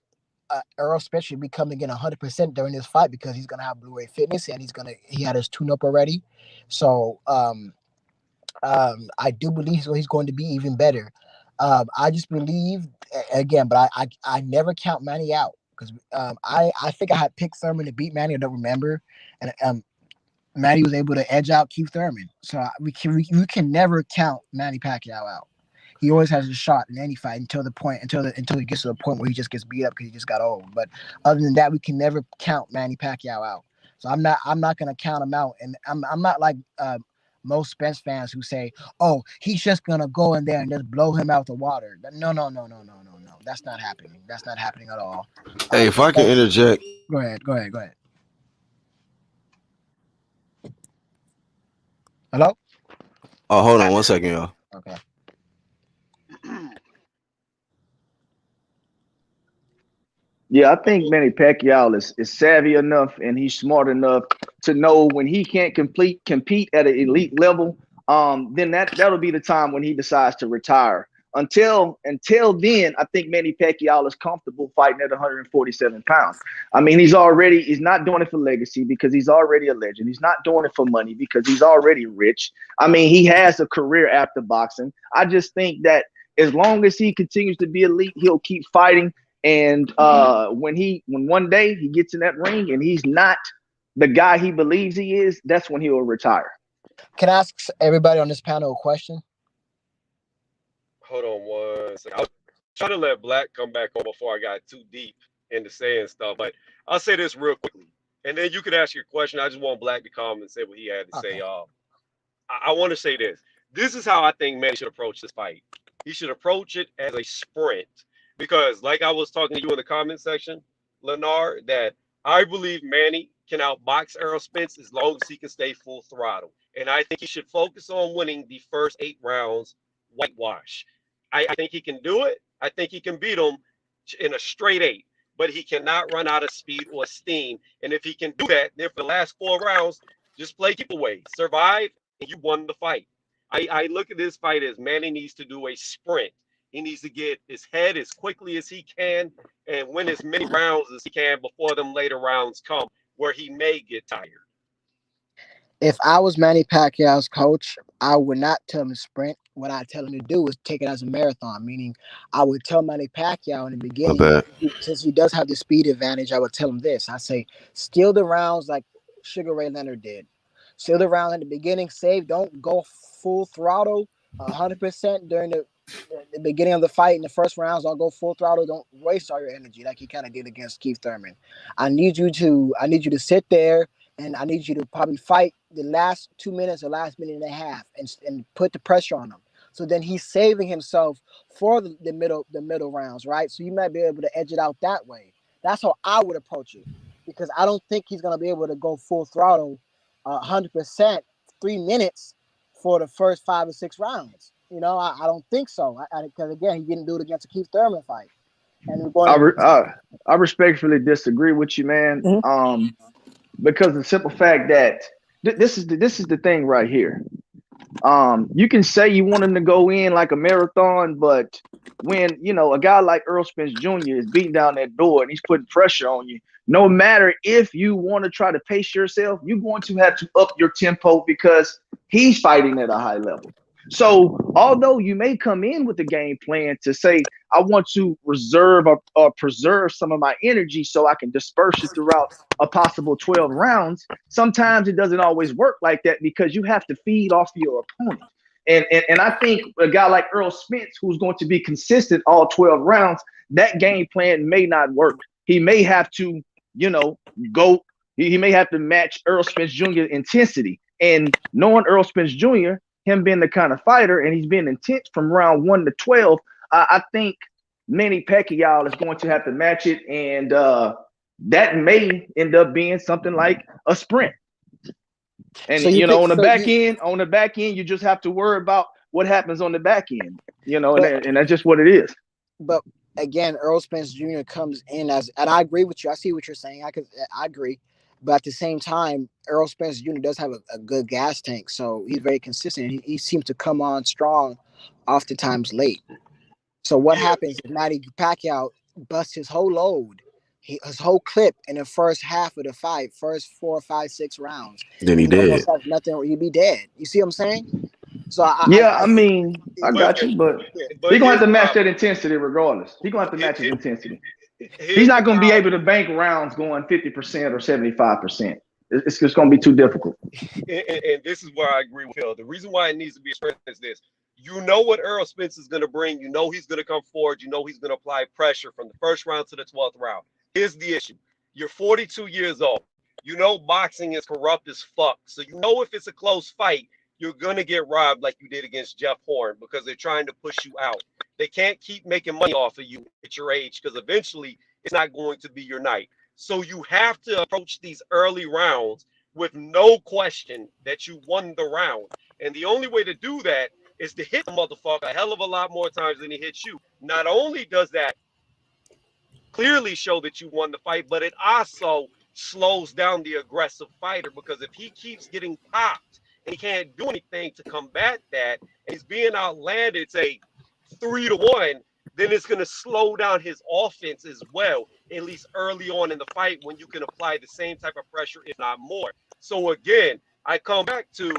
Speaker 3: Errol Spence should be coming in 100% during this fight, because he's gonna have Blue Ray Fitness, and he had his tune-up already. So I do believe he's going to be even better. I just believe, again, but I never count Manny out, because I think I had picked Thurman to beat Manny. I don't remember, and Manny was able to edge out Keith Thurman. So we can never count Manny Pacquiao out. He always has a shot in any fight until he gets to the point where he just gets beat up because he just got old. But other than that, we can never count Manny Pacquiao out. So I'm not gonna count him out, and I'm not like most Spence fans who say, "Oh, he's just gonna go in there and just blow him out the water." No. That's not happening. That's not happening at all.
Speaker 2: Hey, if I can interject.
Speaker 3: Go ahead. Hello?
Speaker 2: Oh, hold on 1 second, y'all.
Speaker 3: Okay.
Speaker 5: Yeah, I think Manny Pacquiao is savvy enough and he's smart enough to know when he can't compete at an elite level. Then that'll be the time when he decides to retire. Until then, I think Manny Pacquiao is comfortable fighting at 147 pounds. I mean, he's not doing it for legacy because he's already a legend. He's not doing it for money because he's already rich. I mean, he has a career after boxing. I just think that as long as he continues to be elite, he'll keep fighting. And when one day he gets in that ring and he's not the guy he believes he is, that's when he will retire.
Speaker 3: Can I ask everybody on this panel a question?
Speaker 1: Hold on 1 second. I was trying to let Black come back on before I got too deep into saying stuff, but I'll say this real quickly, and then you could ask your question. I just want Black to come and say what he had to say. I want to say this. This is how I think Manny should approach this fight. He should approach it as a sprint. Because, like I was talking to you in the comment section, Lenar, that I believe Manny can outbox Errol Spence as long as he can stay full throttle. And I think he should focus on winning the first 8 rounds whitewash. I think he can do it. I think he can beat him in a straight 8. But he cannot run out of speed or steam. And if he can do that, then for the last 4 rounds, just play keep away. Survive, and you won the fight. I look at this fight as Manny needs to do a sprint. He needs to get his head as quickly as he can and win as many rounds as he can before them later rounds come where he may get tired.
Speaker 3: If I was Manny Pacquiao's coach, I would not tell him to sprint. What I tell him to do is take it as a marathon, meaning I would tell Manny Pacquiao in the beginning, since he does have the speed advantage, I would tell him this. I say, steal the rounds like Sugar Ray Leonard did. Steal the round in the beginning, don't go full throttle 100% during the beginning of the fight. In the first rounds, I'll go full throttle. Don't waste all your energy like he kind of did against Keith Thurman. I need you to sit there, and I need you to probably fight the last 2 minutes or last minute and a half and put the pressure on him. So then he's saving himself for the middle rounds, right? So you might be able to edge it out that way. That's how I would approach it, because I don't think he's going to be able to go full throttle 100% 3 minutes for the first 5 or 6 rounds. You know, I don't think so. Because again, he didn't do it against a Keith Thurman fight. And
Speaker 5: I respectfully disagree with you, man.
Speaker 3: Mm-hmm.
Speaker 5: Because the simple fact that this is the thing right here. You can say you want him to go in like a marathon, but when a guy like Earl Spence Jr. is beating down that door and he's putting pressure on you, no matter if you want to try to pace yourself, you're going to have to up your tempo because he's fighting at a high level. So although you may come in with a game plan to say, I want to reserve or preserve some of my energy so I can disperse it throughout a possible 12 rounds, sometimes it doesn't always work like that because you have to feed off your opponent. And I think a guy like Earl Spence, who's going to be consistent all 12 rounds, that game plan may not work. He may have to, he may have to match Earl Spence Jr. intensity. And knowing Earl Spence Jr., him being the kind of fighter, and he's been intense from round 1 to 12, I think Manny Pacquiao is going to have to match it, and that may end up being something like a sprint. And
Speaker 3: so
Speaker 5: on the back end, you just have to worry about what happens on the back end, and that's just what it is.
Speaker 3: But again, Earl Spence Jr. comes in and I agree with you. I see what you're saying. I agree. But at the same time, Errol Spence Jr. does have a good gas tank, so he's very consistent. He seems to come on strong, oftentimes late. So what happens if Manny Pacquiao busts his whole load, his whole clip in the first half of the fight, first 4, 5, 6 rounds?
Speaker 2: Then he dead.
Speaker 3: Nothing. He'd be dead. You see what I'm saying? So I
Speaker 5: got you, but he's gonna have to match that intensity regardless. He's gonna have to match his intensity. He's not going to be able to bank rounds going 50% or 75%. It's just going to be too difficult.
Speaker 1: And this is where I agree with Phil. The reason why it needs to be a sprint is this. You know what Earl Spence is going to bring. You know he's going to come forward. You know he's going to apply pressure from the first round to the 12th round. Here's the issue. You're 42 years old. You know boxing is corrupt as fuck. So you know if it's a close fight, you're going to get robbed like you did against Jeff Horn because they're trying to push you out. They can't keep making money off of you at your age because eventually it's not going to be your night. So you have to approach these early rounds with no question that you won the round. And the only way to do that is to hit the motherfucker a hell of a lot more times than he hits you. Not only does that clearly show that you won the fight, but it also slows down the aggressive fighter because if he keeps getting popped and he can't do anything to combat that, and he's being outlanded, say 3-1, then it's going to slow down his offense as well, at least early on in the fight when you can apply the same type of pressure, if not more. So again, I come back to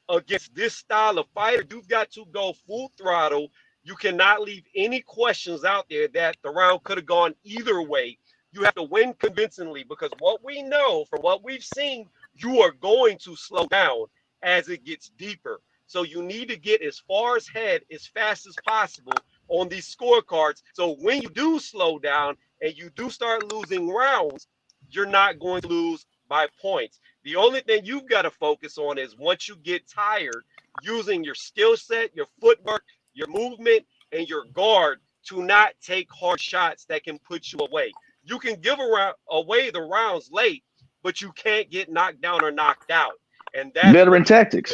Speaker 1: against this style of fighter, you've got to go full throttle. You cannot leave any questions out there that the round could have gone either way. You have to win convincingly because what we know from what we've seen, you are going to slow down as it gets deeper. So you need to get as far ahead as fast as possible on these scorecards. So when you do slow down and you do start losing rounds, you're not going to lose by points. The only thing you've got to focus on is once you get tired, using your skill set, your footwork, your movement, and your guard to not take hard shots that can put you away. You can give away the rounds late, but you can't get knocked down or knocked out. And that's
Speaker 5: veteran tactics.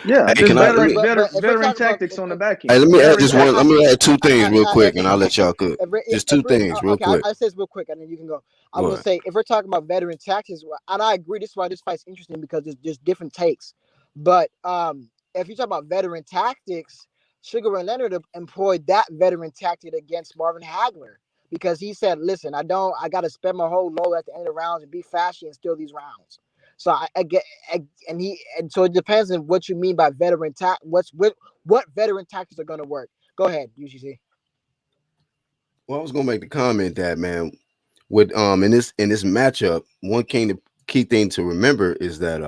Speaker 5: Yeah,
Speaker 2: Hey,
Speaker 5: just
Speaker 3: But
Speaker 5: veteran tactics on the back end.
Speaker 2: Hey, let me add just one.
Speaker 3: I-
Speaker 2: Let me add two things real quick, and I'll let y'all cook. Just two
Speaker 3: Okay,
Speaker 2: things real quick.
Speaker 3: I'll say this real quick, and then you can go. I
Speaker 2: Go
Speaker 3: will
Speaker 2: ahead.
Speaker 3: say, if we're talking about veteran tactics, and I agree, this is why this fight's interesting because there's different takes. But if you talk about veteran tactics, Sugar Ray Leonard employed that veteran tactic against Marvin Hagler because he said, "Listen, I got to spend my whole load at the end of the rounds and be flashy and steal these rounds." So I get, and so it depends on what you mean by veteran what veteran tactics are going to work. Go ahead, UGC.
Speaker 2: Well, I was gonna make the comment that, man, with in this matchup, one key thing to remember is that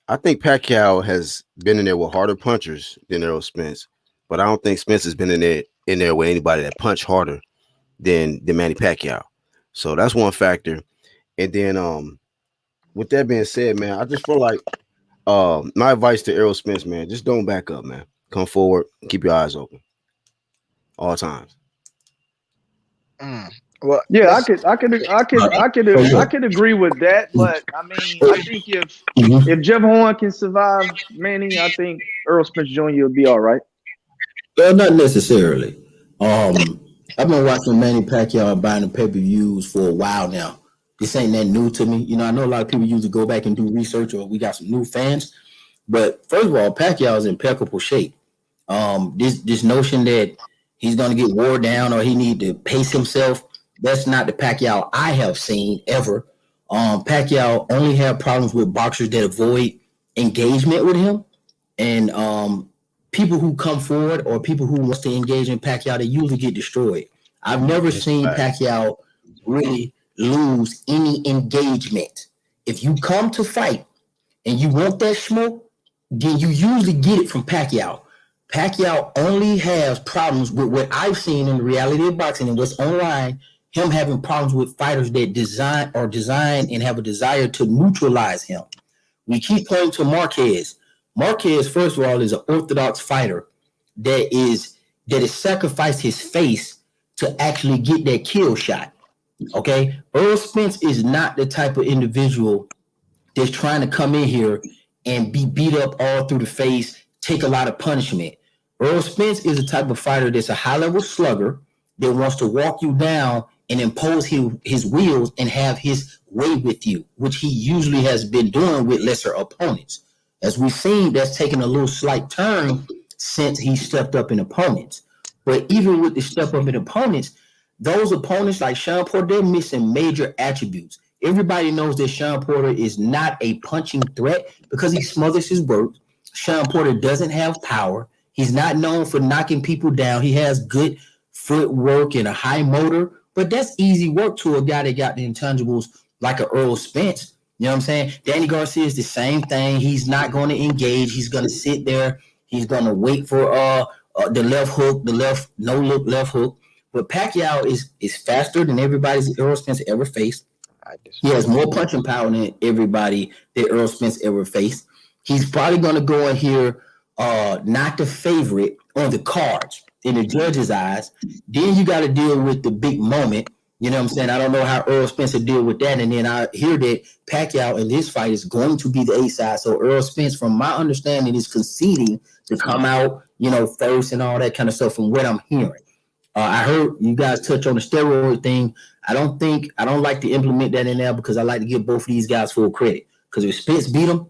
Speaker 2: I think Pacquiao has been in there with harder punchers than Errol Spence, but I don't think Spence has been in there with anybody that punch harder than Manny Pacquiao. So that's one factor. And then with that being said, man, I just feel like my advice to Errol Spence, man, just don't back up, man. Come forward, keep your eyes open, all times.
Speaker 3: Well,
Speaker 5: yeah, I could agree with that, but I mean, I think if Jeff Horn can survive Manny, I think Earl Spence Jr. will be all right.
Speaker 6: Well, not necessarily. I've been watching Manny Pacquiao and buying the pay-per-views for a while now. This ain't that new to me. You know, I know a lot of people usually go back and do research, or we got some new fans. But first of all, Pacquiao is in impeccable shape. This notion that he's going to get wore down or he need to pace himself, that's not the Pacquiao I have seen ever. Pacquiao only have problems with boxers that avoid engagement with him. And people who come forward or people who wants to engage in Pacquiao, they usually get destroyed. I've never seen Pacquiao really lose any engagement. If you come to fight and you want that smoke, then you usually get it from Pacquiao. Pacquiao only has problems with what I've seen in the reality of boxing and what's online, him having problems with fighters that design and have a desire to neutralize him. We keep pointing to Marquez. Marquez, first of all, is an orthodox fighter that has sacrificed his face to actually get that kill shot. Okay, Earl Spence is not the type of individual that's trying to come in here and be beat up all through the face, take a lot of punishment. Earl Spence is a type of fighter that's a high-level slugger that wants to walk you down and impose his wheels and have his way with you, which he usually has been doing with lesser opponents. As we've seen, that's taken a little slight turn since he stepped up in opponents. But even with the step up in opponents, those opponents like Sean Porter, they're missing major attributes. Everybody knows that Sean Porter is not a punching threat because he smothers his work. Sean Porter doesn't have power. He's not known for knocking people down. He has good footwork and a high motor, but that's easy work to a guy that got the intangibles like a Earl Spence. You know what I'm saying? Danny Garcia is the same thing. He's not going to engage. He's going to sit there. He's going to wait for the left hook, the left no look left hook. But Pacquiao is faster than everybody's Errol Spence ever faced. He has more punching power than everybody that Earl Spence ever faced. He's probably going to go in here not the favorite on the cards in the judge's eyes. Then you got to deal with the big moment. You know what I'm saying? I don't know how Earl Spence will deal with that. And then I hear that Pacquiao in this fight is going to be the A side. So Earl Spence, from my understanding, is conceding to come out, first and all that kind of stuff from what I'm hearing. I heard you guys touch on the steroid thing. I don't like to implement that in there because I like to give both of these guys full credit. Because if Spence beat them,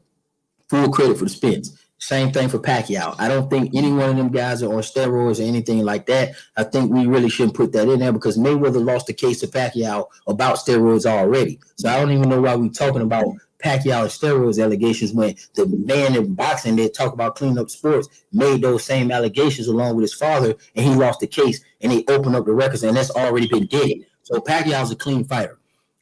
Speaker 6: full credit for the Spence. Same thing for Pacquiao. I don't think any one of them guys are on steroids or anything like that. I think we really shouldn't put that in there because Mayweather lost the case to Pacquiao about steroids already. So I don't even know why we're talking about Pacquiao and steroids allegations when the man in boxing that talk about cleaning up sports made those same allegations along with his father, and he lost the case, and they opened up the records, and that's already been dead. So Pacquiao's a clean fighter.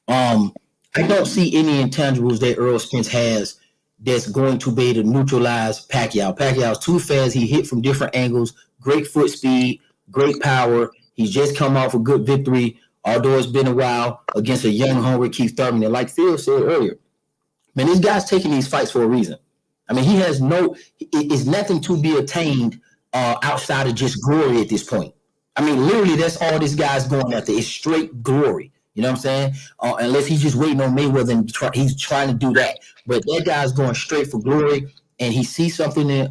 Speaker 6: I don't see any intangibles that Earl Spence has that's going to be able to neutralize Pacquiao. Pacquiao's too fast. He hit from different angles, great foot speed, great power. He's just come off a good victory, although it's been a while, against a young, hungry Keith Thurman. And like Phil said earlier, man, this guy's taking these fights for a reason. I mean, it's nothing to be attained outside of just glory at this point. I mean, literally, that's all this guy's going after is straight glory. You know what I'm saying? Unless he's just waiting on Mayweather and he's trying to do that. But that guy's going straight for glory, and he sees something in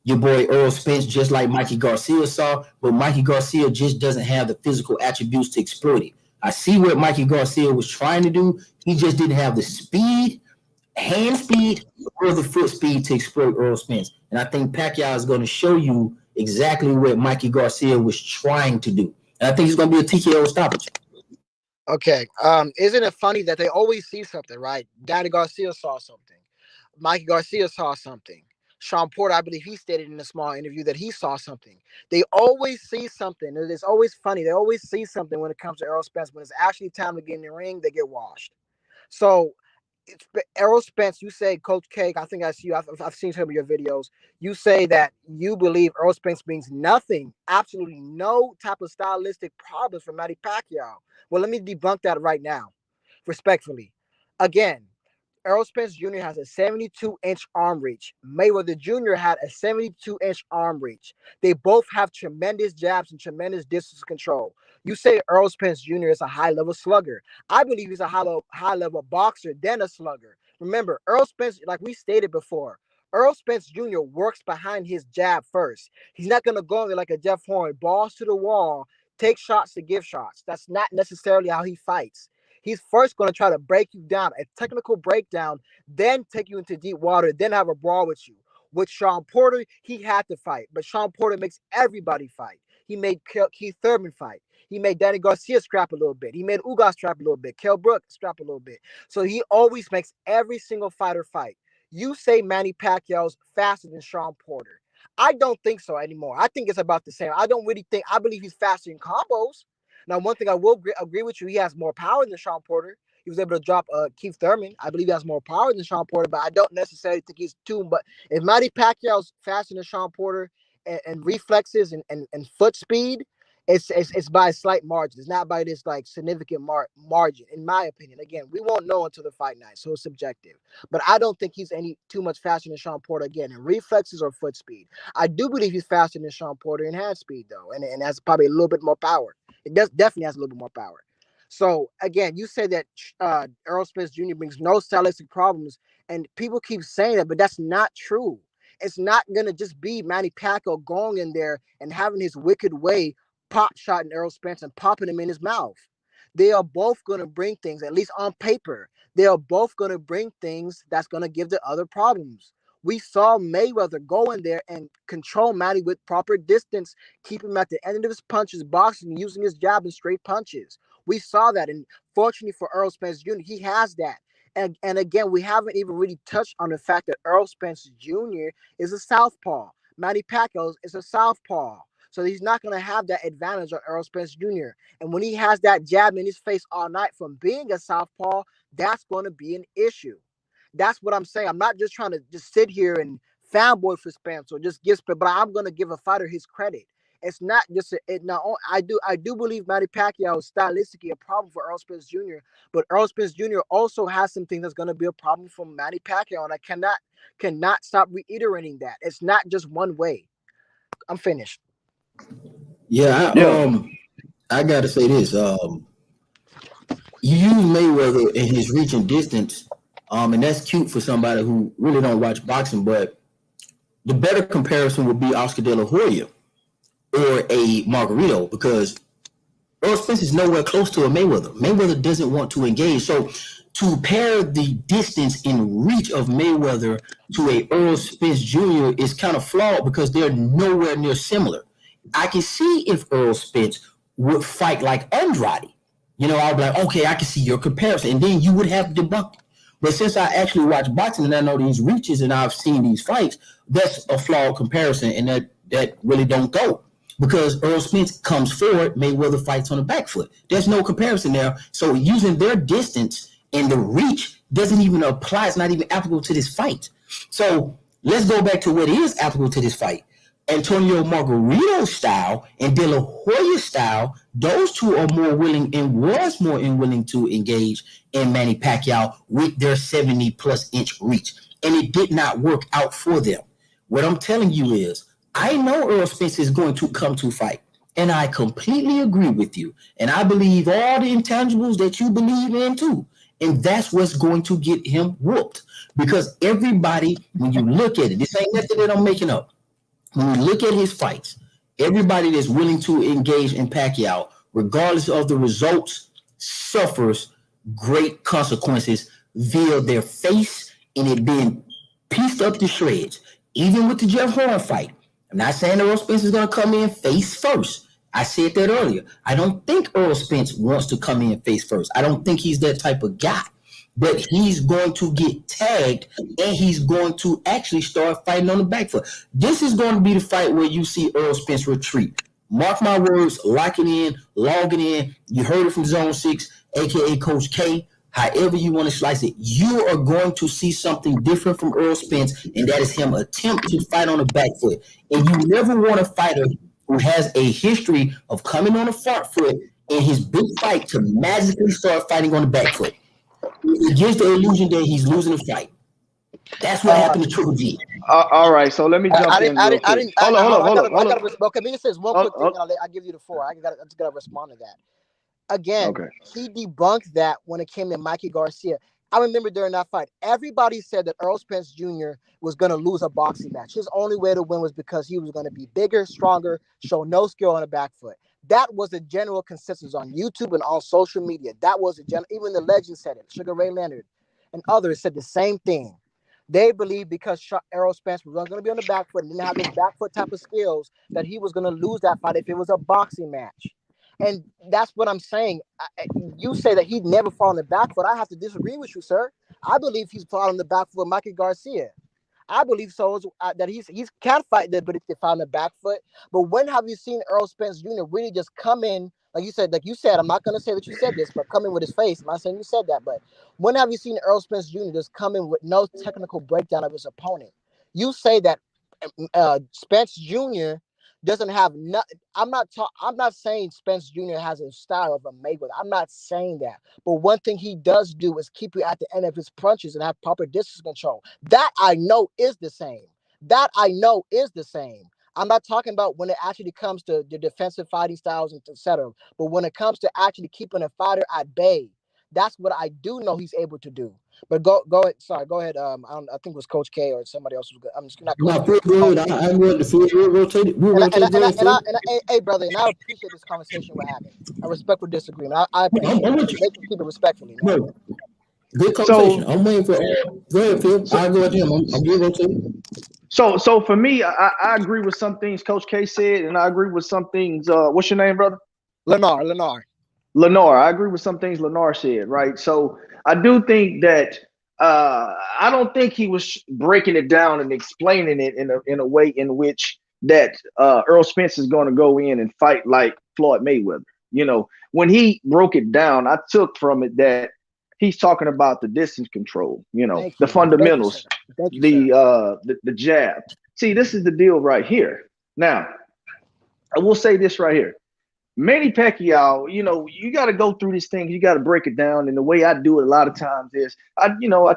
Speaker 6: your boy Earl Spence, just like Mikey Garcia saw. But Mikey Garcia just doesn't have the physical attributes to exploit it. I see what Mikey Garcia was trying to do. He just didn't have the speed, hand speed, or the foot speed to exploit Earl Spence. And I think Pacquiao is going to show you exactly what Mikey Garcia was trying to do. And I think he's going to be a TKO stoppage.
Speaker 3: Okay. Isn't it funny that they always see something, right? Danny Garcia saw something. Mikey Garcia saw something. Sean Porter, I believe he stated in a small interview that he saw something. They always see something. It's always funny. They always see something when it comes to Errol Spence. When it's actually time to get in the ring, they get washed. So Errol Spence, you say, Coach K, I think I see you. I've seen some of your videos. You say that you believe Errol Spence brings nothing, absolutely no type of stylistic problems for Manny Pacquiao. Well, let me debunk that right now, respectfully. Again, Errol Spence Jr. has a 72-inch arm reach. Mayweather Jr. had a 72-inch arm reach. They both have tremendous jabs and tremendous distance control. You say Errol Spence Jr. is a high-level slugger. I believe he's a high-level boxer than a slugger. Remember, Errol Spence, like we stated before, Errol Spence Jr. works behind his jab first. He's not going to go in there like a Jeff Horn, balls to the wall, take shots to give shots. That's not necessarily how he fights. He's first going to try to break you down, a technical breakdown, then take you into deep water, then have a brawl with you. With Sean Porter, he had to fight, but Sean Porter makes everybody fight. He made Keith Thurman fight. He made Danny Garcia scrap a little bit. He made Ugas scrap a little bit. Kell Brook scrap a little bit. So he always makes every single fighter fight. You say Manny Pacquiao's faster than Sean Porter. I don't think so anymore. I think it's about the same. I believe he's faster in combos. Now, one thing I will agree with you, he has more power than Sean Porter. He was able to drop Keith Thurman. I believe he has more power than Sean Porter, but I don't necessarily think he's too. But if Manny Pacquiao's faster than Sean Porter and reflexes and foot speed, it's by a slight margin. It's not by this like significant margin, in my opinion. Again, we won't know until the fight night, so it's subjective. But I don't think he's any too much faster than Sean Porter again in reflexes or foot speed. I do believe he's faster than Sean Porter in hand speed though, and has probably a little bit more power. It definitely has a little bit more power. So again, you say that Errol Spence Jr. brings no stylistic problems, and people keep saying that, but that's not true. It's not gonna just be Manny Pacquiao going in there and having his wicked way pop shot in Errol Spence and popping him in his mouth. They are both gonna bring things, at least on paper. They are both gonna bring things that's gonna give the other problems. We saw Mayweather go in there and control Manny with proper distance, keep him at the end of his punches, boxing, using his jab and straight punches. We saw that, and fortunately for Errol Spence Jr., he has that. And again, we haven't even really touched on the fact that Errol Spence Jr. is a southpaw. Manny Pacquiao is a southpaw. So he's not going to have that advantage on Errol Spence Jr. And when he has that jab in his face all night from being a southpaw, that's going to be an issue. That's what I'm saying. I'm not just trying to just sit here and fanboy for Spence or just give Spence, but I'm going to give a fighter his credit. It's not just I do believe Manny Pacquiao is stylistically a problem for Errol Spence Jr., but Earl Spence Jr. also has something that's going to be a problem for Manny Pacquiao, and I cannot stop reiterating that. It's not just one way. I'm finished.
Speaker 6: Yeah, I gotta say this. You use Mayweather in his reach and distance, and that's cute for somebody who really don't watch boxing. But the better comparison would be Oscar De La Hoya or a Margarito, because Earl Spence is nowhere close to a Mayweather. Mayweather doesn't want to engage. So to pair the distance and reach of Mayweather to a Earl Spence Jr. is kind of flawed because they're nowhere near similar. I can see if Earl Spence would fight like Andrade. I'd be like, okay, I can see your comparison. And then you would have debunked it. But since I actually watch boxing and I know these reaches and I've seen these fights, that's a flawed comparison, and that really don't go. Because Earl Spence comes forward, Mayweather fights on the back foot. There's no comparison there. So using their distance and the reach doesn't even apply. It's not even applicable to this fight. So let's go back to what is applicable to this fight. Antonio Margarito style and De La Hoya style, those two are more willing and was more willing to engage in Manny Pacquiao with their 70-plus inch reach. And it did not work out for them. What I'm telling you is, I know Earl Spence is going to come to fight, and I completely agree with you. And I believe all the intangibles that you believe in too. And that's what's going to get him whooped. Because everybody, when you look at it, this ain't nothing that I'm making up. When you look at his fights, everybody that's willing to engage in Pacquiao, regardless of the results, suffers great consequences via their face and it being pieced up to shreds. Even with the Jeff Horn fight, I'm not saying Earl Spence is going to come in face first. I said that earlier. I don't think Earl Spence wants to come in face first. I don't think he's that type of guy. But he's going to get tagged and he's going to actually start fighting on the back foot. This is going to be the fight where you see Earl Spence retreat. Mark my words, lock it in, log it in. You heard it from Zone 6, a.k.a. Coach K. However you want to slice it, you are going to see something different from Earl Spence, and that is him attempt to fight on the back foot. And you never want a fighter who has a history of coming on the front foot in his big fight to magically start fighting on the back foot. It gives the illusion that he's losing the fight. That's what happened to Triple G.
Speaker 5: All right, so let me jump in. Hold on.
Speaker 3: Okay, me says one quick thing. I'll give you the floor. I just gotta respond to that. Again, he debunked that when it came to Mikey Garcia. I remember during that fight, everybody said that Earl Spence Jr. was going to lose a boxing match. His only way to win was because he was going to be bigger, stronger, show no skill on the back foot. That was the general consensus on YouTube and on social media. That was even the legend said it. Sugar Ray Leonard and others said the same thing. They believed because Errol Spence was going to be on the back foot and didn't have his back foot type of skills that he was going to lose that fight if it was a boxing match. And that's what I'm saying. You say that he'd never fall on the back foot. I have to disagree with you, sir. I believe he's fallen on the back foot of Mikey Garcia. I believe so that he's can't fight that, but if they found the back foot. But when have you seen Earl Spence Jr. really just come in, like you said, I'm not going to say that you said this, but come in with his face. I'm not saying you said that, but when have you seen Earl Spence Jr. just come in with no technical breakdown of his opponent? You say that Spence Jr. doesn't have nothing. I'm not saying Spence Jr. has a style of a Mayweather. I'm not saying that. But one thing he does do is keep you at the end of his punches and have proper distance control. That I know is the same. I'm not talking about when it actually comes to the defensive fighting styles and etc. But when it comes to actually keeping a fighter at bay, that's what I do know he's able to do. But go ahead. Sorry, go ahead. I think it was Coach K or somebody else was good. I'm just not.
Speaker 6: I'm going to feel we'll rotate it.
Speaker 3: Hey, brother, and I appreciate this conversation we're having. A respectful disagreement. I appreciate it. Make keep it respectfully.
Speaker 6: No. Good conversation. I'm waiting for. Go ahead, Phil. I'll go ahead. I'm going to rotate.
Speaker 5: So for me, I agree with some things Coach K said, and I agree with some things. What's your name, brother?
Speaker 3: Lenar.
Speaker 5: I agree with some things Lenar said, right? So I do think that I don't think he was breaking it down and explaining it in a way in which that Earl Spence is going to go in and fight like Floyd Mayweather. You know, when he broke it down, I took from it that he's talking about the distance control, you know,
Speaker 3: Thank
Speaker 5: the
Speaker 3: you. Thank you, sir.
Speaker 5: fundamentals,
Speaker 3: Thank you, sir.
Speaker 5: the jab. See, this is the deal right here. Now, I will say this right here. Manny Pacquiao, you know, you got to go through these things. You got to break it down. And the way I do it a lot of times is, I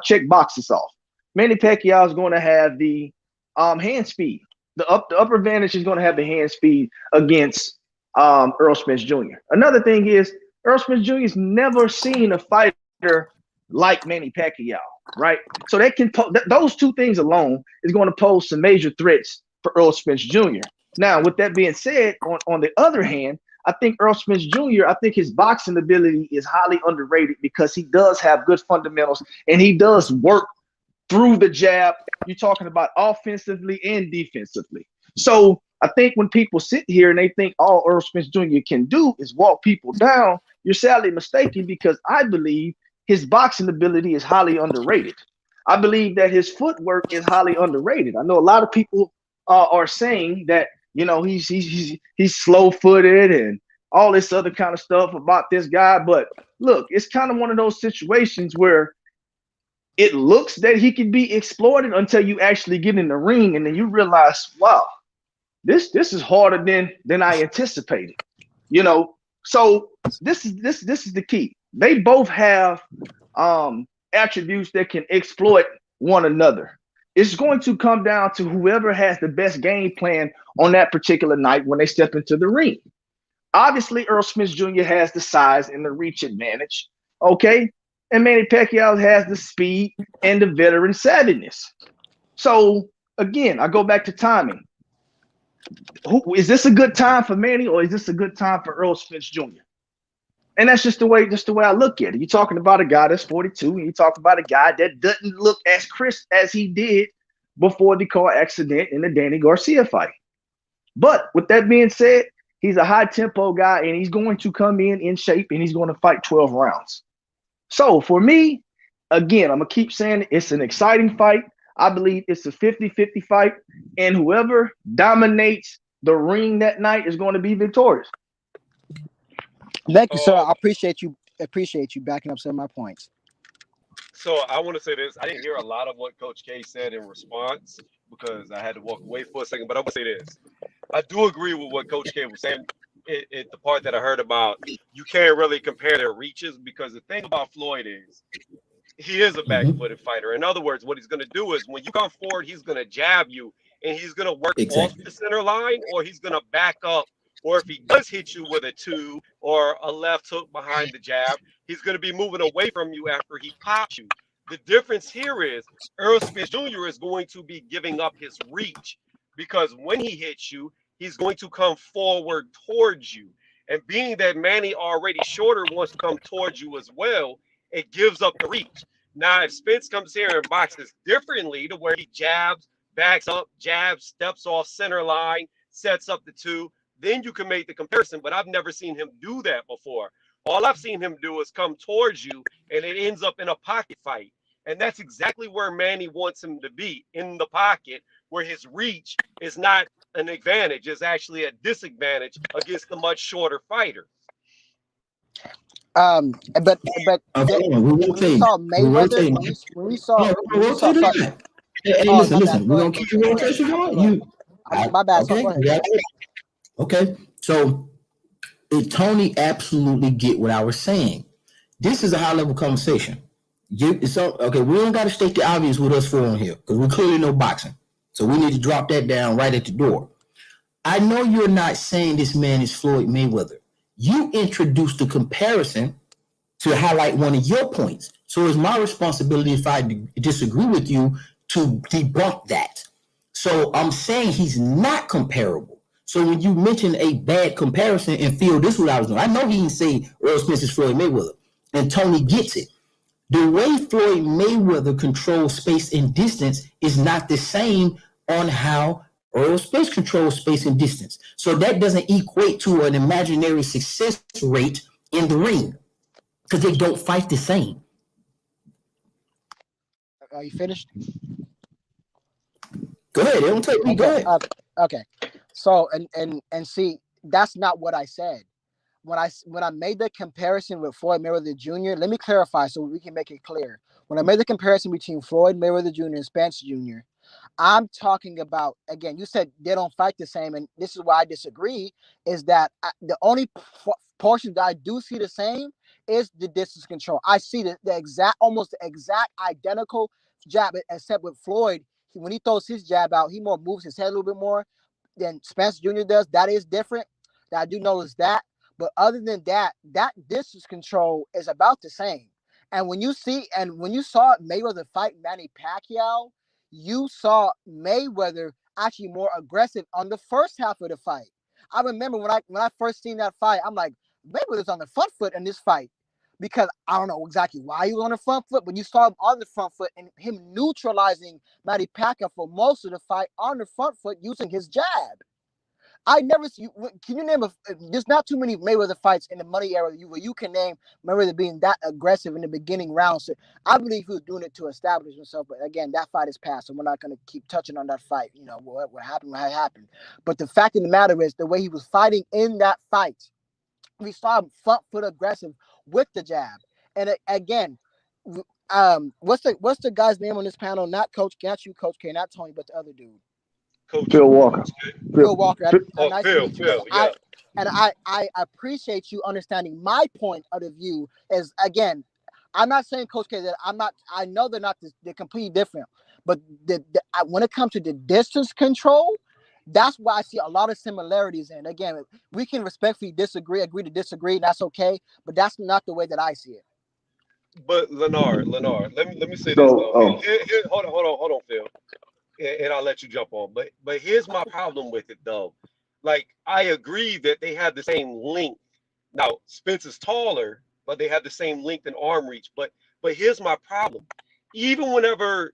Speaker 5: check boxes off. Manny Pacquiao is going to have the hand speed. The upper advantage is going to have the hand speed against Earl Spence Jr. Another thing is Earl Spence Jr. has never seen a fighter like Manny Pacquiao, right? So that can those two things alone is going to pose some major threats for Earl Spence Jr. Now, with that being said, on the other hand, I think Earl Spence Jr., I think his boxing ability is highly underrated because he does have good fundamentals and he does work through the jab. You're talking about offensively and defensively. So I think when people sit here and they think all Earl Spence Jr. can do is walk people down, you're sadly mistaken because I believe his boxing ability is highly underrated. I believe that his footwork is highly underrated. I know a lot of people are saying that, you know, he's slow-footed and all this other kind of stuff about this guy. But look, it's kind of one of those situations where it looks that he can be exploited until you actually get in the ring, and then you realize, wow, this is harder than I anticipated. You know, so this is the key. They both have attributes that can exploit one another. It's going to come down to whoever has the best game plan on that particular night when they step into the ring. Obviously, Earl Spence Jr. has the size and the reach advantage, okay? And Manny Pacquiao has the speed and the veteran savviness. So, again, I go back to timing. Is this a good time for Manny or is this a good time for Earl Spence Jr.? And that's just the way I look at it. You're talking about a guy that's 42, and you talk about a guy that doesn't look as crisp as he did before the car accident in the Danny Garcia fight. But with that being said, he's a high tempo guy, and he's going to come in shape, and he's going to fight 12 rounds. So for me, again, I'm going to keep saying it's an exciting fight. I believe it's a 50-50 fight, and whoever dominates the ring that night is going to be victorious.
Speaker 3: Thank you, sir. I appreciate you backing up some of my points.
Speaker 1: So I want to say this. I didn't hear a lot of what Coach K said in response because I had to walk away for a second. But I want to say this. I do agree with what Coach K was saying. The part that I heard about, you can't really compare their reaches because the thing about Floyd is he is a back-footed fighter. In other words, what he's going to do is when you come forward, he's going to jab you and he's going to work off the center line, or he's going to back up. Or if he does hit you with a two or a left hook behind the jab, he's going to be moving away from you after he pops you. The difference here is Earl Spence Jr. is going to be giving up his reach because when he hits you, he's going to come forward towards you. And being that Manny already shorter wants to come towards you as well, it gives up the reach. Now, if Spence comes here and boxes differently to where he jabs, backs up, jabs, steps off center line, sets up the two, then you can make the comparison, but I've never seen him do that before. All I've seen him do is come towards you, and it ends up in a pocket fight. And that's exactly where Manny wants him to be, in the pocket, where his reach is not an advantage, it's actually a disadvantage against the much shorter fighter.
Speaker 3: But when we saw Mayweather, when we saw
Speaker 6: listen, we're gonna keep the rotation going.
Speaker 3: My bad. So go ahead.
Speaker 6: Okay, so Tony absolutely get what I was saying. This is a high level conversation. Okay, we don't got to state the obvious with us four on here because we clearly know boxing. So we need to drop that down right at the door. I know you're not saying this man is Floyd Mayweather. You introduced the comparison to highlight one of your points. So it's my responsibility, if I disagree with you, to debunk that. So I'm saying he's not comparable. So when you mention a bad comparison and feel this is what I was doing, I know he didn't say Earl Spence is Floyd Mayweather, and Tony gets it. The way Floyd Mayweather controls space and distance is not the same on how Earl Spence controls space and distance. So that doesn't equate to an imaginary success rate in the ring because they don't fight the same.
Speaker 3: Are you finished?
Speaker 6: Go ahead. Don't take me. Go ahead.
Speaker 3: Okay. So and see, that's not what I said. When I made the comparison with Floyd Mayweather Jr., let me clarify so we can make it clear. When I made the comparison between Floyd Mayweather Jr. and Spence Jr., I'm talking about, again, you said they don't fight the same, and this is why I disagree, is that the only portion that I do see the same is the distance control. I see almost the exact identical jab, except with Floyd, when he throws his jab out, he more moves his head a little bit more than Spence Jr. does. That is different. I do notice that. But other than that, that distance control is about the same. And when you saw Mayweather fight Manny Pacquiao, you saw Mayweather actually more aggressive on the first half of the fight. I remember when I first seen that fight, I'm like, Mayweather's on the front foot in this fight, because I don't know exactly why he was on the front foot, but you saw him on the front foot and him neutralizing Manny Pacquiao for most of the fight on the front foot using his jab. I never see. Can you name there's not too many Mayweather fights in the money era where you can name Mayweather being that aggressive in the beginning rounds. So I believe he was doing it to establish himself. But again, that fight is past, so we're not going to keep touching on that fight. You know what happened, what happened. But the fact of the matter is, the way he was fighting in that fight, we saw him front foot aggressive with the jab. And again, what's the guy's name on this panel? Not you, Coach K, not Tony, but the other dude.
Speaker 1: Coach
Speaker 5: Phil Walker.
Speaker 3: Phil Walker. Nice to meet you.
Speaker 1: Phil, yeah.
Speaker 3: I appreciate you understanding my point of the view. Is, again, I'm not saying, Coach K, that I know they're completely different. But when it comes to the distance control, that's why I see a lot of similarities. And again, we can respectfully agree to disagree, and that's okay. But that's not the way that I see it.
Speaker 1: But Leonard, let me say this
Speaker 5: So,
Speaker 1: though. Hold on, Phil. And I'll let you jump on. But here's my problem with it though. Like, I agree that they have the same length. Now Spence is taller, but they have the same length and arm reach. But here's my problem. Even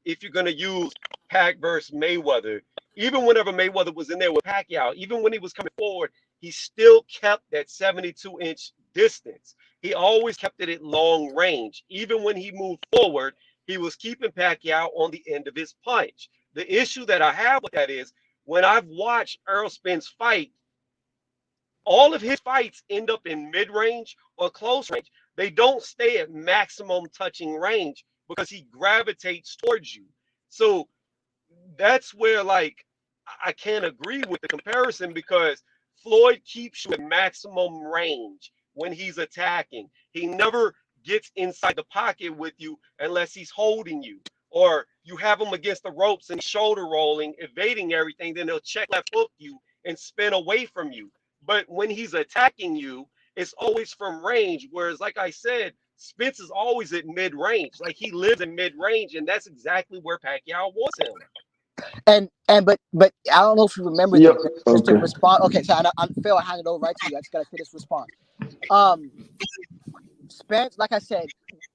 Speaker 1: if you're gonna use Pac versus Mayweather, even whenever Mayweather was in there with Pacquiao, even when he was coming forward, he still kept that 72-inch distance. He always kept it at long range. Even when he moved forward, he was keeping Pacquiao on the end of his punch. The issue that I have with that is, when I've watched Errol Spence fight, all of his fights end up in mid-range or close range. They don't stay at maximum touching range because he gravitates towards you. So that's where, like, I can't agree with the comparison, because Floyd keeps you at maximum range when he's attacking. He never gets inside the pocket with you unless he's holding you, or you have him against the ropes and shoulder rolling, evading everything. Then he'll check left hook you and spin away from you. But when he's attacking you, it's always from range. Whereas, like I said, Spence is always at mid range. Like, he lives in mid range, and that's exactly where Pacquiao wants him.
Speaker 3: But I don't know if you remember
Speaker 5: Yep.
Speaker 3: just to
Speaker 5: Okay.
Speaker 3: respond. Okay, so Phil, I hand it over right to you. I just gotta finish response. Spence, like I said,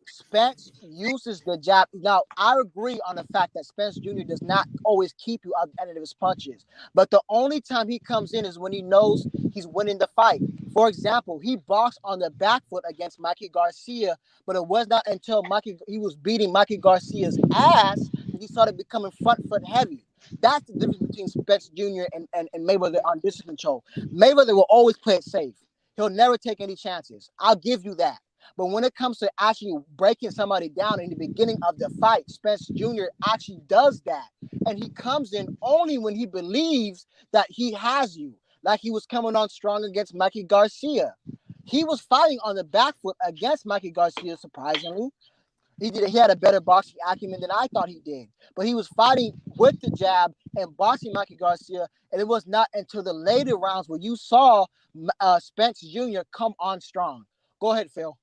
Speaker 3: Spence uses the jab. Now, I agree on the fact that Spence Jr. does not always keep you at the end of his punches. But the only time he comes in is when he knows he's winning the fight. For example, he boxed on the back foot against Mikey Garcia, but it was not until he was beating Mikey Garcia's ass that he started becoming front foot heavy. That's the difference between Spence Jr. and Mayweather on distance control. Mayweather will always play it safe. He'll never take any chances. I'll give you that. But when it comes to actually breaking somebody down in the beginning of the fight, Spence Jr. actually does that. And he comes in only when he believes that he has you. Like he was coming on strong against Mikey Garcia. He was fighting on the back foot against Mikey Garcia, surprisingly. He had a better boxing acumen than I thought he did. But he was fighting with the jab and boxing Mikey Garcia. And it was not until the later rounds where you saw Spence Jr. come on strong. Go ahead, Phil.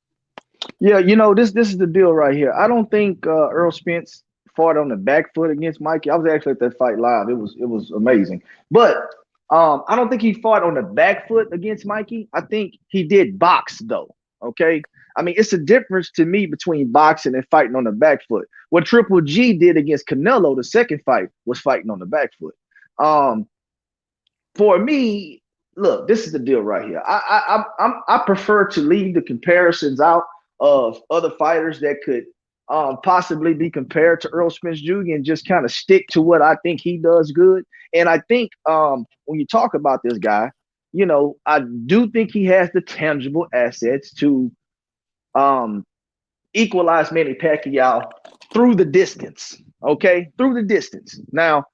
Speaker 5: Yeah, this is the deal right here. I don't think Earl Spence fought on the back foot against Mikey. I was actually at that fight live. It was amazing. But I don't think he fought on the back foot against Mikey. I think he did box though. Okay. I mean, it's a difference to me between boxing and fighting on the back foot. What Triple G did against Canelo, the second fight, was fighting on the back foot. For me, look, this is the deal right here. I prefer to leave the comparisons out of other fighters that could possibly be compared to Earl Spence Jr. and just kind of stick to what I think he does good. And I think when you talk about this guy, you know, I do think he has the tangible assets to equalize Manny Pacquiao through the distance. Okay, through the distance. Now,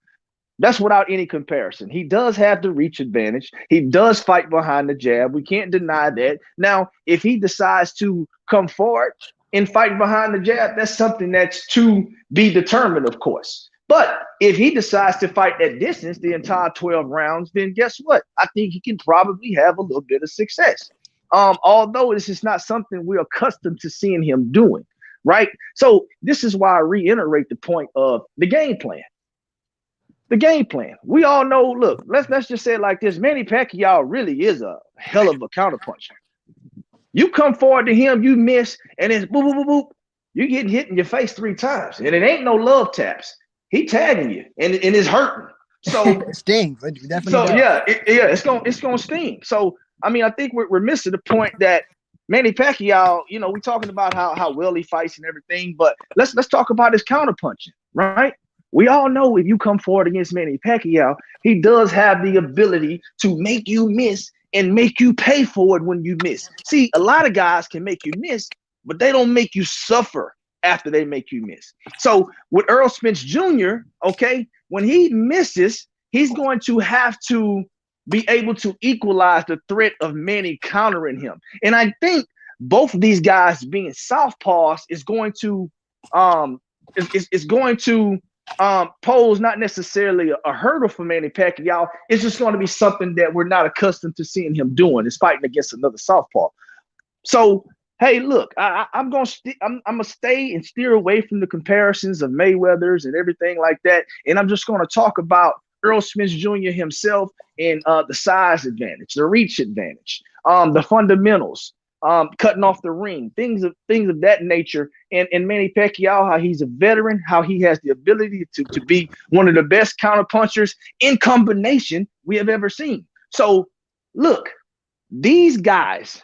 Speaker 5: that's without any comparison. He does have the reach advantage. He does fight behind the jab. We can't deny that. Now, if he decides to come forward and fight behind the jab, that's something that's to be determined, of course. But if he decides to fight at distance the entire 12 rounds, then guess what? I think he can probably have a little bit of success. Although this is not something we're accustomed to seeing him doing, right? So this is why I reiterate the point of the game plan. The game plan. We all know, look, let's just say it like this. Manny Pacquiao really is a hell of a counterpuncher. You come forward to him, you miss, and it's boop, boop, boop, boop. You're getting hit in your face 3 times. And it ain't no love taps. He tagging you, and it's hurting. So
Speaker 3: it stings. It definitely
Speaker 5: so
Speaker 3: does.
Speaker 5: it's gonna sting. So I mean, I think we're missing the point that Manny Pacquiao, you know, we're talking about how well he fights and everything, but let's talk about his counterpunching, right? We all know if you come forward against Manny Pacquiao, he does have the ability to make you miss and make you pay for it when you miss. See, a lot of guys can make you miss, but they don't make you suffer after they make you miss. So with Earl Spence Jr., okay, when he misses, he's going to have to be able to equalize the threat of Manny countering him. And I think both of these guys being southpaws is going to pose not necessarily a hurdle for Manny Pacquiao. It's just going to be something that we're not accustomed to seeing him doing, is fighting against another southpaw. So, hey, look, I'm gonna stay and steer away from the comparisons of Mayweather's and everything like that, and I'm just going to talk about Earl Spence Jr. himself and the size advantage, the reach advantage, the fundamentals, cutting off the ring, things of that nature. And Manny Pacquiao, how he's a veteran, how he has the ability to be one of the best counterpunchers in combination we have ever seen. So, look, these guys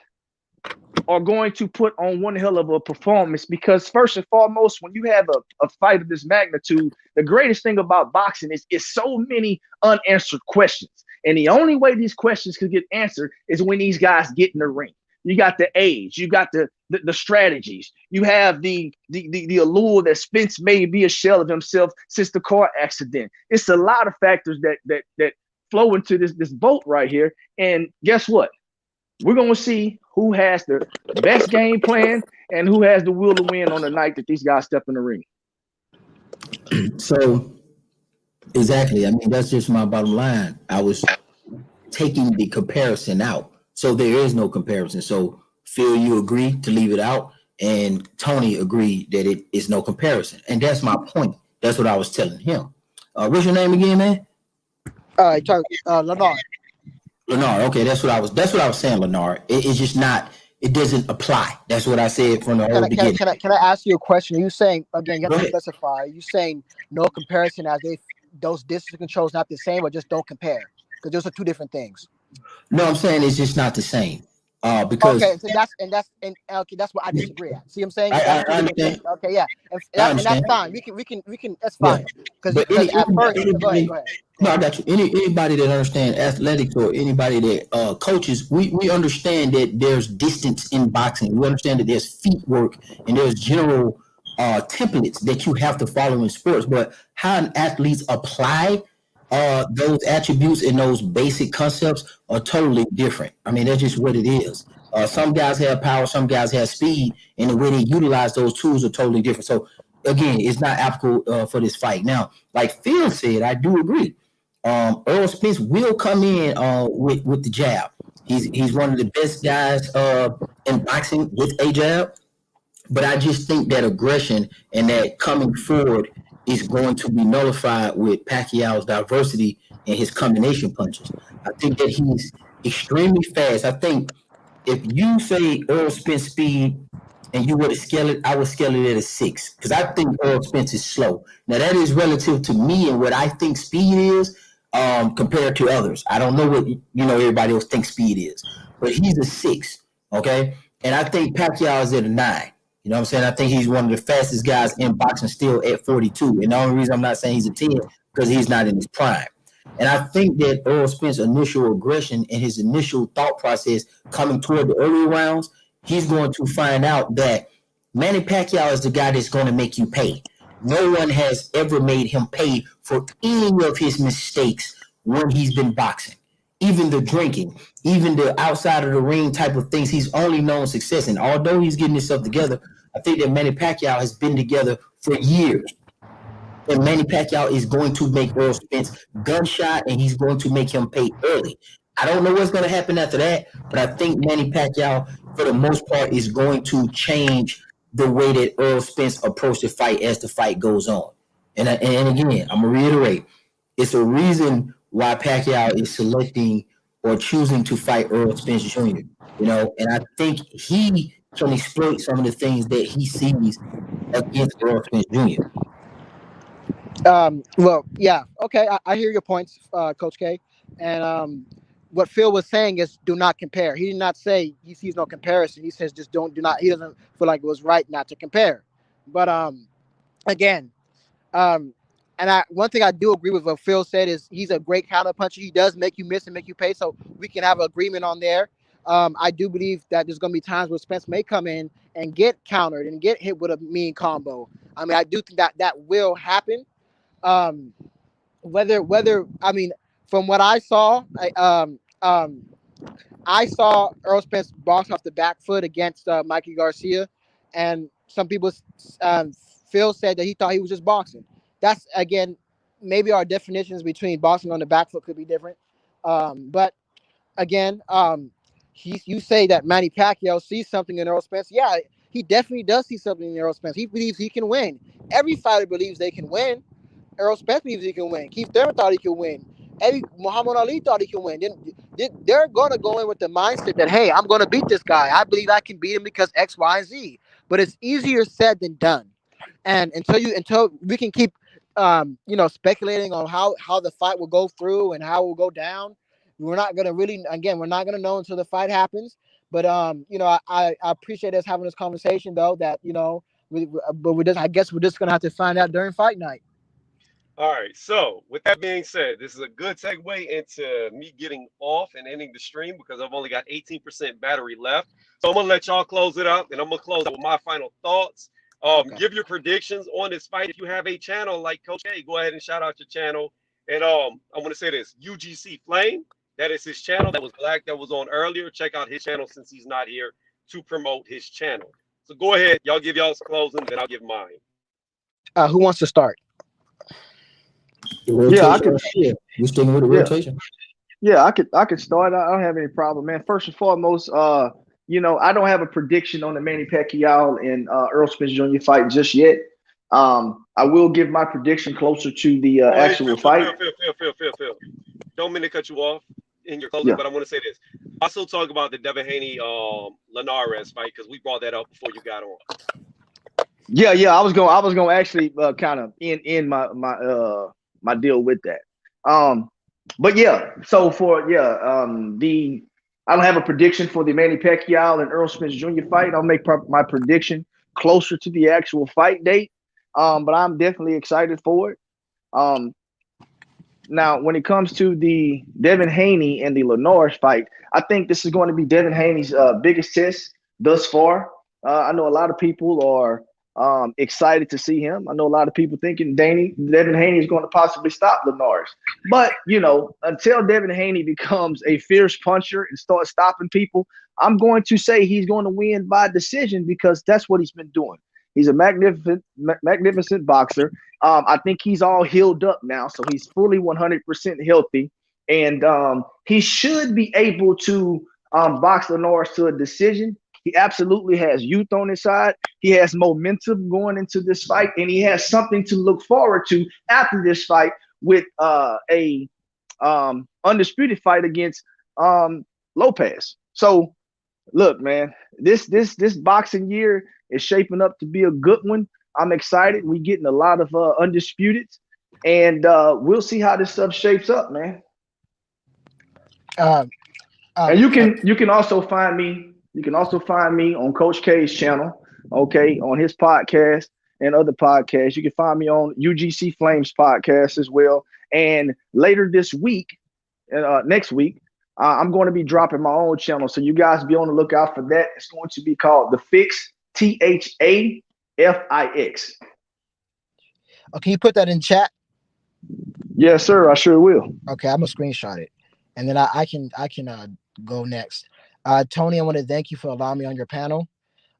Speaker 5: are going to put on one hell of a performance, because first and foremost, when you have a fight of this magnitude, the greatest thing about boxing is so many unanswered questions. And the only way these questions could get answered is when these guys get in the ring. You got the age, you got the strategies, you have the allure that Spence may be a shell of himself since the car accident. It's a lot of factors that flow into this boat right here. And guess what? We're going to see who has the best game plan and who has the will to win on the night that these guys step in the ring.
Speaker 6: So, exactly. I mean, that's just my bottom line. I was taking the comparison out. So there is no comparison. So Phil, you agree to leave it out, and Tony agreed that it is no comparison. And that's my point. That's what I was telling him. What's your name again, man?
Speaker 3: Lenar.
Speaker 6: Lenar. Okay, that's what I was saying, Lenar. It's just not. It doesn't apply. That's what I said from the whole beginning.
Speaker 3: Can I ask you a question? Are you saying, again, you have to specify, are you saying no comparison as if those distance controls not the same, or just don't compare? Because those are two different things.
Speaker 6: No, I'm saying it's just not the same. Because
Speaker 3: okay, so that's what I disagree at. See what I'm saying?
Speaker 6: I understand.
Speaker 3: Okay, yeah, and that's fine. We can. That's fine. Because at first, go ahead.
Speaker 6: No, I got you. Anybody that understands athletics or anybody that coaches, we understand that there's distance in boxing. We understand that there's feet work and there's general templates that you have to follow in sports. But how an athletes apply those attributes and those basic concepts are totally different. I mean, that's just what it is. Some guys have power, some guys have speed, and the way they utilize those tools are totally different. So, again, it's not applicable for this fight. Now, like Phil said, I do agree. Earl Spence will come in with the jab. He's one of the best guys in boxing with a jab. But I just think that aggression and that coming forward is going to be nullified with Pacquiao's diversity and his combination punches. I think that he's extremely fast. I think if you say Earl Spence speed and you were to scale it, I would scale it at a 6, because I think Earl Spence is slow. Now, that is relative to me and what I think speed is compared to others. I don't know what everybody else thinks speed is, but he's a 6, okay? And I think Pacquiao is at a 9. You know what I'm saying? I think he's one of the fastest guys in boxing still at 42. And the only reason I'm not saying he's a 10 because he's not in his prime. And I think that Earl Spence's initial aggression and his initial thought process coming toward the early rounds, he's going to find out that Manny Pacquiao is the guy that's going to make you pay. No one has ever made him pay for any of his mistakes when he's been boxing. Even the drinking, even the outside of the ring type of things, he's only known success. And although he's getting himself together, I think that Manny Pacquiao has been together for years. And Manny Pacquiao is going to make Earl Spence gunshot, and he's going to make him pay early. I don't know what's going to happen after that, but I think Manny Pacquiao, for the most part, is going to change the way that Earl Spence approached the fight as the fight goes on. And again, I'm going to reiterate, it's a reason why Pacquiao is selecting or choosing to fight Earl Spence Jr., and I think he can exploit some of the things that he sees against Earl Spence Jr.
Speaker 3: Well, yeah, okay, I hear your points, Coach K. And what Phil was saying is do not compare. He did not say he sees no comparison. He says just do not. He doesn't feel like it was right not to compare. But again, and one thing I do agree with what Phil said is he's a great counter puncher. He does make you miss and make you pay, so we can have an agreement on there. I do believe that there's going to be times where Spence may come in and get countered and get hit with a mean combo. I mean, I do think that will happen. Whether I mean, from what I saw, I saw Earl Spence box off the back foot against Mikey Garcia, and some people, Phil said that he thought he was just boxing. That's, again, maybe our definitions between boxing on the back foot could be different. But again, you say that Manny Pacquiao sees something in Earl Spence. Yeah, he definitely does see something in Earl Spence. He believes he can win. Every fighter believes they can win. Earl Spence believes he can win. Keith Thurman thought he could win. Muhammad Ali thought he could win. They're going to go in with the mindset that, hey, I'm going to beat this guy. I believe I can beat him because X, Y, and Z. But it's easier said than done. And until we can keep, speculating on how the fight will go through and how it will go down, we're not going to know until the fight happens. But I appreciate us having this conversation, though. That I guess we're just going to have to find out during fight night.
Speaker 1: All right. So with that being said, this is a good segue into me getting off and ending the stream because I've only got 18% battery left. So I'm going to let y'all close it up, and I'm going to close out with my final thoughts. Okay. Give your predictions on this fight. If you have a channel like Coach K, go ahead and shout out your channel. And I want to say this, UGC Flame, that is his channel. That was Black, that was on earlier. Check out his channel since he's not here to promote his channel. So go ahead. Y'all give y'all's closing, then I'll give mine.
Speaker 3: Who wants to start?
Speaker 5: Yeah, I could.
Speaker 6: You sticking with the rotation?
Speaker 5: Yeah, I could start. I don't have any problem, man. First and foremost, I don't have a prediction on the Manny Pacquiao and Earl Spence Jr. fight just yet. I will give my prediction closer to the actual fight.
Speaker 1: Phil. Don't mean to cut you off in your closing, but I want to say this. Also talk about the Devin Haney Linares fight because we brought that up before you got on.
Speaker 5: Yeah. I was gonna actually kind of end my deal with that. But yeah, so I don't have a prediction for the Manny Pacquiao and Earl Spence Jr. fight. I'll make my prediction closer to the actual fight date. But I'm definitely excited for it. Now, when it comes to the Devin Haney and the Linares fight, I think this is going to be Devin Haney's biggest test thus far. I know a lot of people are excited to see him. I know a lot of people thinking Devin Haney is going to possibly stop Linares. But, until Devin Haney becomes a fierce puncher and starts stopping people, I'm going to say he's going to win by decision because that's what he's been doing. He's a magnificent boxer. I think he's all healed up now, so he's fully 100% healthy. And he should be able to box Linares to a decision. He absolutely has youth on his side. He has momentum going into this fight, and he has something to look forward to after this fight with a undisputed fight against Lopez. So, look, man, this boxing year is shaping up to be a good one. I'm excited. We're getting a lot of undisputeds, and we'll see how this stuff shapes up, man. And you can also find me. You can also find me on Coach K's channel. okay, on his podcast and other podcasts. You can find me on UGC Flames podcast as well. And later this week, next week, I'm going to be dropping my own channel. So you guys be on the lookout for that. It's going to be called The Fix, THAFIX.
Speaker 3: Oh, can you put that in chat?
Speaker 5: Yes, sir. I sure will.
Speaker 3: Okay, I'm gonna screenshot it, and then I can go next. Tony, I want to thank you for allowing me on your panel.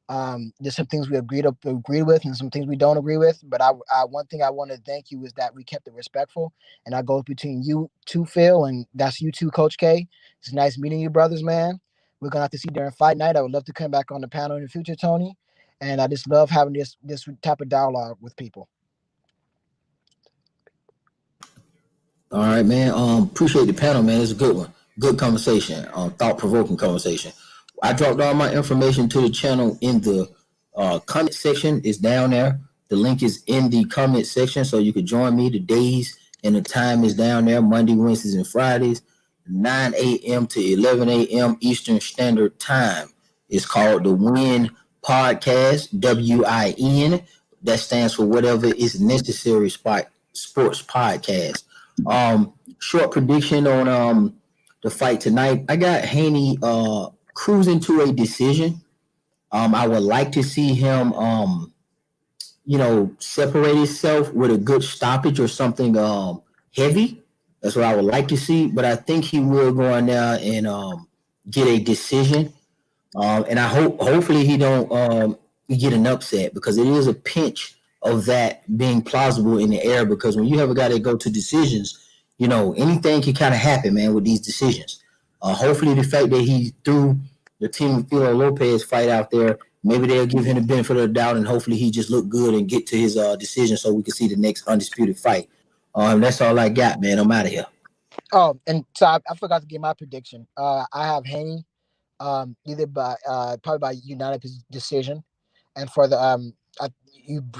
Speaker 3: There's some things we agreed with and some things we don't agree with, but I one thing I want to thank you is that we kept it respectful, and I go between you two, Phil, and that's you two, Coach K. It's nice meeting you, brothers, man. We're gonna have to see during fight night. I would love to come back on the panel in the future, Tony, and I just love having this type of dialogue with people.
Speaker 6: All right, man. Appreciate the panel, man. It's a good one. Good conversation. Thought-provoking conversation. I dropped all my information to the channel in the comment section. It's down there. The link is in the comment section, so you can join me. The days and the time is down there. Monday, Wednesdays, and Fridays, 9 a.m. to 11 a.m. Eastern Standard Time. It's called the WIN Podcast, WIN. That stands for Whatever is Necessary Sports Podcast. Short prediction on the fight tonight. I got Haney cruising to a decision. I would like to see him separate himself with a good stoppage or something heavy. That's what I would like to see, but I think he will go in there and get a decision. And I hopefully he don't get an upset, because it is a pinch of that being plausible in the air, because when you have a guy that go to decisions, anything can kind of happen, man, with these decisions. Hopefully the fact that he threw the Teofimo Lopez fight out there, maybe they'll give him the benefit of the doubt, and hopefully he just look good and get to his decision so we can see the next undisputed fight. That's all I got, man. I'm out of here.
Speaker 3: Oh, and so I forgot to give my prediction. I have Haney either by probably by unanimous decision, and for the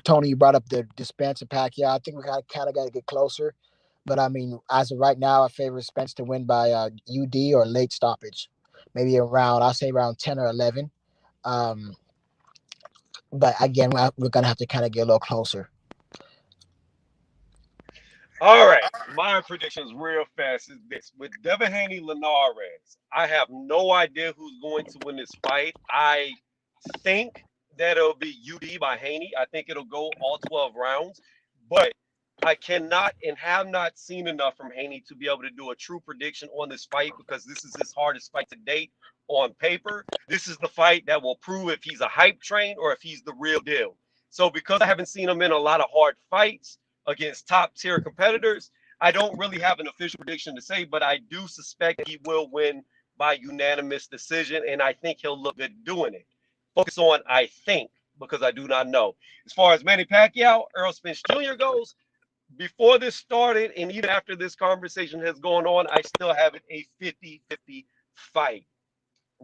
Speaker 3: Tony, you brought up the Spence and Pacquiao. I think we kind of got to get closer, but I mean, as of right now, I favor Spence to win by UD or late stoppage, maybe I'll say around 10 or 11. But again, we're gonna have to kind of get a little closer.
Speaker 1: All right, my predictions real fast is this: with Devin Haney, Linares, I have no idea who's going to win this fight. I think that it'll be UD by Haney. I think it'll go all 12 rounds, but I cannot and have not seen enough from Haney to be able to do a true prediction on this fight, because this is his hardest fight to date on paper. This is the fight that will prove if he's a hype train or if he's the real deal. So because I haven't seen him in a lot of hard fights against top tier competitors, I don't really have an official prediction to say, but I do suspect he will win by unanimous decision, and I think he'll look good doing it. Focus on I think, because I do not know. As far as Manny Pacquiao, Errol Spence Jr. goes, before this started and even after this conversation has gone on, I still have it a 50-50 fight.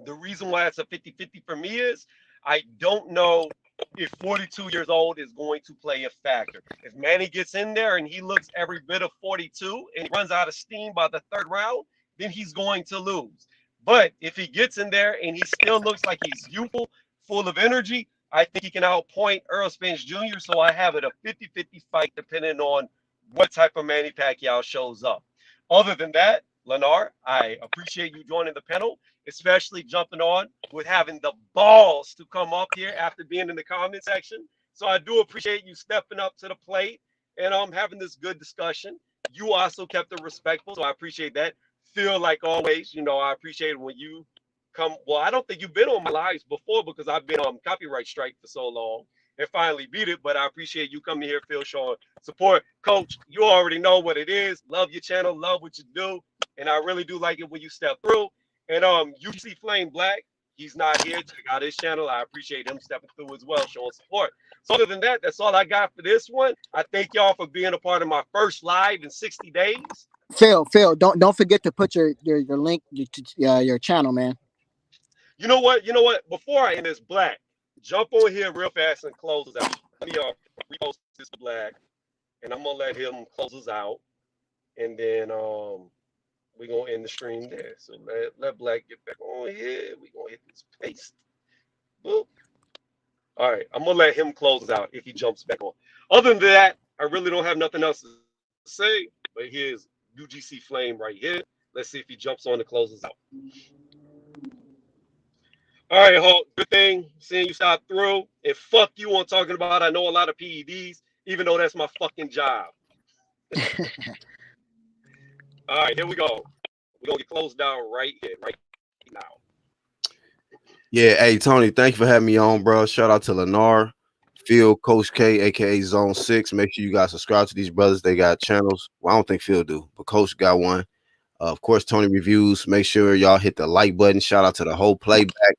Speaker 1: The reason why it's a 50-50 for me is I don't know if 42 years old is going to play a factor. If Manny gets in there and he looks every bit of 42 and he runs out of steam by the third round, then he's going to lose. But if he gets in there and he still looks like he's youthful, full of energy, I think he can outpoint Errol Spence Jr. So I have it a 50-50 fight depending on what type of Manny Pacquiao shows up. Other than that, Lenar, I appreciate you joining the panel, especially jumping on with having the balls to come up here after being in the comment section. So I do appreciate you stepping up to the plate and having this good discussion. You also kept it respectful, so I appreciate that. Feel like always, I appreciate it when you come. Well, I don't think you've been on my lives before because I've been on copyright strike for so long and finally beat it, but I appreciate you coming here, Phil, showing support. Coach, you already know what it is. Love your channel, love what you do, and I really do like it when you step through. And UC Flame Black, he's not here. Check out his channel. I appreciate him stepping through as well, showing support. So other than that, that's all I got for this one. I thank y'all for being a part of my first live in 60 days.
Speaker 3: Phil, don't forget to put your link, your channel, man.
Speaker 1: You know what? Before I end this, Black, jump on here real fast and close us out. Let me repost this to Black, and I'm gonna let him close us out, and then we're gonna end the stream there. So let Black get back on here. We're gonna hit this paste. Boop. All right, I'm gonna let him close out if he jumps back on. Other than that, I really don't have nothing else to say. But here's UGC Flame right here. Let's see if he jumps on and closes out. All right, Hulk. Good thing seeing you stop through. And fuck you on talking about I know a lot of PEDs, even though that's my fucking job. All right, here we go. We're gonna get closed down right here, right now.
Speaker 2: Yeah, hey Tony, thank you for having me on, bro. Shout out to Lenar, Phil, Coach K, aka Zone 6. Make sure you guys subscribe to these brothers. They got channels. Well, I don't think Phil do, but Coach got one. Of course, Tony Reviews. Make sure y'all hit the like button. Shout out to the whole playback.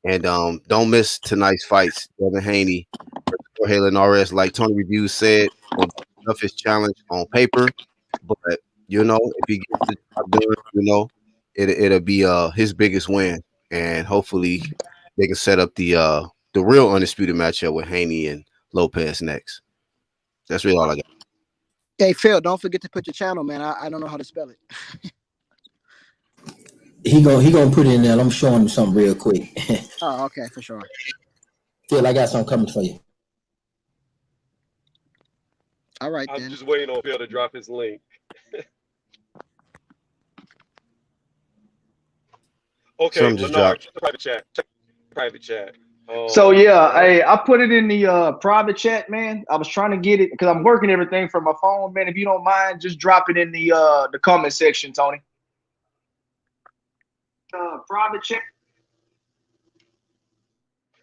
Speaker 2: And don't miss tonight's fights. Devin Haney versus Jorge Linares. Like Tony Reviews said, the toughest challenge on paper. But you know, if he gets the job done, you know, it'll be his biggest win. And hopefully they can set up the real undisputed matchup with Haney and Lopez next. That's really all I got.
Speaker 3: Hey Phil, don't forget to put your channel, man. I don't know how to spell it.
Speaker 6: He gonna put it in there. I'm showing him something real quick.
Speaker 3: Oh, okay, for sure.
Speaker 6: Phil, I got something coming for you.
Speaker 3: All right,
Speaker 1: I'm
Speaker 3: then.
Speaker 1: just waiting on Phil to drop his link. Okay,
Speaker 2: Something just
Speaker 1: Leonard,
Speaker 2: dropped.
Speaker 1: check the private chat. Check the private chat.
Speaker 5: So yeah, hey, I put it in the private chat, man. I was trying to get it because I'm working everything from my phone, man. If you don't mind, just drop it in the comment section, Tony. Private chat.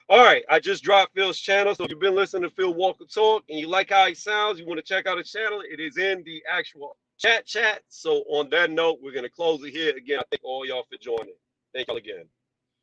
Speaker 1: All right, I just dropped Phil's channel. So if you've been listening to Phil Walker talk and you like how he sounds, you want to check out his channel, it is in the actual chat. So on that note, we're gonna close it here. Again, I thank all y'all for joining. Thank y'all again.